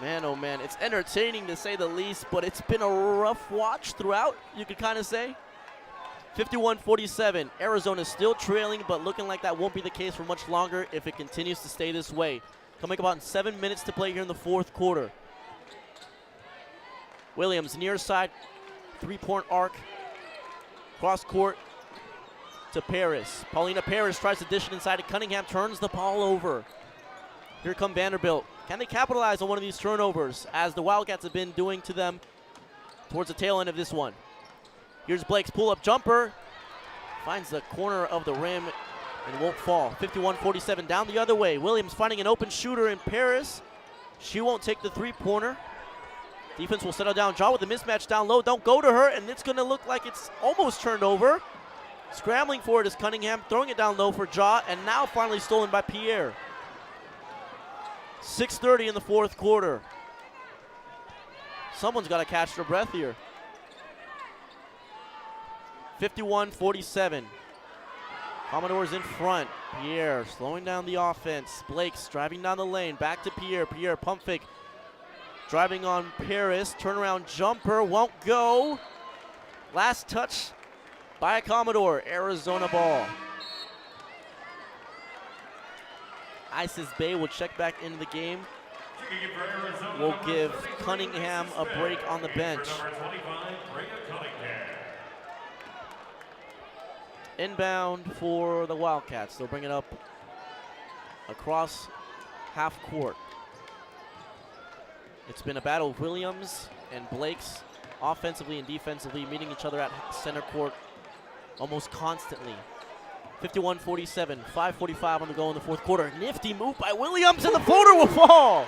Man, oh man, it's entertaining to say the least, but it's been a rough watch throughout, you could kind of say. 51-47, Arizona still trailing, but looking like that won't be the case for much longer if it continues to stay this way. Coming about 7 minutes to play here in the fourth quarter. Williams, near side, three-point arc, cross court to Paris. Paulina Paris tries to dish it inside, and Cunningham turns the ball over. Here come Vanderbilt. Can they capitalize on one of these turnovers, as the Wildcats have been doing to them towards the tail end of this one? Here's Blake's pull-up jumper. Finds the corner of the rim and won't fall. 51-47 down the other way. Williams finding an open shooter in Paris. She won't take the three-pointer. Defense will settle down. Jaw with the mismatch down low. Don't go to her, and it's going to look like it's almost turned over. Scrambling for it is Cunningham, throwing it down low for Jaw, and now finally stolen by Pierre. 6:30 in the fourth quarter. Someone's got to catch their breath here. 51-47. Commodores in front. Pierre slowing down the offense. Blake's driving down the lane. Back to Pierre. Pierre pump fake. Driving on Paris. Turnaround jumper. Won't go. Last touch by a Commodore. Arizona ball. Isis Bay will check back into the game. We'll give Cunningham a break on the bench. Inbound for the Wildcats. They'll bring it up across half court. It's been a battle of Williams and Blake's offensively and defensively meeting each other at center court almost constantly. 51-47, 5:45 on the go in the fourth quarter. Nifty move by Williams, and the floater will fall.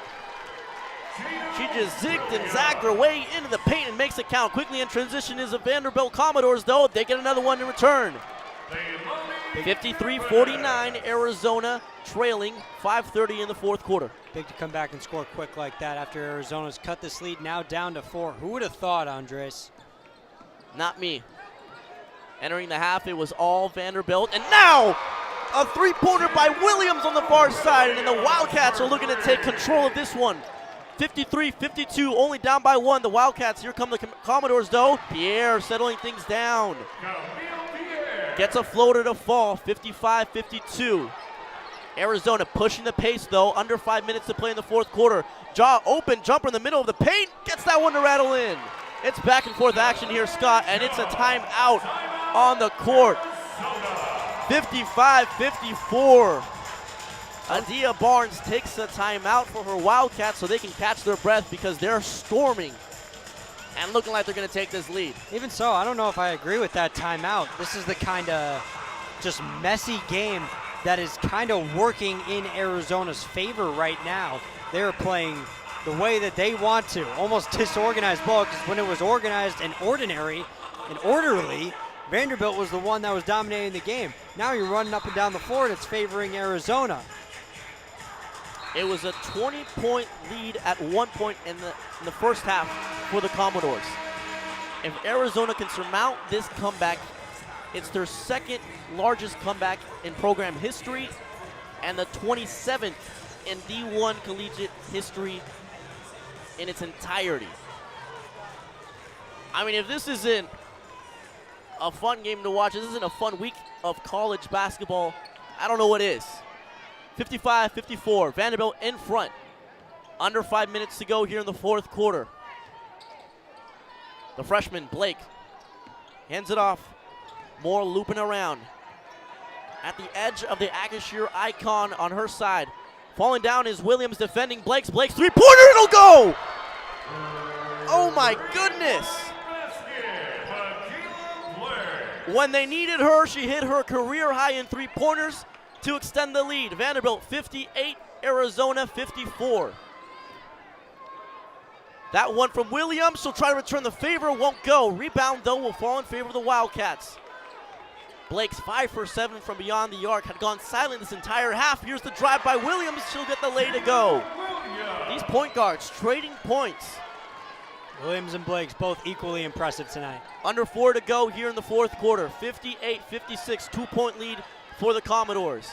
She just zigged and zagged her way into the paint and makes it count. Quickly in transition is the Vanderbilt Commodores, though. They get another one in return. 53-49, Arizona trailing, 5:30 in the fourth quarter. Big to come back and score quick like that after Arizona's cut this lead now down to 4. Who would have thought, Andres? Not me. Entering the half, it was all Vanderbilt. And now, A three-pointer by Williams on the far side, and then the Wildcats are looking to take control of this one. 53-52, only down by one. The Wildcats, here come the Commodores though. Pierre settling things down. Gets a floater to fall, 55-52. Arizona pushing the pace though, under 5 minutes to play in the fourth quarter. Jaw open, jumper in the middle of the paint, gets that one to rattle in. It's back and forth action here, Scott, and it's a timeout on the court. 55-54. Adia Barnes takes a timeout for her Wildcats so they can catch their breath because they're storming and looking like they're going to take this lead. Even so, I don't know if I agree with that timeout. This is the kind of just messy game that is kind of working in Arizona's favor right now. They're playing the way that they want to, almost disorganized ball, because when it was organized and ordinary and orderly, Vanderbilt was the one that was dominating the game. Now you're running up and down the floor and it's favoring Arizona. It was a 20-point lead at one point in the first half for the Commodores. If Arizona can surmount this comeback, it's their second largest comeback in program history and the 27th in D1 collegiate history in its entirety. I mean, if this isn't a fun game to watch, this isn't a fun week of college basketball, I don't know what is. 55-54, Vanderbilt in front. Under 5 minutes to go here in the fourth quarter. The freshman, Blake, hands it off. Moore looping around. At the edge of the Acrisure icon on her side. Falling down is Williams defending Blake's three-pointer, it'll go! Oh my goodness! When they needed her, she hit her career high in three-pointers to extend the lead. Vanderbilt 58, Arizona 54. That one from Williams, she'll try to return the favor, won't go. Rebound though will fall in favor of the Wildcats. Blake's 5 for 7 from beyond the arc, had gone silent this entire half. Here's the drive by Williams, she'll get the lay to go. These point guards trading points. Williams and Blake's both equally impressive tonight. Under 4 to go here in the fourth quarter. 58-56, 2-point lead for the Commodores.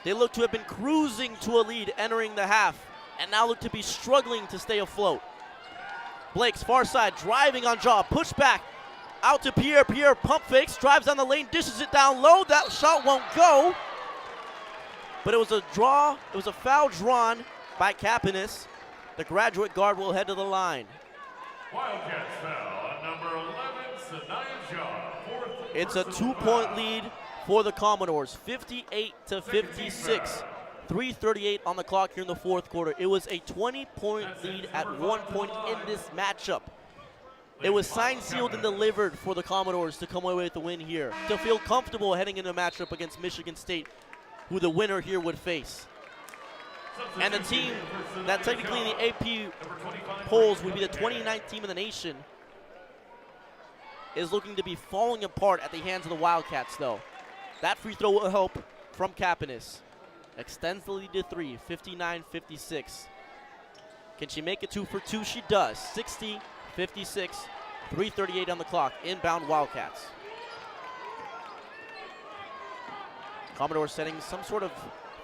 They look to have been cruising to a lead entering the half and now look to be struggling to stay afloat. Blake's far side driving on Jaw, push back out to Pierre. Pierre pump fakes, drives down the lane, dishes it down low. That shot won't go. But it was a draw, it was a foul drawn by Kapanis. The graduate guard will head to the line. Wildcats foul on number 11, Sanaya Jaw. It's a 2-point lead for the Commodores, 58-56. 3:38 on the clock here in the fourth quarter. It was a 20-point lead at one point in this matchup. It was signed, sealed, and delivered for the Commodores to come away with the win here, to feel comfortable heading into a matchup against Michigan State, who the winner here would face. And the team that technically in the AP polls would be the 29th team in the nation is looking to be falling apart at the hands of the Wildcats, though. That free throw will help from Kapanis. Extends the lead to 3, 59-56. Can she make it 2 for 2? She does. 60-56, 3:38 on the clock. Inbound Wildcats. Commodore setting some sort of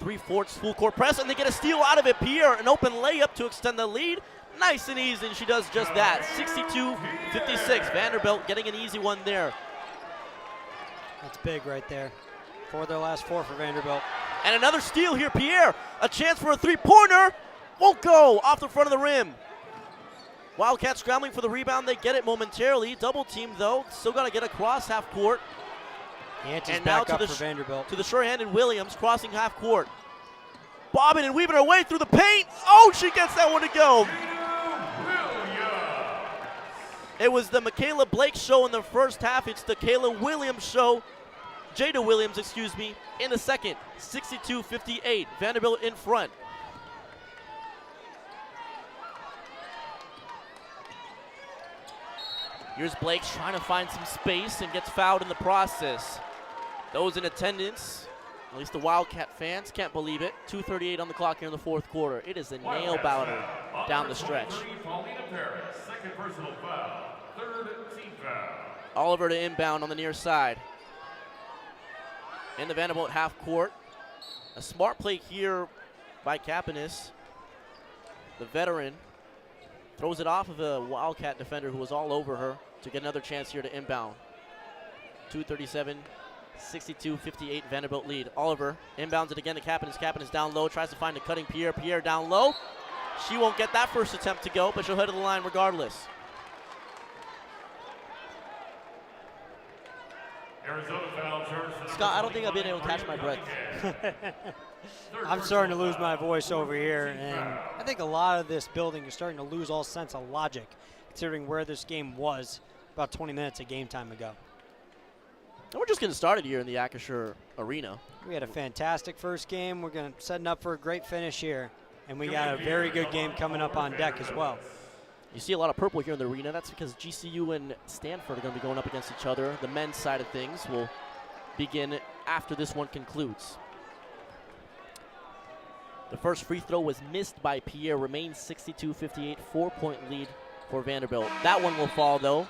3/4 full court press, and they get a steal out of it. Pierre, an open layup to extend the lead. Nice and easy, and she does just that. 62-56. Vanderbilt getting an easy one there. That's big right there. 4 of their last 4 for Vanderbilt. And another steal here, Pierre. A chance for a three-pointer. Won't go off the front of the rim. Wildcats scrambling for the rebound. They get it momentarily. Double team, though. Still got to get across half court. And now to for Vanderbilt. To the sure-handed Williams, crossing half court. Bobbing and weaving her way through the paint. Oh, she gets that one to go. It was the Michaela Blake show in the first half. It's the Kayla Williams show. Jada Williams, excuse me, in the second. 62-58. Vanderbilt in front. Here's Blake trying to find some space and gets fouled in the process. Those in attendance, at least the Wildcat fans, can't believe it. 2:38 on the clock here in the fourth quarter. It is a nail biter down the stretch. Second personal foul, third team foul. Oliver to inbound on the near side. in the Vanderbilt half court. A smart play here by Kapanis. The veteran throws it off of a Wildcat defender who was all over her to get another chance here to inbound. 2:37, 62-58 Vanderbilt lead. Oliver inbounds it again to Kapanis. Kapanis down low, tries to find a cutting Pierre. Pierre down low. She won't get that first attempt to go, but she'll head to the line regardless. Scott, I don't think I've been able to catch my breath. I'm starting to lose my voice over here, and I think a lot of this building is starting to lose all sense of logic, considering where this game was about 20 minutes of game time ago. And we're just getting started here in the Acrisure Arena. We had a fantastic first game. We're going to setting up for a great finish here, and we got a very good game coming up on deck as well. You see a lot of purple here in the arena. That's because GCU and Stanford are going to be going up against each other. The men's side of things will begin after this one concludes. The first free throw was missed by Pierre. Remains 62-58, 4-point lead for Vanderbilt. That one will fall, though.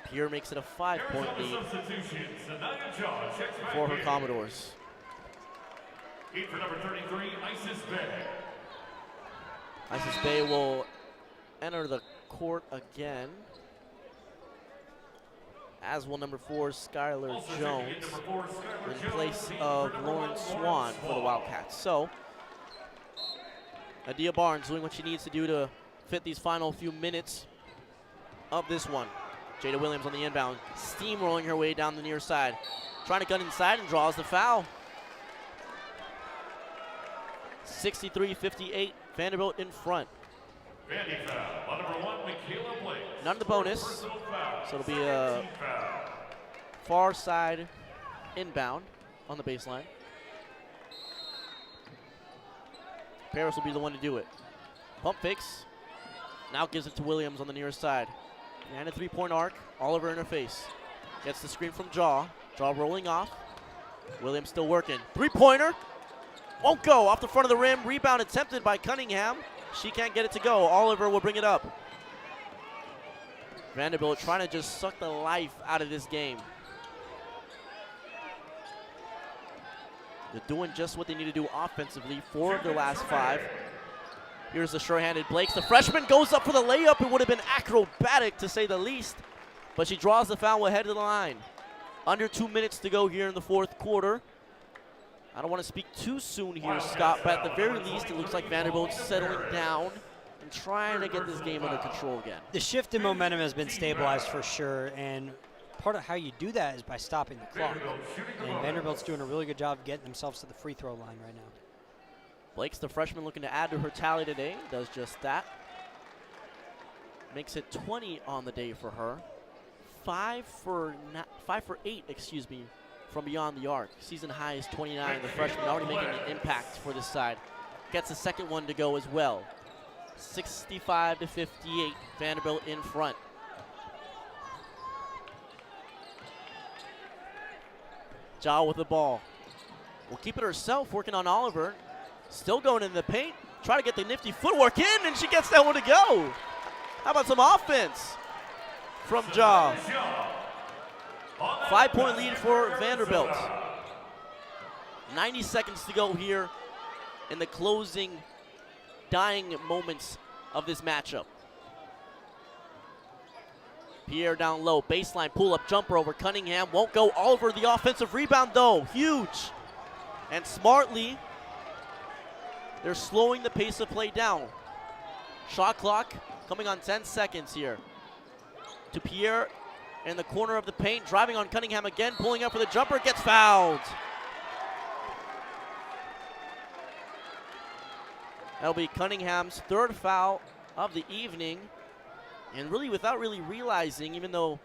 Pierre makes it a 5-point lead for her Commodores. For number 33, Isis Bay. Isis Bay will enter the court again, as will number 4, Skylar Jones, in place of Lauren Swan for the Wildcats. So, Adia Barnes doing what she needs to do to fit these final few minutes of this one. Jada Williams on the inbound, steamrolling her way down the near side, trying to gun inside and draws the foul. 63-58, Vanderbilt in front. Vandy foul on number 1, Michaela Blake. None of the bonus, so it'll be a far side inbound on the baseline. Paris will be the one to do it. Pump fakes, now gives it to Williams on the near side. And a three-point arc, Oliver in her face. Gets the screen from Jaw. Jaw rolling off. Williams still working. Three-pointer. Won't go. Off the front of the rim. Rebound attempted by Cunningham. She can't get it to go. Oliver will bring it up. Vanderbilt trying to just suck the life out of this game. They're doing just what they need to do offensively. 4 of their last 5. Here's the sure-handed Blakes. The freshman goes up for the layup. It would have been acrobatic, to say the least. But she draws the foul ahead of the line. Under 2 minutes to go here in the fourth quarter. I don't want to speak too soon here, Scott, but at the very least, it looks like Vanderbilt's settling down and trying to get this game under control again. The shift in momentum has been stabilized for sure, and part of how you do that is by stopping the clock. And Vanderbilt's doing a really good job of getting themselves to the free throw line right now. Blake's the freshman looking to add to her tally today. Does just that. Makes it 20 on the day for her. 5 for 8, excuse me, from beyond the arc. Season high is 29. The freshman already making an impact for this side. Gets the second one to go as well. 65-58. Vanderbilt in front. Ja with the ball. Will keep it herself, working on Oliver. Still going in the paint. Try to get the nifty footwork in, and she gets that one to go. How about some offense from Ja? 5-point lead for Vanderbilt. 90 seconds to go here in the closing, dying moments of this matchup. Pierre down low, baseline pull-up jumper over Cunningham. Won't go. Oliver, the offensive rebound, though. Huge. And smartly, they're slowing the pace of play down. Shot clock coming on 10 seconds here. To Pierre in the corner of the paint, driving on Cunningham again, pulling up for the jumper, gets fouled. That'll be Cunningham's 3rd foul of the evening. And really, without really realizing, even though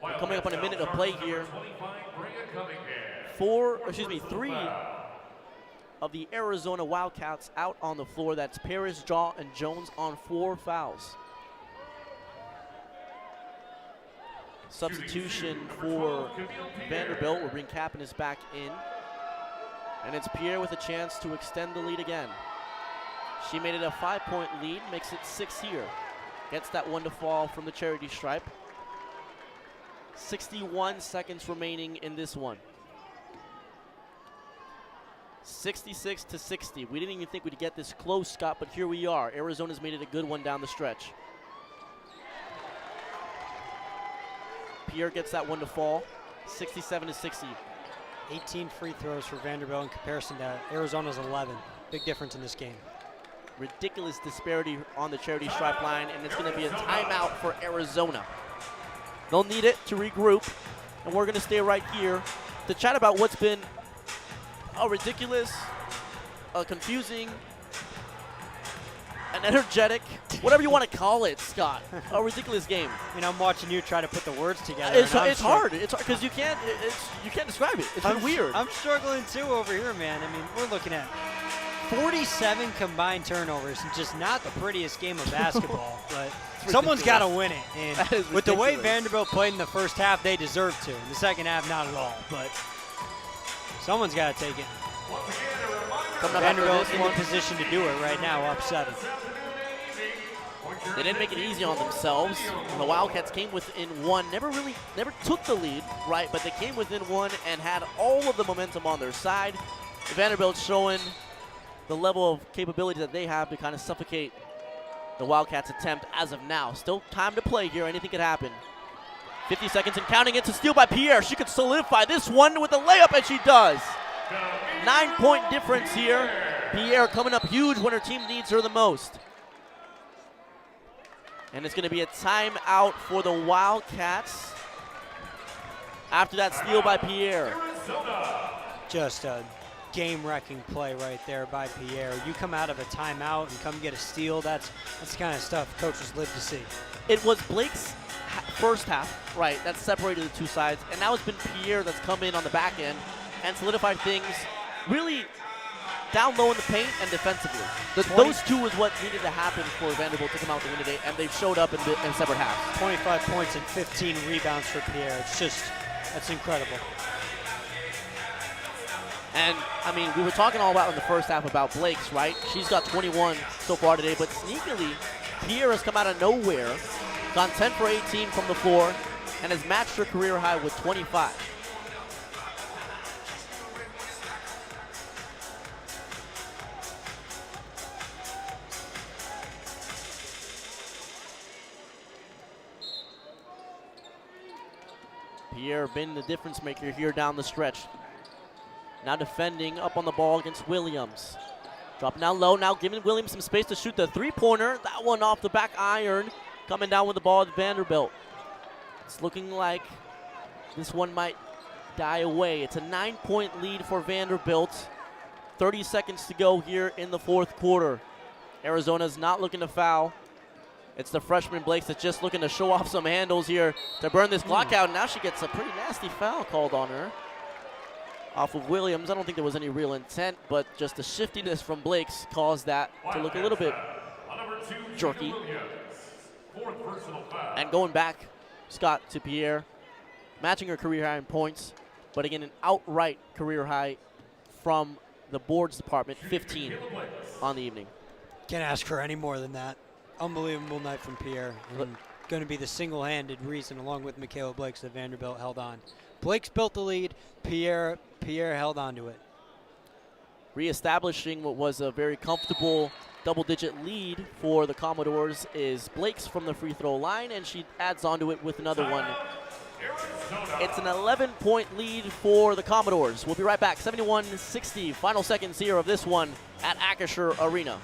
we're coming up on a minute of play here, 3 of the Arizona Wildcats out on the floor. That's Paris, Jaw, and Jones on 4 fouls. Substitution for Vanderbilt will bring Kapanis back in. And it's Pierre with a chance to extend the lead again. She made it a 5-point lead, makes it 6 here. Gets that one to fall from the charity stripe. 61 seconds remaining in this one. 66 to 60. We didn't even think we'd get this close, Scott, but here we are. Arizona's made it a good one down the stretch. Pierre gets that one to fall. 67 to 60. 18 free throws for Vanderbilt in comparison to Arizona's 11. Big difference in this game. Ridiculous disparity on the charity stripe line, and it's going to be a timeout for Arizona. They'll need it to regroup, and we're going to stay right here to chat about what's been a ridiculous, a confusing, an energetic, whatever you want to call it, Scott. A ridiculous game. I mean, I'm watching you try to put the words together. It's hard. It's hard because you can't describe it. It's been weird. I'm struggling too over here, man. I mean, we're looking at 47 combined turnovers and just not the prettiest game of basketball, but someone's got to win it. And with the way Vanderbilt played in the first half, they deserve to. In the second half, not at all, but someone's got to take it. Vanderbilt's in the position to do it right now, up 7. They didn't make it easy on themselves. The Wildcats came within 1, never took the lead, right? But they came within 1 and had all of the momentum on their side. Vanderbilt showing the level of capability that they have to kind of suffocate the Wildcats' attempt as of now. Still time to play here. Anything could happen. 50 seconds and counting. It's a steal by Pierre. She could solidify this one with a layup, and she does. 9-point difference here. Pierre coming up huge when her team needs her the most. And it's going to be a timeout for the Wildcats after that steal by Pierre. Just a game-wrecking play right there by Pierre. You come out of a timeout and come get a steal. That's the kind of stuff coaches live to see. It was Blake's first half, right, that separated the two sides. And now it's been Pierre that's come in on the back end and solidified things really down low in the paint and defensively. Those two is what needed to happen for Vanderbilt to come out to win today, and they've showed up in separate halves. 25 points and 15 rebounds for Pierre. It's just, that's incredible. And, I mean, we were talking all about in the first half about Blake's, right? She's got 21 so far today, but sneakily, Pierre has come out of nowhere, gone 10 for 18 from the floor, and has matched her career high with 25. Pierre been the difference maker here down the stretch. Now defending up on the ball against Williams. Dropping down low, now giving Williams some space to shoot the three-pointer. That one off the back iron. Coming down with the ball at Vanderbilt. It's looking like this one might die away. It's a 9-point lead for Vanderbilt. 30 seconds to go here in the fourth quarter. Arizona's not looking to foul. It's the freshman Blake that's just looking to show off some handles here to burn this clock out. Now she gets a pretty nasty foul called on her off of Williams. I don't think there was any real intent, but just the shiftiness from Blake's caused that to look a little bit jerky. And going back, Scott, to Pierre, matching her career high in points, but again, an outright career high from the boards department, 15 on the evening. Can't ask for any more than that. Unbelievable night from Pierre. And going to be the single-handed reason, along with Michaela Blakes, that Vanderbilt held on. Blake's built the lead. Pierre held on to it. Reestablishing what was a very comfortable double-digit lead for the Commodores is Blake's from the free throw line, and she adds onto it with another one. It's an 11-point lead for the Commodores. We'll be right back. 71-60. Final seconds here of this one at Acrisure Arena.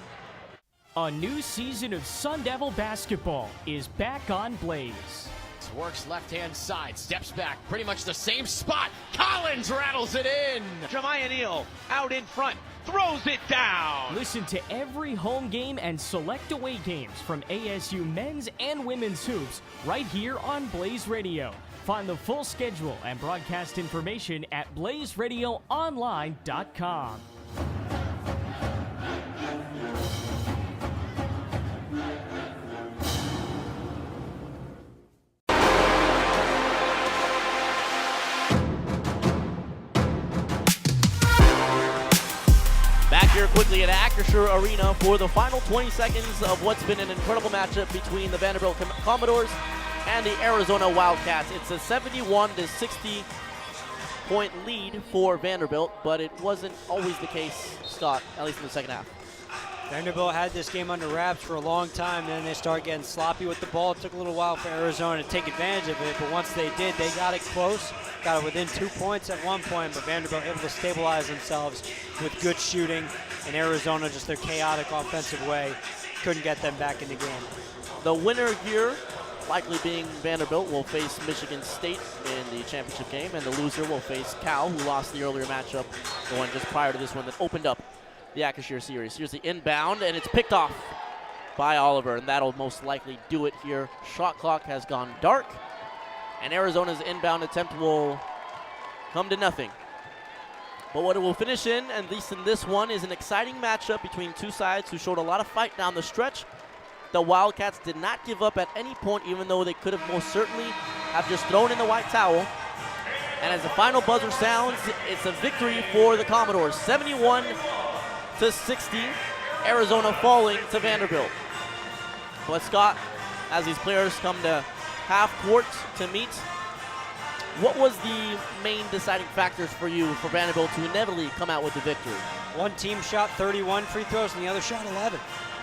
A new season of Sun Devil basketball is back on Blaze. Works left-hand side, steps back, pretty much the same spot. Collins rattles it in. Jemiah Neal out in front, throws it down. Listen to every home game and select away games from ASU men's and women's hoops right here on Blaze Radio. Find the full schedule and broadcast information at blazeradioonline.com. Here quickly at Acrisure Arena for the final 20 seconds of what's been an incredible matchup between the Vanderbilt Commodores and the Arizona Wildcats. It's a 71-60 point lead for Vanderbilt, but it wasn't always the case, Scott, at least in the second half. Vanderbilt had this game under wraps for a long time, then they started getting sloppy with the ball. It took a little while for Arizona to take advantage of it, but once they did, they got it close, got it within 2 points at one point, but Vanderbilt able to stabilize themselves with good shooting, and Arizona, just their chaotic offensive way, couldn't get them back in the game. The winner here, likely being Vanderbilt, will face Michigan State in the championship game, and the loser will face Cal, who lost the earlier matchup, the one just prior to this one that opened up the Acrisure series. Here's the inbound, and it's picked off by Oliver, and that'll most likely do it here. Shot clock has gone dark, and Arizona's inbound attempt will come to nothing. But what it will finish in, at least in this one, is an exciting matchup between two sides who showed a lot of fight down the stretch. The Wildcats did not give up at any point, even though they could have most certainly have just thrown in the white towel. And as the final buzzer sounds, it's a victory for the Commodores, 71-60, Arizona falling to Vanderbilt. But Scott, as these players come to half court to meet, what was the main deciding factors for you for Vanderbilt to inevitably come out with the victory? One team shot 31 free throws and the other shot 11.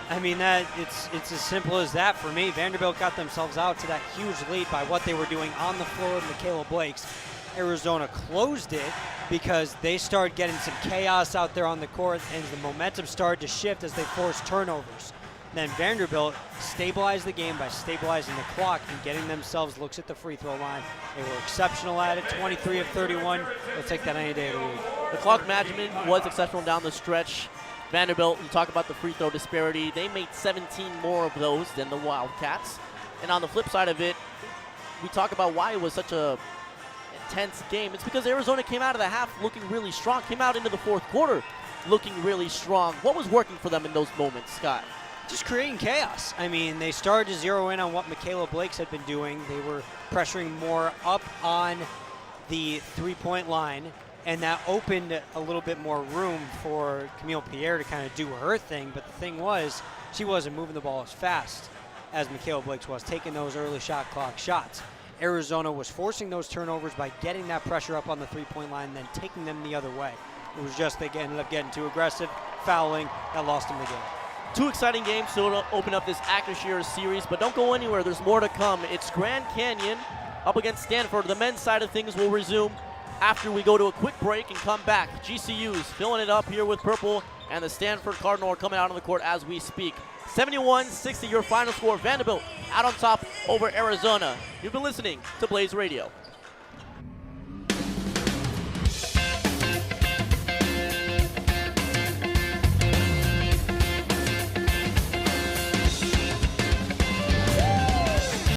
I mean, it's as simple as that for me. Vanderbilt got themselves out to that huge lead by what they were doing on the floor with Michaela Blakes. Arizona closed it because they started getting some chaos out there on the court, and the momentum started to shift as they forced turnovers. Then Vanderbilt stabilized the game by stabilizing the clock and getting themselves looks at the free throw line. They were exceptional at it, 23 of 31. They'll take that any day of the week. The clock management was exceptional down the stretch. Vanderbilt, you talk about the free throw disparity, they made 17 more of those than the Wildcats. And on the flip side of it, we talk about why it was such a intense game. It's because Arizona came out of the half looking really strong, came out into the fourth quarter looking really strong. What was working for them in those moments, Scott? Just creating chaos. I mean, they started to zero in on what Michaela Blakes had been doing. They were pressuring more up on the three-point line, and that opened a little bit more room for Camille Pierre to kind of do her thing. But the thing was, she wasn't moving the ball as fast as Michaela Blakes was, taking those early shot clock shots. Arizona was forcing those turnovers by getting that pressure up on the three-point line and then taking them the other way. It was just they ended up getting too aggressive, fouling, that lost them the game. Two exciting games to open up this Acrisure series, but don't go anywhere. There's more to come. It's Grand Canyon up against Stanford. The men's side of things will resume after we go to a quick break and come back. GCU's filling it up here with purple, and the Stanford Cardinal are coming out on the court as we speak. 71-60 your final score. Vanderbilt out on top over Arizona. You've been listening to Blaze Radio.